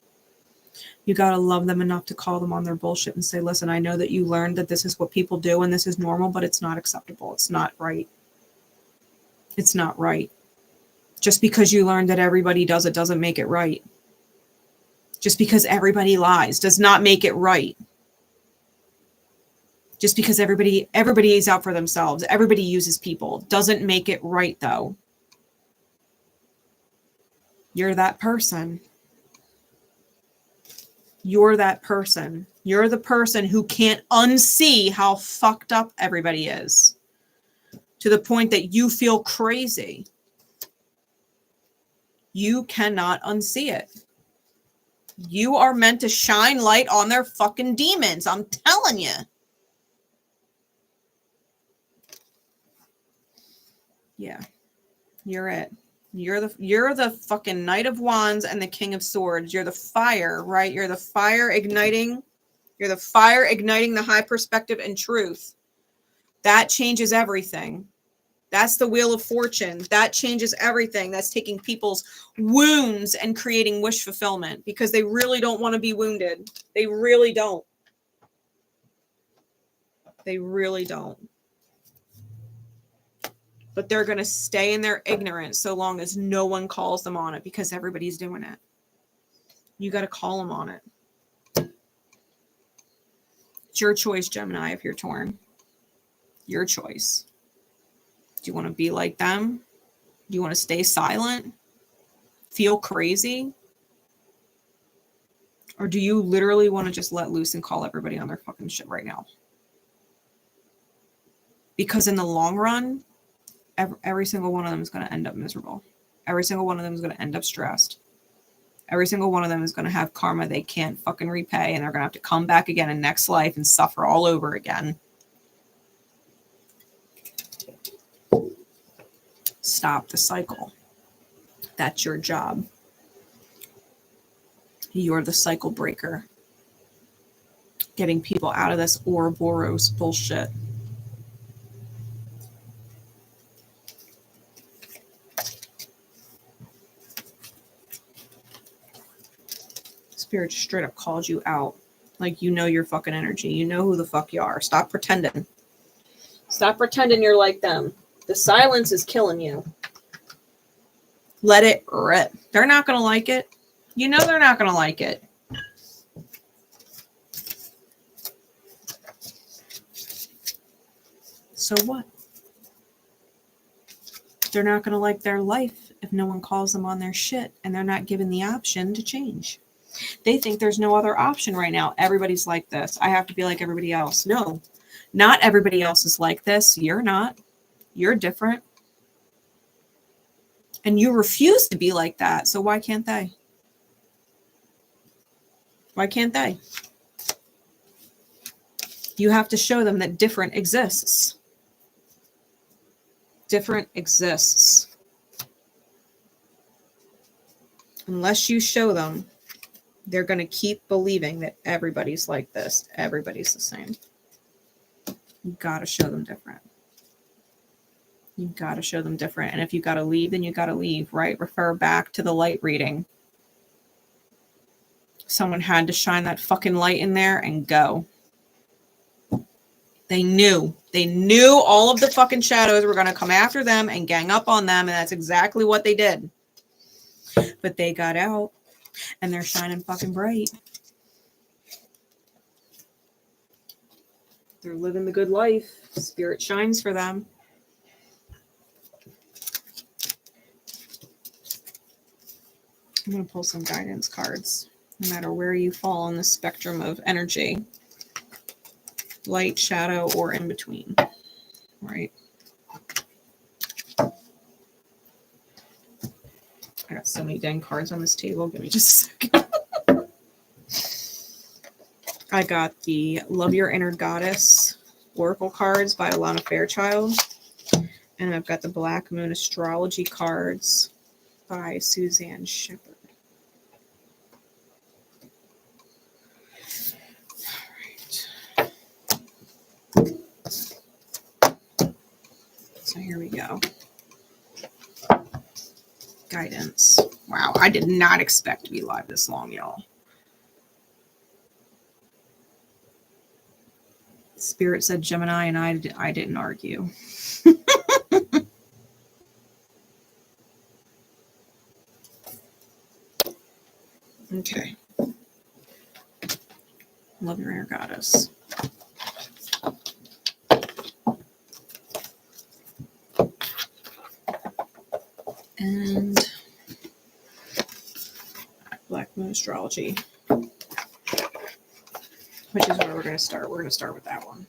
You got to love them enough to call them on their bullshit and say, listen, I know that you learned that this is what people do and this is normal, but it's not acceptable. It's not right. It's not right. Just because you learned that everybody does it doesn't make it right. Just because everybody lies does not make it right. Just because everybody is out for themselves, everybody uses people, doesn't make it right, though. You're that person. You're that person. You're the person who can't unsee how fucked up everybody is. To the point that you feel crazy. You cannot unsee it. You are meant to shine light on their fucking demons. I'm telling you. Yeah. You're it. You're the fucking Knight of Wands and the King of Swords. You're the fire, right? You're the fire igniting. You're the fire igniting the high perspective and truth. That changes everything. That's the Wheel of Fortune. That changes everything. That's taking people's wounds and creating wish fulfillment because they really don't want to be wounded. They really don't. They really don't. But they're going to stay in their ignorance so long as no one calls them on it because everybody's doing it. You got to call them on it. It's your choice, Gemini, if you're torn. Your choice. Do you want to be like them? Do you want to stay silent? Feel crazy? Or do you literally want to just let loose and call everybody on their fucking shit right now? Because in the long run, every single one of them is going to end up miserable. Every single one of them is going to end up stressed. Every single one of them is going to have karma they can't fucking repay, and they're going to have to come back again in next life and suffer all over again. Stop the cycle. That's your job. You're the cycle breaker. getting people out of this Ouroboros bullshit. Spirit straight up called you out. Like, you know your fucking energy. You know who the fuck you are. Stop pretending. Stop pretending you're like them. The silence is killing you. Let it rip. They're not going to like it. You know they're not going to like it. So what? They're not going to like their life if no one calls them on their shit, and they're not given the option to change. They think there's no other option right now. Everybody's like this. I have to be like everybody else. No, not everybody else is like this. You're not. You're different. And you refuse to be like that. So why can't they? Why can't they? You have to show them that different exists. Different exists. Unless you show them, they're going to keep believing that everybody's like this. Everybody's the same. You got to show them different. You got to show them different. And if you got to leave, then you got to leave, right? Refer back to the light reading. Someone had to shine that fucking light in there and go. They knew all of the fucking shadows were going to come after them and gang up on them. And that's exactly what they did. But they got out and they're shining fucking bright. They're living the good life. Spirit shines for them. I'm going to pull some guidance cards, no matter where you fall on the spectrum of energy, light, shadow, or in between, right? I got so many dang cards on this table. Give me just a second. I got the Love Your Inner Goddess Oracle cards by Alana Fairchild. And I've got the Black Moon Astrology cards by Suzanne Shepherd. So here we go. Guidance. Wow, I did not expect to be live this long, y'all. Spirit said Gemini, and I didn't argue. Okay. Love Your Inner Goddess. And Black Moon Astrology, which is where we're going to start. We're going to start with that one.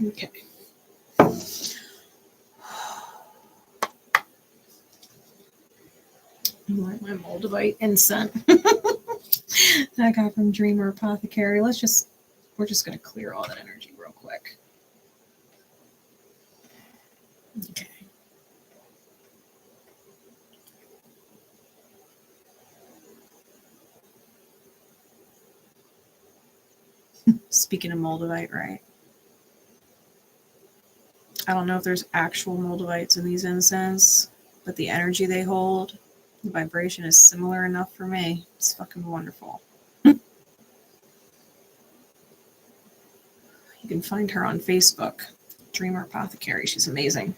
Okay. Light my Moldavite incense that I got from Dreamer Apothecary. We're just going to clear all that energy real quick. Okay. Speaking of Moldavite, right? I don't know if there's actual Moldavites in these incense, but the energy they hold, the vibration is similar enough for me. It's fucking wonderful. You can find her on Facebook, Dreamer Apothecary. She's amazing.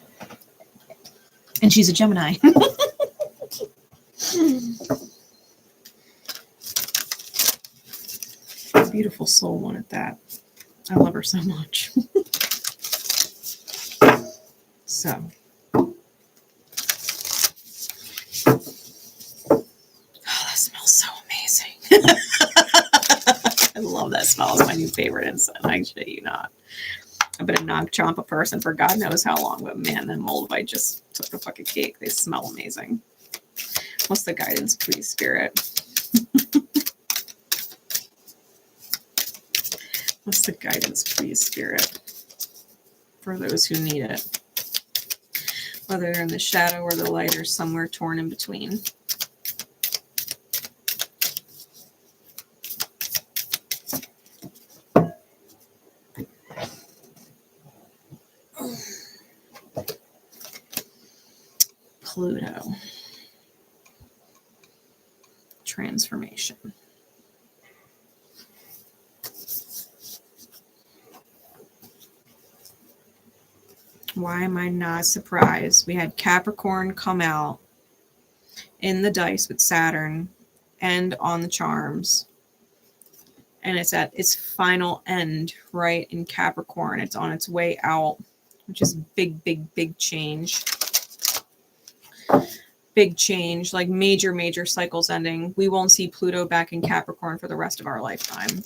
And she's a Gemini. Beautiful soul one at that. I love her so much. So. Oh, that smells so amazing. I love that smell. It's my new favorite incense. I shit you not. I've been a Nag-Champa person for God knows how long, but man, that Moldavite just took the fucking cake. They smell amazing. What's the guidance, please, Spirit? What's the guidance, please, Spirit? For those who need it. whether they're in the shadow or the light or somewhere torn in between. Pluto. Transformation. Why am I not surprised? We had Capricorn come out in the dice with Saturn and on the charms. And it's at its final end, right, in Capricorn. It's on its way out, which is big, big, big change. Big change, like major, major cycles ending. We won't see Pluto back in Capricorn for the rest of our lifetime.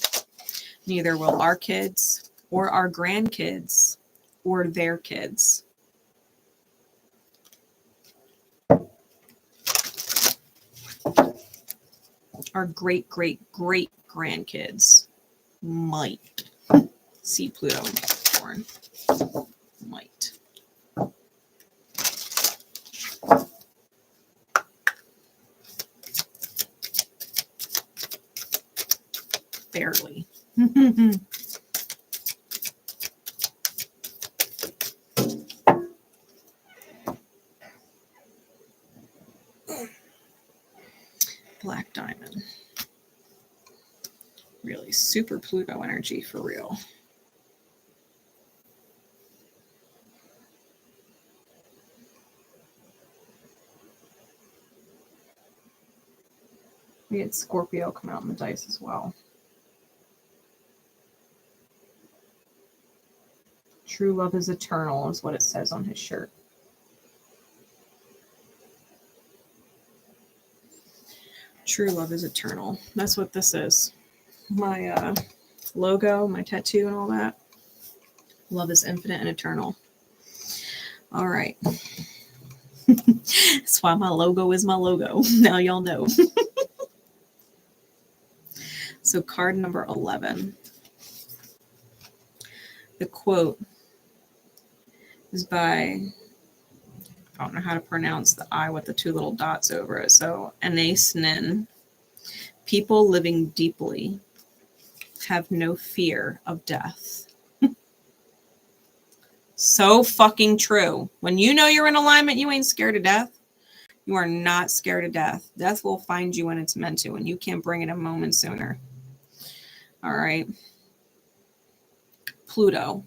Neither will our kids or our grandkids or their kids. Our great, great, great grandkids might see Pluto in Capricorn. Might. Barely. Black diamond. Really super Pluto energy for real. We had Scorpio come out in the dice as well. True love is eternal is what it says on his shirt. True love is eternal. That's what this is. My logo, my tattoo and all that. Love is infinite and eternal. All right. That's why my logo is my logo. Now y'all know. So card number 11. The quote is by, I don't know how to pronounce the I with the two little dots over it. So 𝘗𝘗𝘕𝘌𝘗𝘗𝘗𝘓. People living deeply have no fear of death. So fucking true. When you know you're in alignment, you ain't scared of death. You are not scared of death. Death will find you when it's meant to, and you can't bring it a moment sooner. All right. Pluto.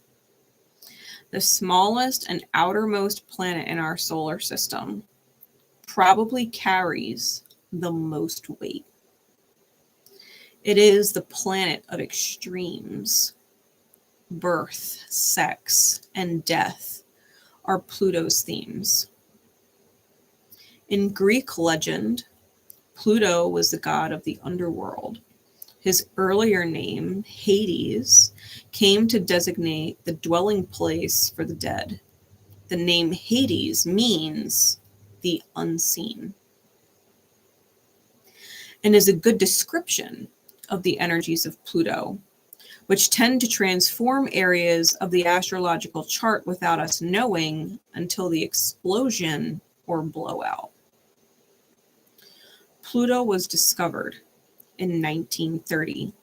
The smallest and outermost planet in our solar system probably carries the most weight. It is the planet of extremes. Birth, sex, and death are Pluto's themes. In Greek legend, Pluto was the god of the underworld. His earlier name, Hades, came to designate the dwelling place for the dead. The name Hades means the unseen, and is a good description of the energies of Pluto, which tend to transform areas of the astrological chart without us knowing until the explosion or blowout. Pluto was discovered in 1930,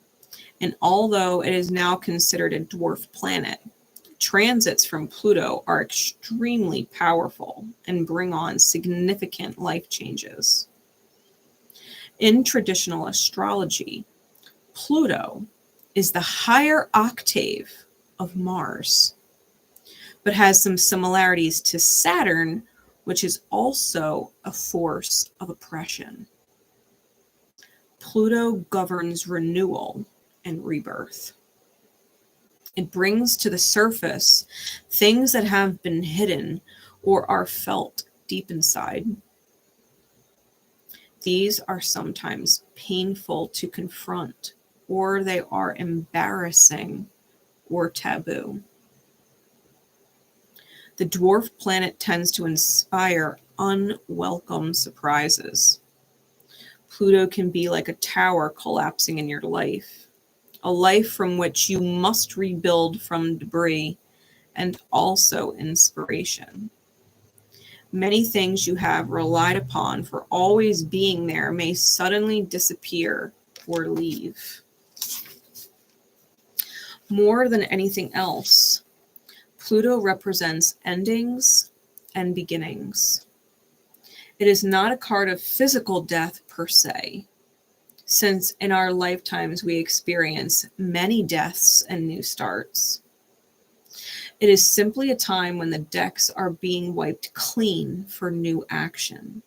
and although it is now considered a dwarf planet, transits from Pluto are extremely powerful and bring on significant life changes. In traditional astrology, Pluto is the higher octave of Mars, but has some similarities to Saturn, which is also a force of oppression. Pluto governs renewal and rebirth. It brings to the surface things that have been hidden or are felt deep inside. These are sometimes painful to confront, or they are embarrassing or taboo. The dwarf planet tends to inspire unwelcome surprises. Pluto can be like a tower collapsing in your life, a life from which you must rebuild from debris and also inspiration. Many things you have relied upon for always being there may suddenly disappear or leave. More than anything else, Pluto represents endings and beginnings. It is not a card of physical death per se, since in our lifetimes we experience many deaths and new starts. It is simply a time when the decks are being wiped clean for new action.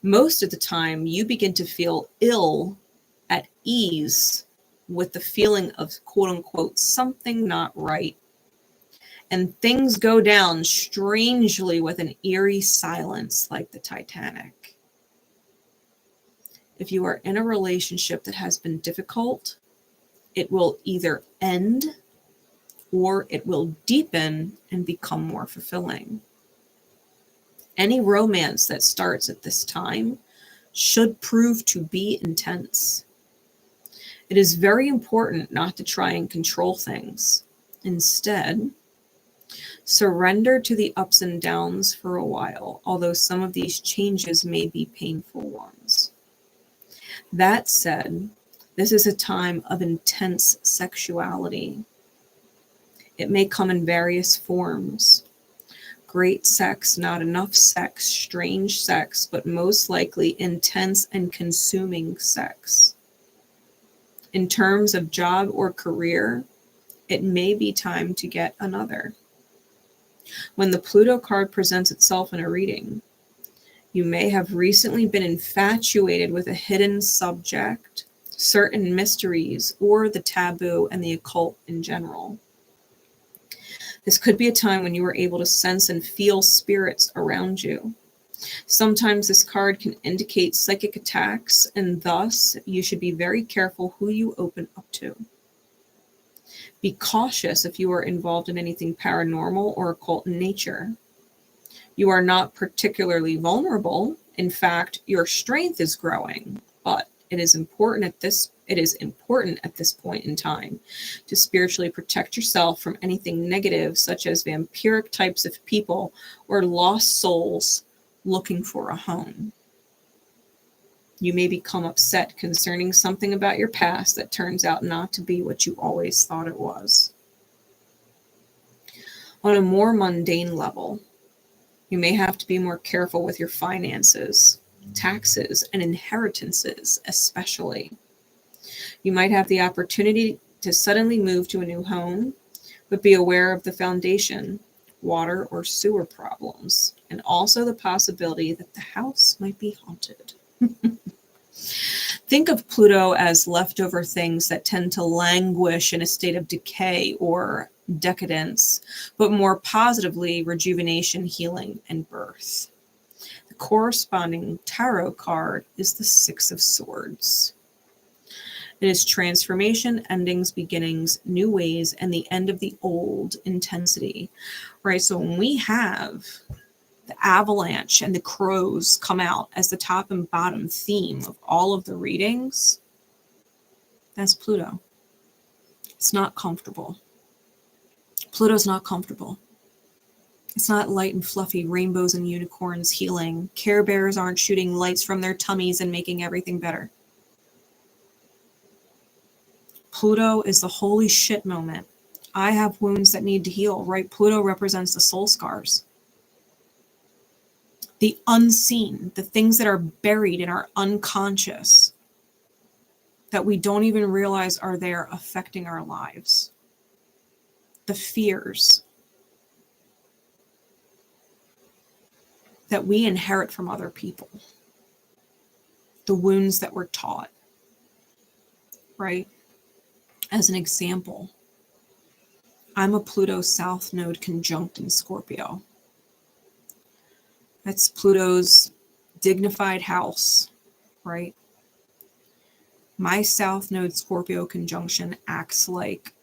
Most of the time, you begin to feel ill at ease with the feeling of quote unquote something not right. And things go down strangely with an eerie silence like the Titanic. If you are in a relationship that has been difficult, it will either end or it will deepen and become more fulfilling. Any romance that starts at this time should prove to be intense. It is very important not to try and control things. Instead, surrender to the ups and downs for a while, although some of these changes may be painful ones. That said, this is a time of intense sexuality. It may come in various forms. Great sex, not enough sex, strange sex, but most likely intense and consuming sex. In terms of job or career, it may be time to get another. When the Pluto card presents itself in a reading, you may have recently been infatuated with a hidden subject, certain mysteries, or the taboo and the occult in general. This could be a time when you are able to sense and feel spirits around you. Sometimes this card can indicate psychic attacks, and thus you should be very careful who you open up to. Be cautious if you are involved in anything paranormal or occult in nature. You are not particularly vulnerable. In fact, your strength is growing, but it is important at this point in time to spiritually protect yourself from anything negative, such as vampiric types of people or lost souls looking for a home. You may become upset concerning something about your past that turns out not to be what you always thought it was. On a more mundane level, you may have to be more careful with your finances, taxes, and inheritances, especially. You might have the opportunity to suddenly move to a new home, but be aware of the foundation, water or sewer problems, and also the possibility that the house might be haunted. Think of Pluto as leftover things that tend to languish in a state of decay or decadence, but more positively, rejuvenation, healing, and birth. The corresponding tarot card is the Six of Swords. It is transformation, endings, beginnings, new ways, and the end of the old intensity, right? So when we have the avalanche and the crows come out as the top and bottom theme of all of the readings, that's Pluto. It's not comfortable. Pluto's not comfortable. It's not light and fluffy, rainbows and unicorns healing. Care Bears aren't shooting lights from their tummies and making everything better. Pluto is the holy shit moment. I have wounds that need to heal, right? Pluto represents the soul scars. The unseen, the things that are buried in our unconscious, that we don't even realize are there affecting our lives. The fears that we inherit from other people. The wounds that we're taught, right? As an example, I'm a Pluto South Node conjunct in Scorpio. That's Pluto's dignified house, right? My South Node Scorpio conjunction acts like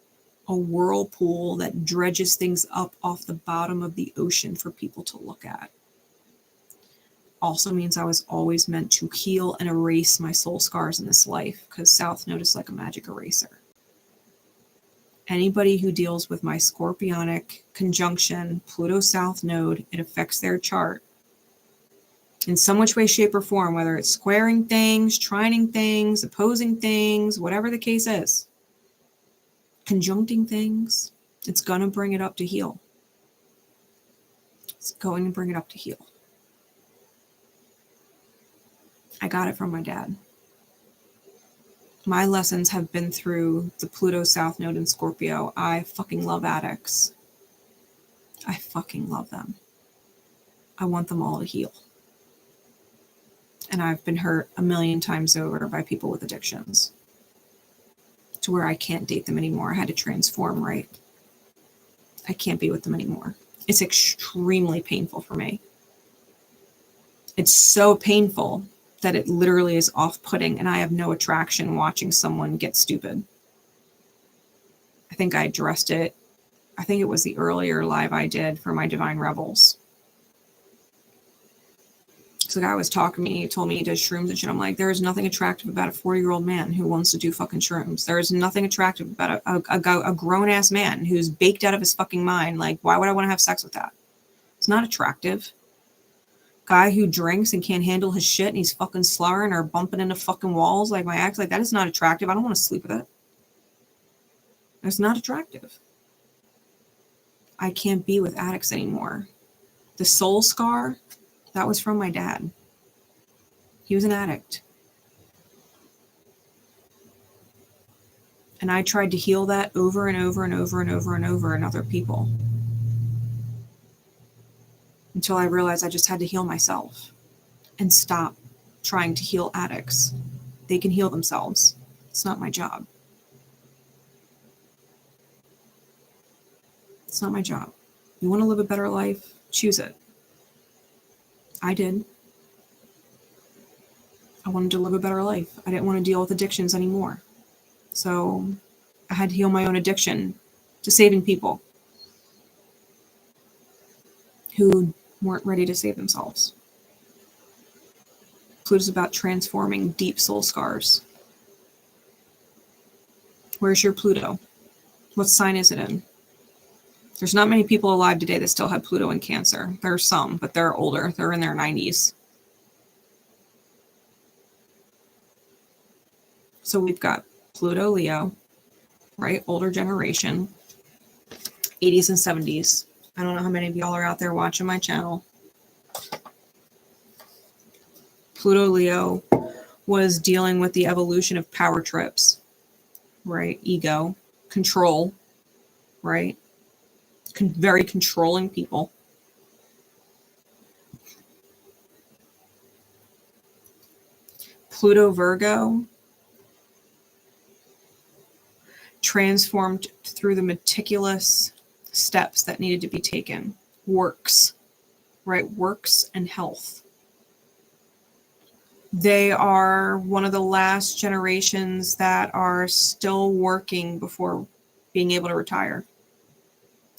a whirlpool that dredges things up off the bottom of the ocean for people to look at. Also means I was always meant to heal and erase my soul scars in this life, because South Node is like a magic eraser. Anybody who deals with my Scorpionic conjunction, Pluto South Node, it affects their chart. in some which way, shape, or form, whether it's squaring things, trining things, opposing things, whatever the case is, conjuncting things, it's going to bring it up to heal. It's going to bring it up to heal. I got it from my dad. My lessons have been through the Pluto South Node in Scorpio. I fucking love addicts. I fucking love them. I want them all to heal. And I've been hurt a million times over by people with addictions to where I can't date them anymore. I had to transform, right? I can't be with them anymore. It's extremely painful for me. It's so painful that it literally is off-putting, and I have no attraction watching someone get stupid. I think I addressed it. I think it was the earlier live I did for my Divine Rebels. So the guy was talking to me, he told me he does shrooms and shit. I'm like, there is nothing attractive about a 40-year-old man who wants to do fucking shrooms. There is nothing attractive about a grown-ass man who's baked out of his fucking mind. Like, why would I want to have sex with that? It's not attractive. Guy who drinks and can't handle his shit and he's fucking slurring or bumping into fucking walls like my ex, like, that is not attractive. I don't want to sleep with it. It's not attractive. I can't be with addicts anymore. The soul scar, that was from my dad. He was an addict. And I tried to heal that over and over and over and over and over in other people. Until I realized I just had to heal myself and stop trying to heal addicts. They can heal themselves. It's not my job. It's not my job. You want to live a better life? Choose it. I did. I wanted to live a better life. I didn't want to deal with addictions anymore. So I had to heal my own addiction to saving people who weren't ready to save themselves. Pluto's about transforming deep soul scars. Where's your Pluto? What sign is it in? There's not many people alive today that still have Pluto in Cancer. There are some, but they're older. They're in their 90s. So we've got Pluto, Leo, right? Older generation, 80s and 70s. I don't know how many of y'all are out there watching my channel. Pluto, Leo was dealing with the evolution of power trips, right? Ego, control, right? Very controlling people. Pluto, Virgo, transformed through the meticulous steps that needed to be taken. Works, right? Works and health. They are one of the last generations that are still working before being able to retire.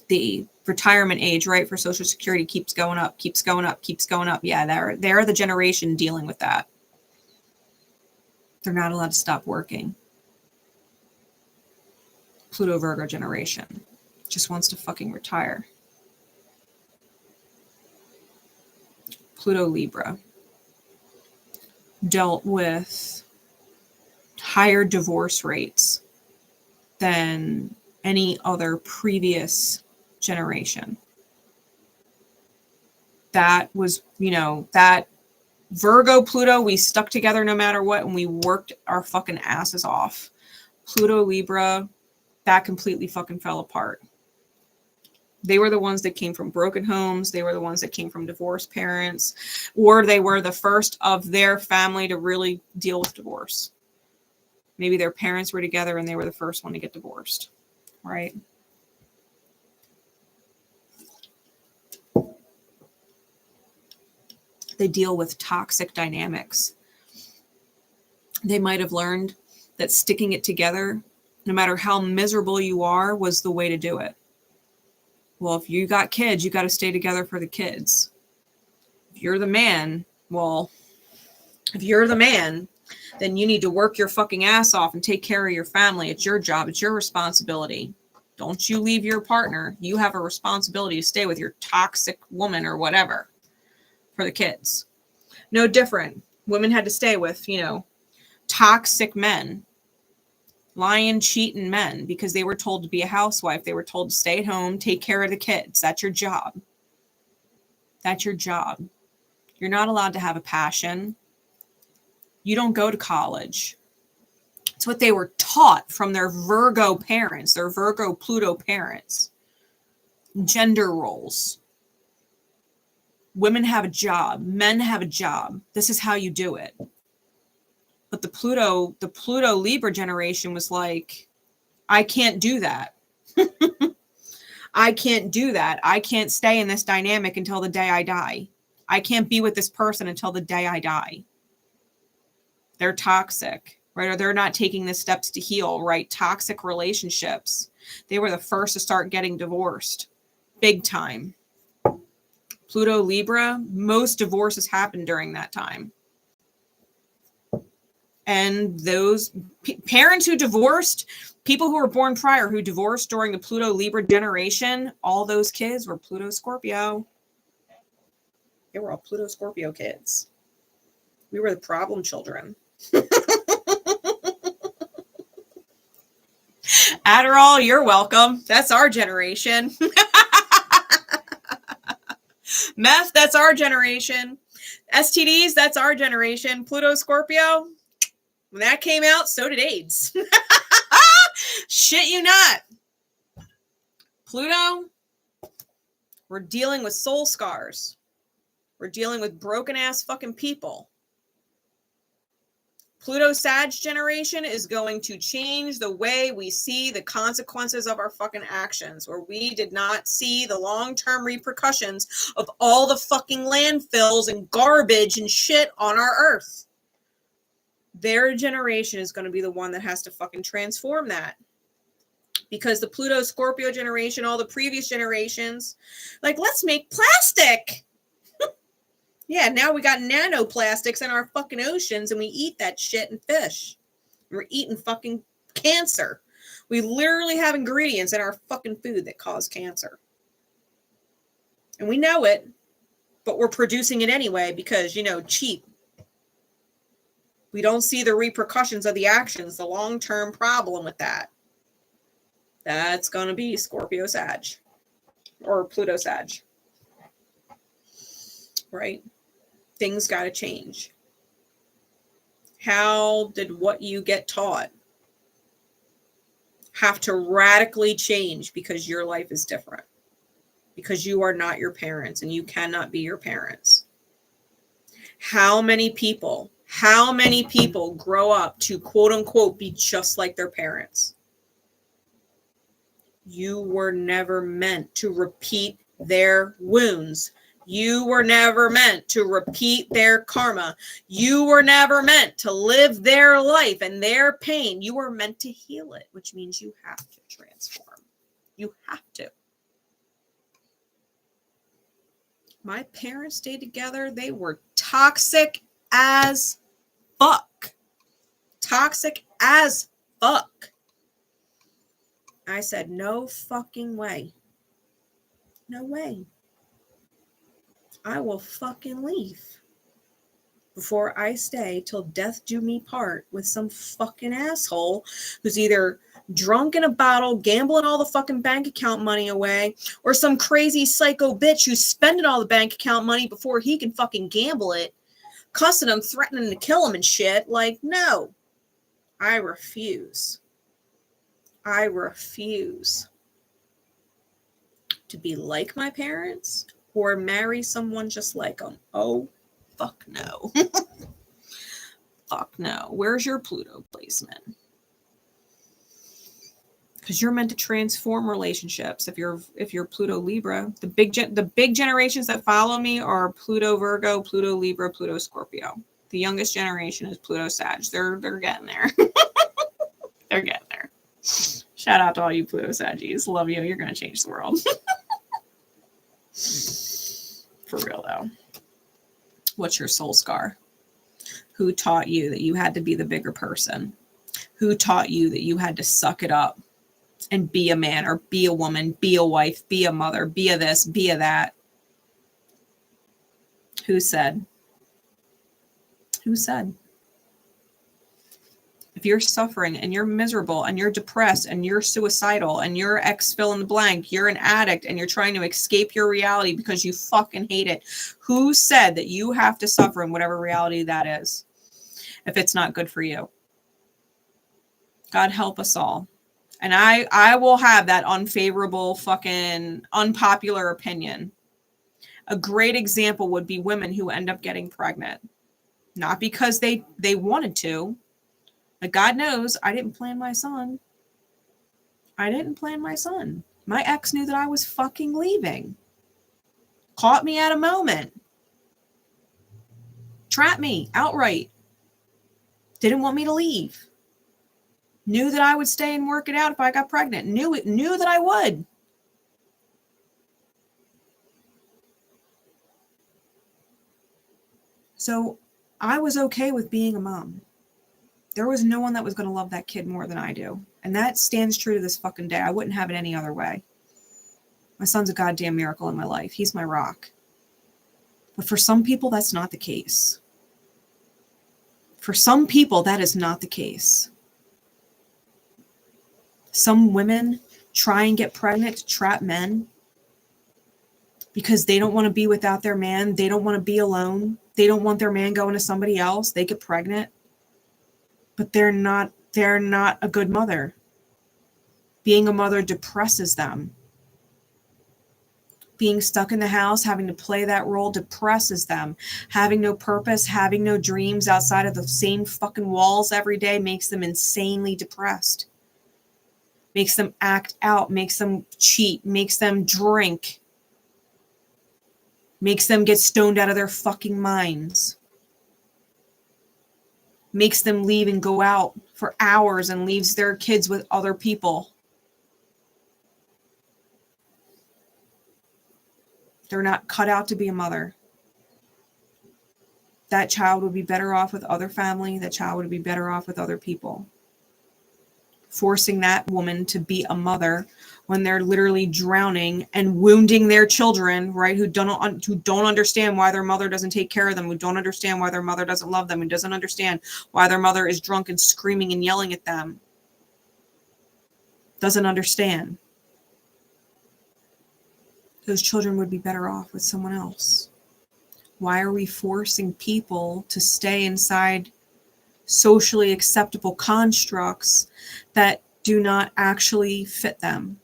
The retirement age, right, for Social Security keeps going up, keeps going up, keeps going up. Yeah, they're the generation dealing with that. They're not allowed to stop working. Pluto Virgo generation just wants to fucking retire. Pluto Libra dealt with higher divorce rates than any other previous generation. That was, that Virgo Pluto, we stuck together no matter what, and we worked our fucking asses off. Pluto Libra, that completely fucking fell apart. They were the ones that came from broken homes. They were the ones that came from divorced parents, or they were the first of their family to really deal with divorce. Maybe their parents were together and they were the first one to get divorced, right? They deal with toxic dynamics. They might have learned that sticking it together, no matter how miserable you are, was the way to do it. Well, if you got kids, you got to stay together for the kids. If you're the man, then you need to work your fucking ass off and take care of your family. It's your job. It's your responsibility. Don't you leave your partner. You have a responsibility to stay with your toxic woman or whatever for the kids. No different. Women had to stay with, you know, toxic men, lying, cheating men, because they were told to be a housewife. They were told to stay at home, take care of the kids. That's your job. That's your job. You're not allowed to have a passion. You don't go to college. It's what they were taught from their Virgo parents, their Virgo Pluto parents. Gender roles. Women have a job. Men have a job. This is how you do it. But the Pluto Libra generation was like, I can't do that. I can't do that. I can't stay in this dynamic until the day I die. I can't be with this person until the day I die. They're toxic, right? Or they're not taking the steps to heal, right? Toxic relationships. They were the first to start getting divorced. Big time. Pluto Libra, most divorces happened during that time. And those parents who divorced, people who were born prior who divorced during the Pluto Libra generation, all those kids were Pluto Scorpio. They were all Pluto Scorpio kids. We were the problem children. Adderall, you're welcome. That's our generation. Meth, that's our generation. STDs, that's our generation. Pluto Scorpio, when that came out, so did AIDS. Shit you not. Pluto, we're dealing with soul scars. We're dealing with broken ass fucking people. Pluto Sag generation is going to change the way we see the consequences of our fucking actions, where we did not see the long-term repercussions of all the fucking landfills and garbage and shit on our earth. Their generation is going to be the one that has to fucking transform that. Because the Pluto Scorpio generation, all the previous generations, like, let's make plastic. Yeah, now we got nanoplastics in our fucking oceans and we eat that shit and fish. We're eating fucking cancer. We literally have ingredients in our fucking food that cause cancer. And we know it, but we're producing it anyway because, you know, cheap. We don't see the repercussions of the actions, the long-term problem with that. That's going to be Scorpio Sag or Pluto Sag. Right? Things got to change. How did what you get taught have to radically change because your life is different? Because you are not your parents and you cannot be your parents. How many people grow up to quote unquote be just like their parents? You were never meant to repeat their wounds. You were never meant to repeat their karma. You were never meant to live their life and their pain. You were meant to heal it, which means you have to transform. You have to. My parents stayed together. They were toxic as fuck. Toxic as fuck. I said, no fucking way. No way. I will fucking leave before I stay till death do me part with some fucking asshole who's either drunk in a bottle, gambling all the fucking bank account money away, or some crazy psycho bitch who's spending all the bank account money before he can fucking gamble it, cussing him, threatening to kill him and shit. Like, no, I refuse. I refuse to be like my parents or marry someone just like them. Oh, fuck no. Fuck no. Where's your Pluto placement? Because you're meant to transform relationships. If you're Pluto Libra, the big generations that follow me are Pluto Virgo, Pluto Libra, Pluto Scorpio. The youngest generation is Pluto Sag. They're getting there. They're getting there. Shout out to all you Pluto Saggies. Love you. You're gonna change the world. For real though. What's your soul scar? Who taught you that you had to be the bigger person? Who taught you that you had to suck it up and be a man or be a woman, be a wife, be a mother, be a this, be a that? Who said? Who said? If you're suffering and you're miserable and you're depressed and you're suicidal and you're X fill in the blank, you're an addict and you're trying to escape your reality because you fucking hate it, who said that you have to suffer in whatever reality that is if it's not good for you? God help us all. And I will have that unfavorable fucking unpopular opinion. A great example would be women who end up getting pregnant. Not because they wanted to. But God knows I didn't plan my son. I didn't plan my son. My ex knew that I was fucking leaving. Caught me at a moment. Trapped me outright. Didn't want me to leave. Knew that I would stay and work it out if I got pregnant. Knew that I would. So I was okay with being a mom. There was no one that was going to love that kid more than I do. And that stands true to this fucking day. I wouldn't have it any other way. My son's a goddamn miracle in my life. He's my rock. But for some people, that's not the case. For some people, that is not the case. Some women try and get pregnant to trap men because they don't want to be without their man. They don't want to be alone. They don't want their man going to somebody else. They get pregnant. But they're not a good mother. Being a mother depresses them. Being stuck in the house, having to play that role depresses them. Having no purpose, having no dreams outside of the same fucking walls every day makes them insanely depressed. Makes them act out, makes them cheat, makes them drink. Makes them get stoned out of their fucking minds. Makes them leave and go out for hours and leaves their kids with other people. They're not cut out to be a mother. That child would be better off with other family. That child would be better off with other people. Forcing that woman to be a mother when they're literally drowning and wounding their children, right? Who don't understand why their mother doesn't take care of them, who don't understand why their mother doesn't love them, who doesn't understand why their mother is drunk and screaming and yelling at them. Doesn't understand. Those children would be better off with someone else. Why are we forcing people to stay inside socially acceptable constructs that do not actually fit them?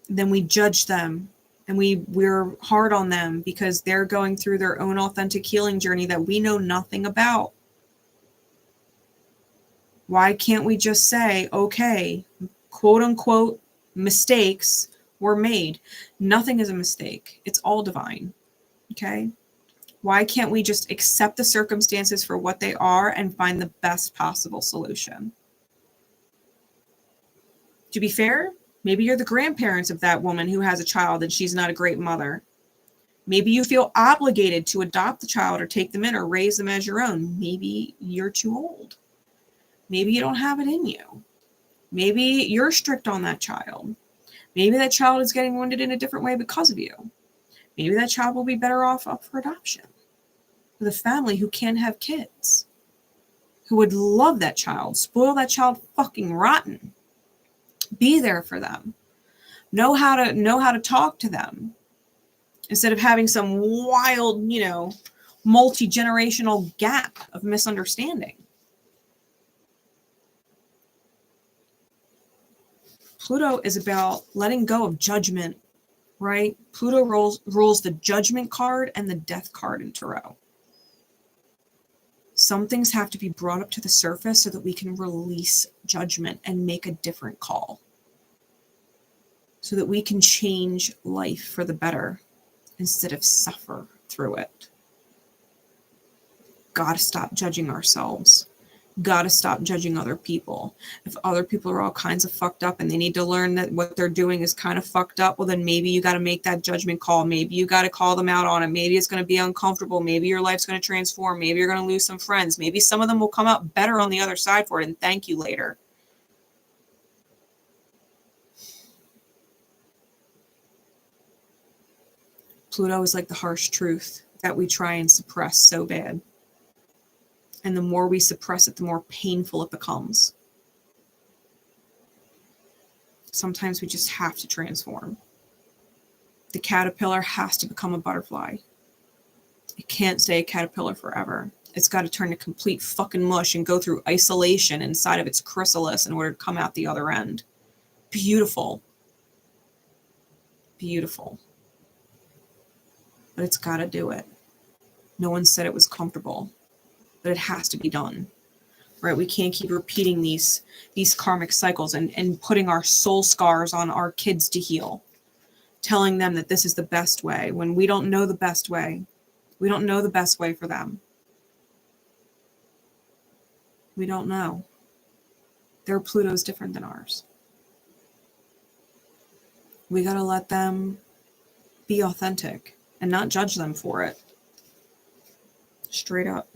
Then we judge them and we're hard on them because they're going through their own authentic healing journey that we know nothing about. Why can't we just say, okay, quote unquote, mistakes were made? Nothing is a mistake. It's all divine. Okay? Why can't we just accept the circumstances for what they are and find the best possible solution? To be fair, maybe you're the grandparents of that woman who has a child and she's not a great mother. Maybe you feel obligated to adopt the child or take them in or raise them as your own. Maybe you're too old. Maybe you don't have it in you. Maybe you're strict on that child. Maybe that child is getting wounded in a different way because of you. Maybe that child will be better off up for adoption with a family who can't have kids, who would love that child, spoil that child fucking rotten, be there for them, know how to talk to them, instead of having some wild, multi-generational gap of misunderstanding. Pluto is about letting go of judgment, right? Pluto rules the judgment card and the death card in tarot. Some things have to be brought up to the surface so that we can release judgment and make a different call. So that we can change life for the better instead of suffer through it. Gotta stop judging ourselves. Gotta stop judging other people. If other people are all kinds of fucked up and they need to learn that what they're doing is kind of fucked up, well, then maybe you got to make that judgment call. Maybe you got to call them out on it. Maybe it's going to be uncomfortable. Maybe your life's going to transform. Maybe you're going to lose some friends. Maybe some of them will come out better on the other side for it and thank you later. Pluto is like the harsh truth that we try and suppress so bad. And the more we suppress it, the more painful it becomes. Sometimes we just have to transform. The caterpillar has to become a butterfly. It can't stay a caterpillar forever. It's got to turn to complete fucking mush and go through isolation inside of its chrysalis in order to come out the other end. Beautiful. Beautiful. But it's got to do it. No one said it was comfortable, but it has to be done. Right? We can't keep repeating these karmic cycles and putting our soul scars on our kids to heal, telling them that this is the best way when we don't know the best way. We don't know the best way for them. We don't know. Their Pluto's different than ours. We got to let them be authentic and not judge them for it. Straight up.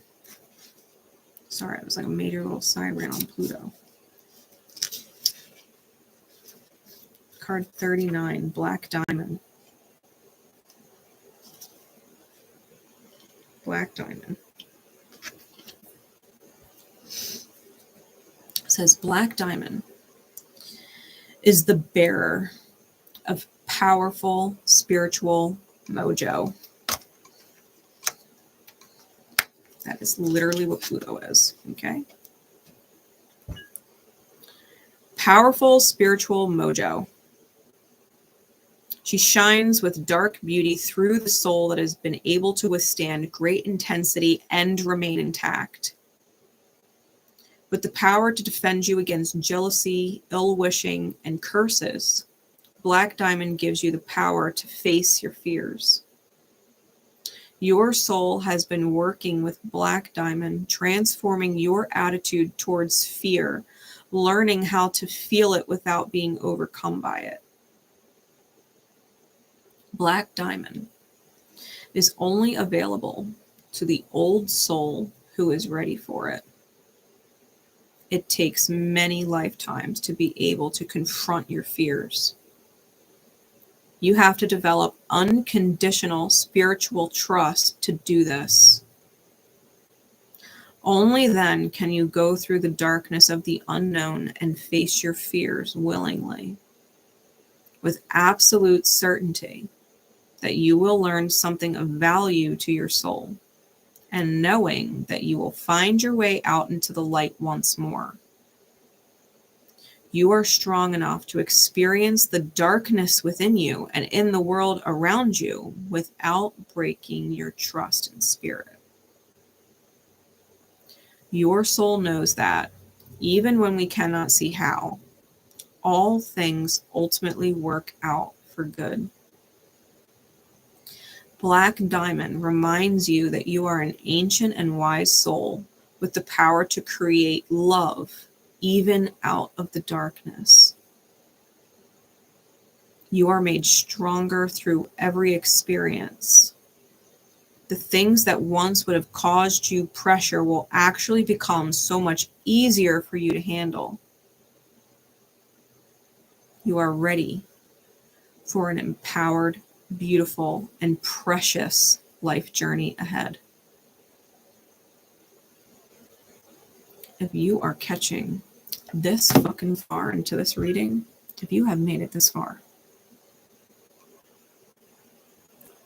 Sorry, it was like a major little siren on Pluto. Card 39, Black Diamond. Black Diamond. It says Black Diamond is the bearer of powerful spiritual mojo. That is literally what Pluto is, okay? Powerful spiritual mojo. She shines with dark beauty through the soul that has been able to withstand great intensity and remain intact. With the power to defend you against jealousy, ill wishing, and curses, Black Diamond gives you the power to face your fears. Your soul has been working with Black Diamond, transforming your attitude towards fear, learning how to feel it without being overcome by it. Black Diamond is only available to the old soul who is ready for it. It takes many lifetimes to be able to confront your fears. You have to develop unconditional spiritual trust to do this. Only then can you go through the darkness of the unknown and face your fears willingly, with absolute certainty that you will learn something of value to your soul, and knowing that you will find your way out into the light once more. You are strong enough to experience the darkness within you and in the world around you without breaking your trust in spirit. Your soul knows that, even when we cannot see how, all things ultimately work out for good. Black Diamond reminds you that you are an ancient and wise soul with the power to create love even out of the darkness. You are made stronger through every experience. The things that once would have caused you pressure will actually become so much easier for you to handle. You are ready for an empowered, beautiful, and precious life journey ahead. If you are catching this fucking far into this reading, if you have made it this far,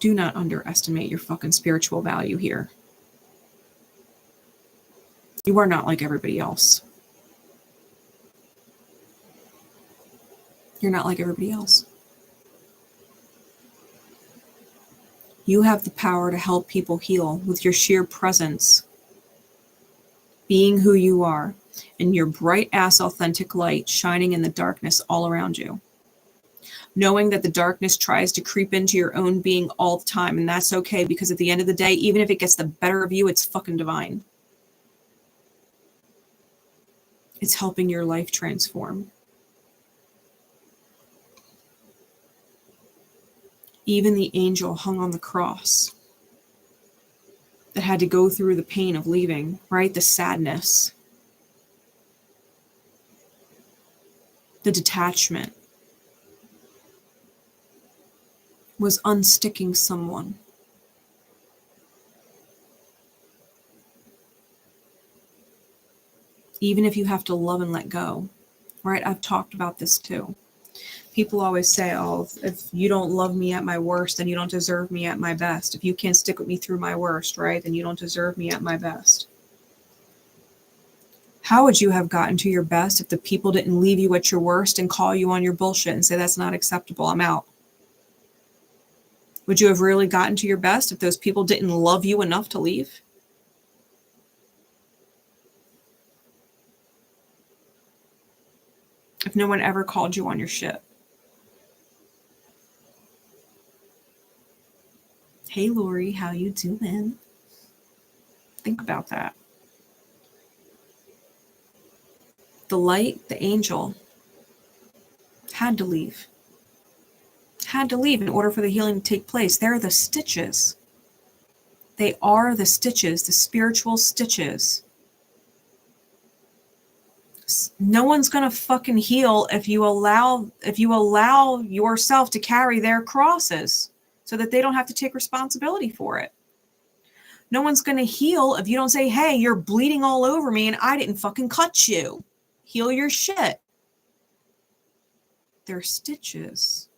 do not underestimate your fucking spiritual value here. You are not like everybody else. You're not like everybody else. You have the power to help people heal with your sheer presence, being who you are, and your bright-ass authentic light shining in the darkness all around you. Knowing that the darkness tries to creep into your own being all the time, and that's okay, because at the end of the day, even if it gets the better of you, it's fucking divine. It's helping your life transform. Even the angel hung on the cross that had to go through the pain of leaving, right? The sadness, the detachment, was unsticking someone. even if you have to love and let go, right? I've talked about this too. People always say, oh, if you don't love me at my worst, then you don't deserve me at my best. If you can't stick with me through my worst, right, then you don't deserve me at my best. How would you have gotten to your best if the people didn't leave you at your worst and call you on your bullshit and say, that's not acceptable, I'm out? Would you have really gotten to your best if those people didn't love you enough to leave? If no one ever called you on your shit? Hey, Lori, how you doing? Think about that. The light, the angel, had to leave. Had to leave in order for the healing to take place. They're the stitches. They are the stitches, the spiritual stitches. No one's going to fucking heal if you allow yourself to carry their crosses so that they don't have to take responsibility for it. No one's going to heal if you don't say, hey, you're bleeding all over me and I didn't fucking cut you. Heal your shit. They're stitches.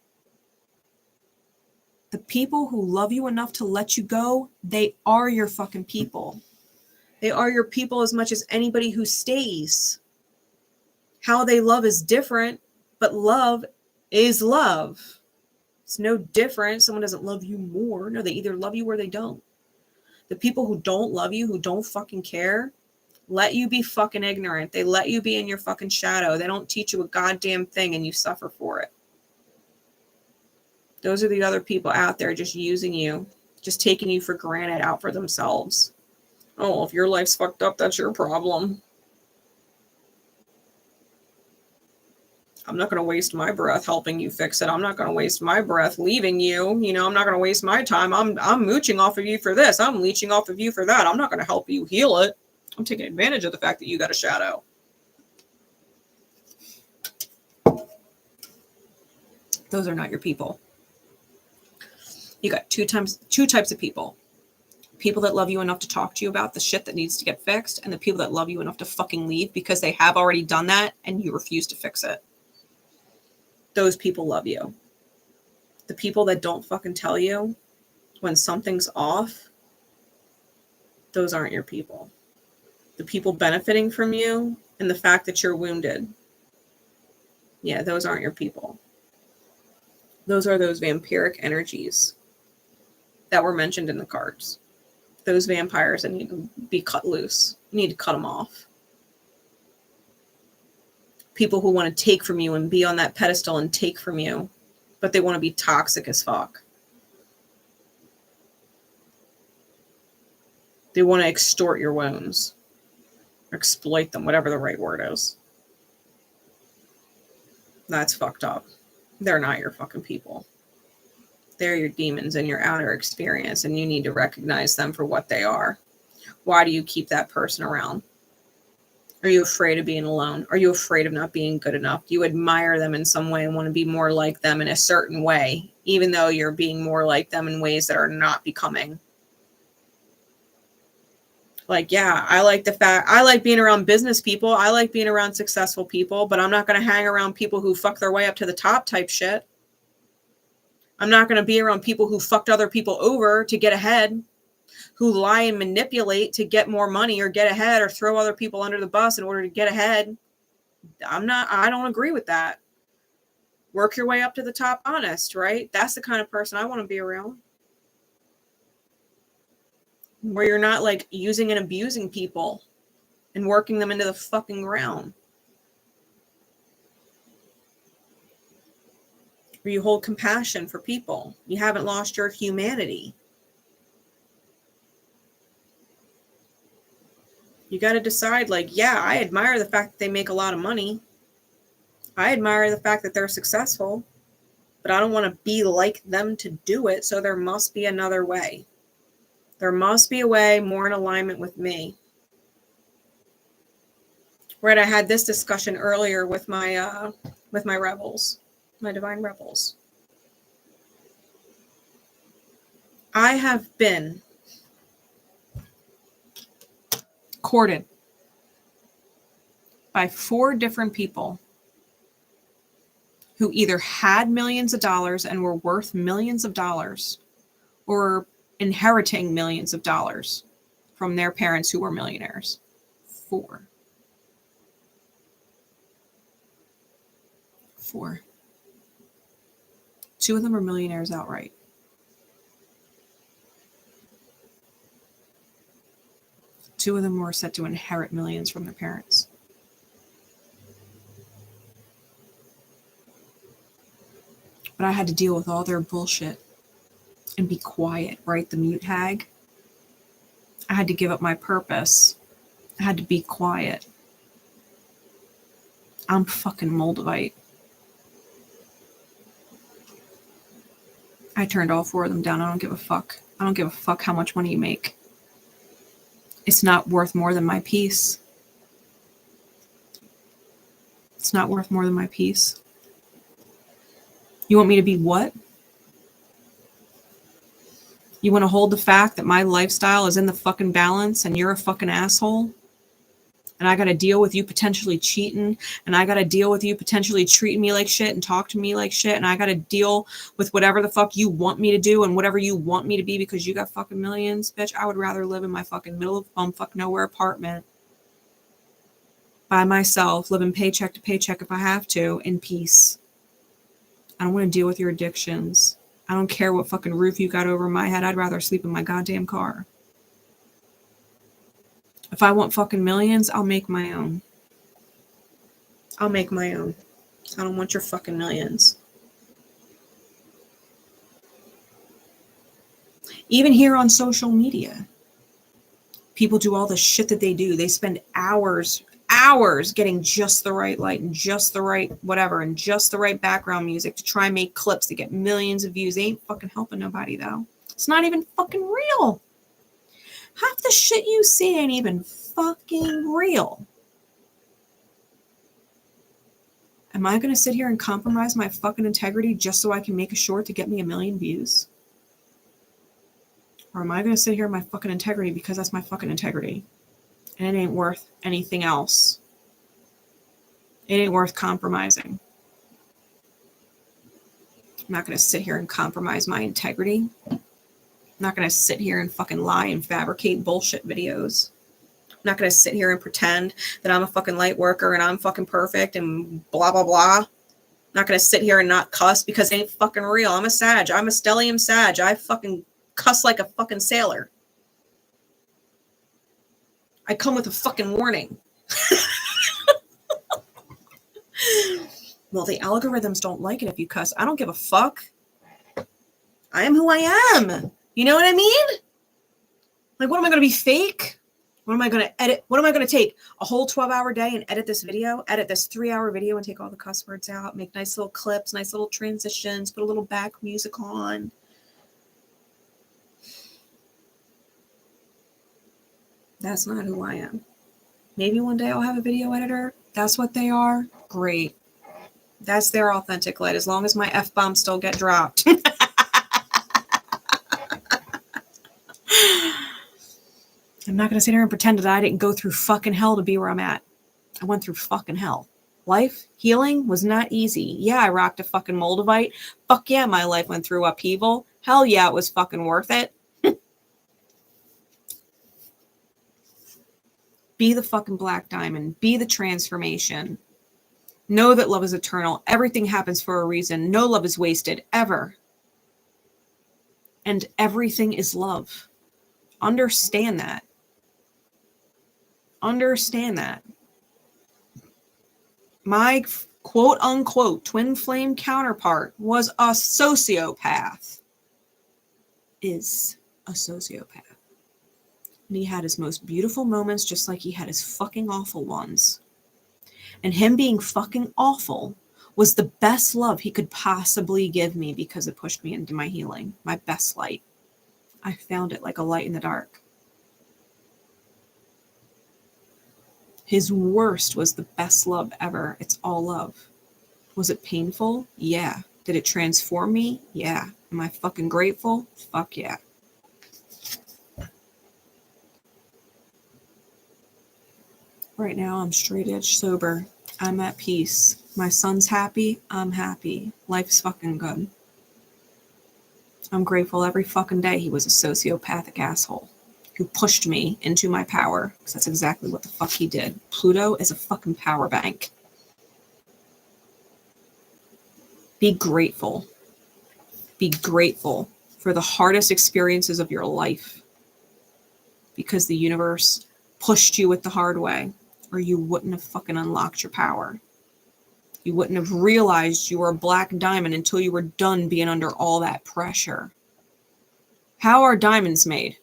The people who love you enough to let you go, they are your fucking people. They are your people as much as anybody who stays. How they love is different, but love is love. It's no different. Someone doesn't love you more. No, they either love you or they don't. The people who don't love you, who don't fucking care, let you be fucking ignorant. They let you be in your fucking shadow. They don't teach you a goddamn thing and you suffer for it. Those are the other people out there just using you, just taking you for granted out for themselves. Oh, if your life's fucked up, that's your problem. I'm not going to waste my breath helping you fix it. I'm not going to waste my breath leaving you. You know, I'm not going to waste my time. I'm mooching off of you for this. I'm leeching off of you for that. I'm not going to help you heal it. I'm taking advantage of the fact that you got a shadow. Those are not your people. You got two types of people. People that love you enough to talk to you about the shit that needs to get fixed, and the people that love you enough to fucking leave because they have already done that and you refuse to fix it. Those people love you. The people that don't fucking tell you when something's off, those aren't your people. The people benefiting from you and the fact that you're wounded, yeah, those aren't your people. Those are those vampiric energies that were mentioned in the cards. Those vampires that need to be cut loose. You need to cut them off. People who want to take from you and be on that pedestal and take from you, but they want to be toxic as fuck. They want to extort your wounds. Or exploit them, whatever the right word is. That's fucked up. They're not your fucking people. They're your demons in your outer experience, and you need to recognize them for what they are. Why do you keep that person around? Are you afraid of being alone? Are you afraid of not being good enough? Do you admire them in some way and want to be more like them in a certain way, even though you're being more like them in ways that are not becoming? Like, yeah, I like being around business people. I like being around successful people, but I'm not going to hang around people who fuck their way up to the top type shit. I'm not going to be around people who fucked other people over to get ahead, who lie and manipulate to get more money or get ahead or throw other people under the bus in order to get ahead. I don't agree with that. Work your way up to the top honest, right? That's the kind of person I want to be around. Where you're not like using and abusing people and working them into the fucking ground. Where you hold compassion for people. You haven't lost your humanity. You got to decide, like, yeah, I admire the fact that they make a lot of money. I admire the fact that they're successful, but I don't want to be like them to do it. So there must be another way. There must be a way more in alignment with me. Right, I had this discussion earlier with my rebels, my divine rebels. I have been courted by 4 different people who either had millions of dollars and were worth millions of dollars, or inheriting millions of dollars from their parents who were millionaires. 4. 4. 2 of them are millionaires outright. Two of them were set to inherit millions from their parents. But I had to deal with all their bullshit and be quiet, right? The mute hag. I had to give up my purpose. I had to be quiet. I'm fucking Moldavite. I turned all 4 of them down. I don't give a fuck. I don't give a fuck how much money you make. It's not worth more than my peace. It's not worth more than my peace. You want me to be what? You want to hold the fact that my lifestyle is in the fucking balance and you're a fucking asshole? And I got to deal with you potentially cheating, and I got to deal with you potentially treating me like shit and talk to me like shit, and I got to deal with whatever the fuck you want me to do and whatever you want me to be because you got fucking millions? Bitch, I would rather live in my fucking middle of bumfuck nowhere apartment by myself, living paycheck to paycheck if I have to, in peace. I don't want to deal with your addictions. I don't care what fucking roof you got over my head. I'd rather sleep in my goddamn car. If I want fucking millions, I'll make my own. I'll make my own. I don't want your fucking millions. Even here on social media, people do all the shit that they do. They spend hours getting just the right light and just the right whatever and just the right background music to try and make clips to get millions of views. They ain't fucking helping nobody, though. It's not even fucking real. Half the shit you see ain't even fucking real. Am I going to sit here and compromise my fucking integrity just so I can make a short to get me 1 million views? Or am I going to sit here in my fucking integrity because that's my fucking integrity? And it ain't worth anything else. It ain't worth compromising. I'm not going to sit here and compromise my integrity. I'm not going to sit here and fucking lie and fabricate bullshit videos. I'm not going to sit here and pretend that I'm a fucking light worker and I'm fucking perfect and blah, blah, blah. I'm not going to sit here and not cuss because it ain't fucking real. I'm a Sag. I'm a stellium Sag. I fucking cuss like a fucking sailor. I come with a fucking warning. Well, the algorithms don't like it if you cuss. I don't give a fuck. I am who I am. You know what I mean? Like, what am I going to be, fake? What am I going to edit? What am I going to take? A whole 12-hour day and edit this video? Edit this 3-hour video and take all the cuss words out? Make nice little clips, nice little transitions, put a little back music on. That's not who I am. Maybe one day I'll have a video editor. That's what they are. Great. That's their authentic light, as long as my F-bombs still get dropped. I'm not going to sit here and pretend that I didn't go through fucking hell to be where I'm at. I went through fucking hell. Life, healing was not easy. Yeah, I rocked a fucking Moldavite. Fuck yeah, my life went through upheaval. Hell yeah, it was fucking worth it. Be the fucking black diamond. Be the transformation. Know that love is eternal. Everything happens for a reason. No love is wasted, ever. And everything is love. Understand that. Understand that. My quote unquote twin flame counterpart was a sociopath. Is a sociopath. And he had his most beautiful moments just like he had his fucking awful ones. And him being fucking awful was the best love he could possibly give me because it pushed me into my healing. My best light. I found it like a light in the dark. His worst was the best love ever. It's all love. Was it painful? Yeah. Did it transform me? Yeah. Am I fucking grateful? Fuck yeah. Right now, I'm straight edge sober. I'm at peace. My son's happy. I'm happy. Life's fucking good. I'm grateful every fucking day he was a sociopathic asshole who pushed me into my power, because that's exactly what the fuck he did. Pluto is a fucking power bank. Be grateful. Be grateful for the hardest experiences of your life, because the universe pushed you it the hard way, or you wouldn't have fucking unlocked your power. You wouldn't have realized you were a black diamond until you were done being under all that pressure. How are diamonds made?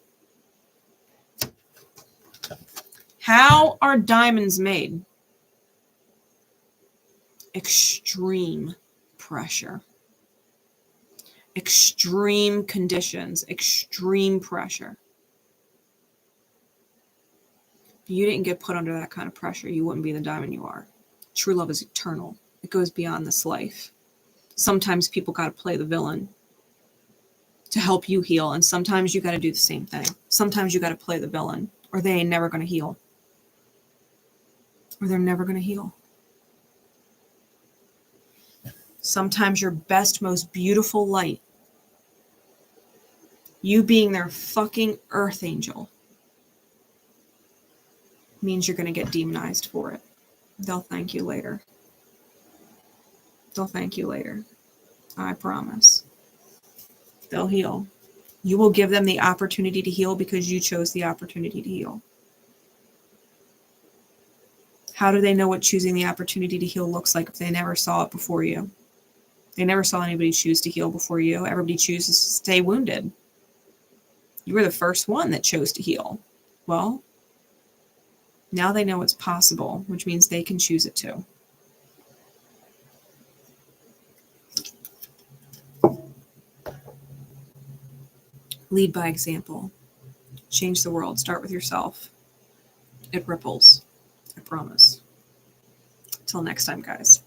How are diamonds made? Extreme pressure. Extreme conditions. Extreme pressure. If you didn't get put under that kind of pressure, you wouldn't be the diamond you are. True love is eternal. It goes beyond this life. Sometimes people got to play the villain to help you heal, and sometimes you got to do the same thing. Sometimes you got to play the villain, or they ain't never going to heal. Or they're never going to heal. Sometimes your best, most beautiful light, you being their fucking earth angel, means you're going to get demonized for it. They'll thank you later. They'll thank you later. I promise. They'll heal. You will give them the opportunity to heal because you chose the opportunity to heal. How do they know what choosing the opportunity to heal looks like if they never saw it before you? They never saw anybody choose to heal before you. Everybody chooses to stay wounded. You were the first one that chose to heal. Well, now they know it's possible, which means they can choose it too. Lead by example. Change the world. Start with yourself. It ripples. I promise. Till next time, guys.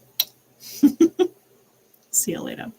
See you later.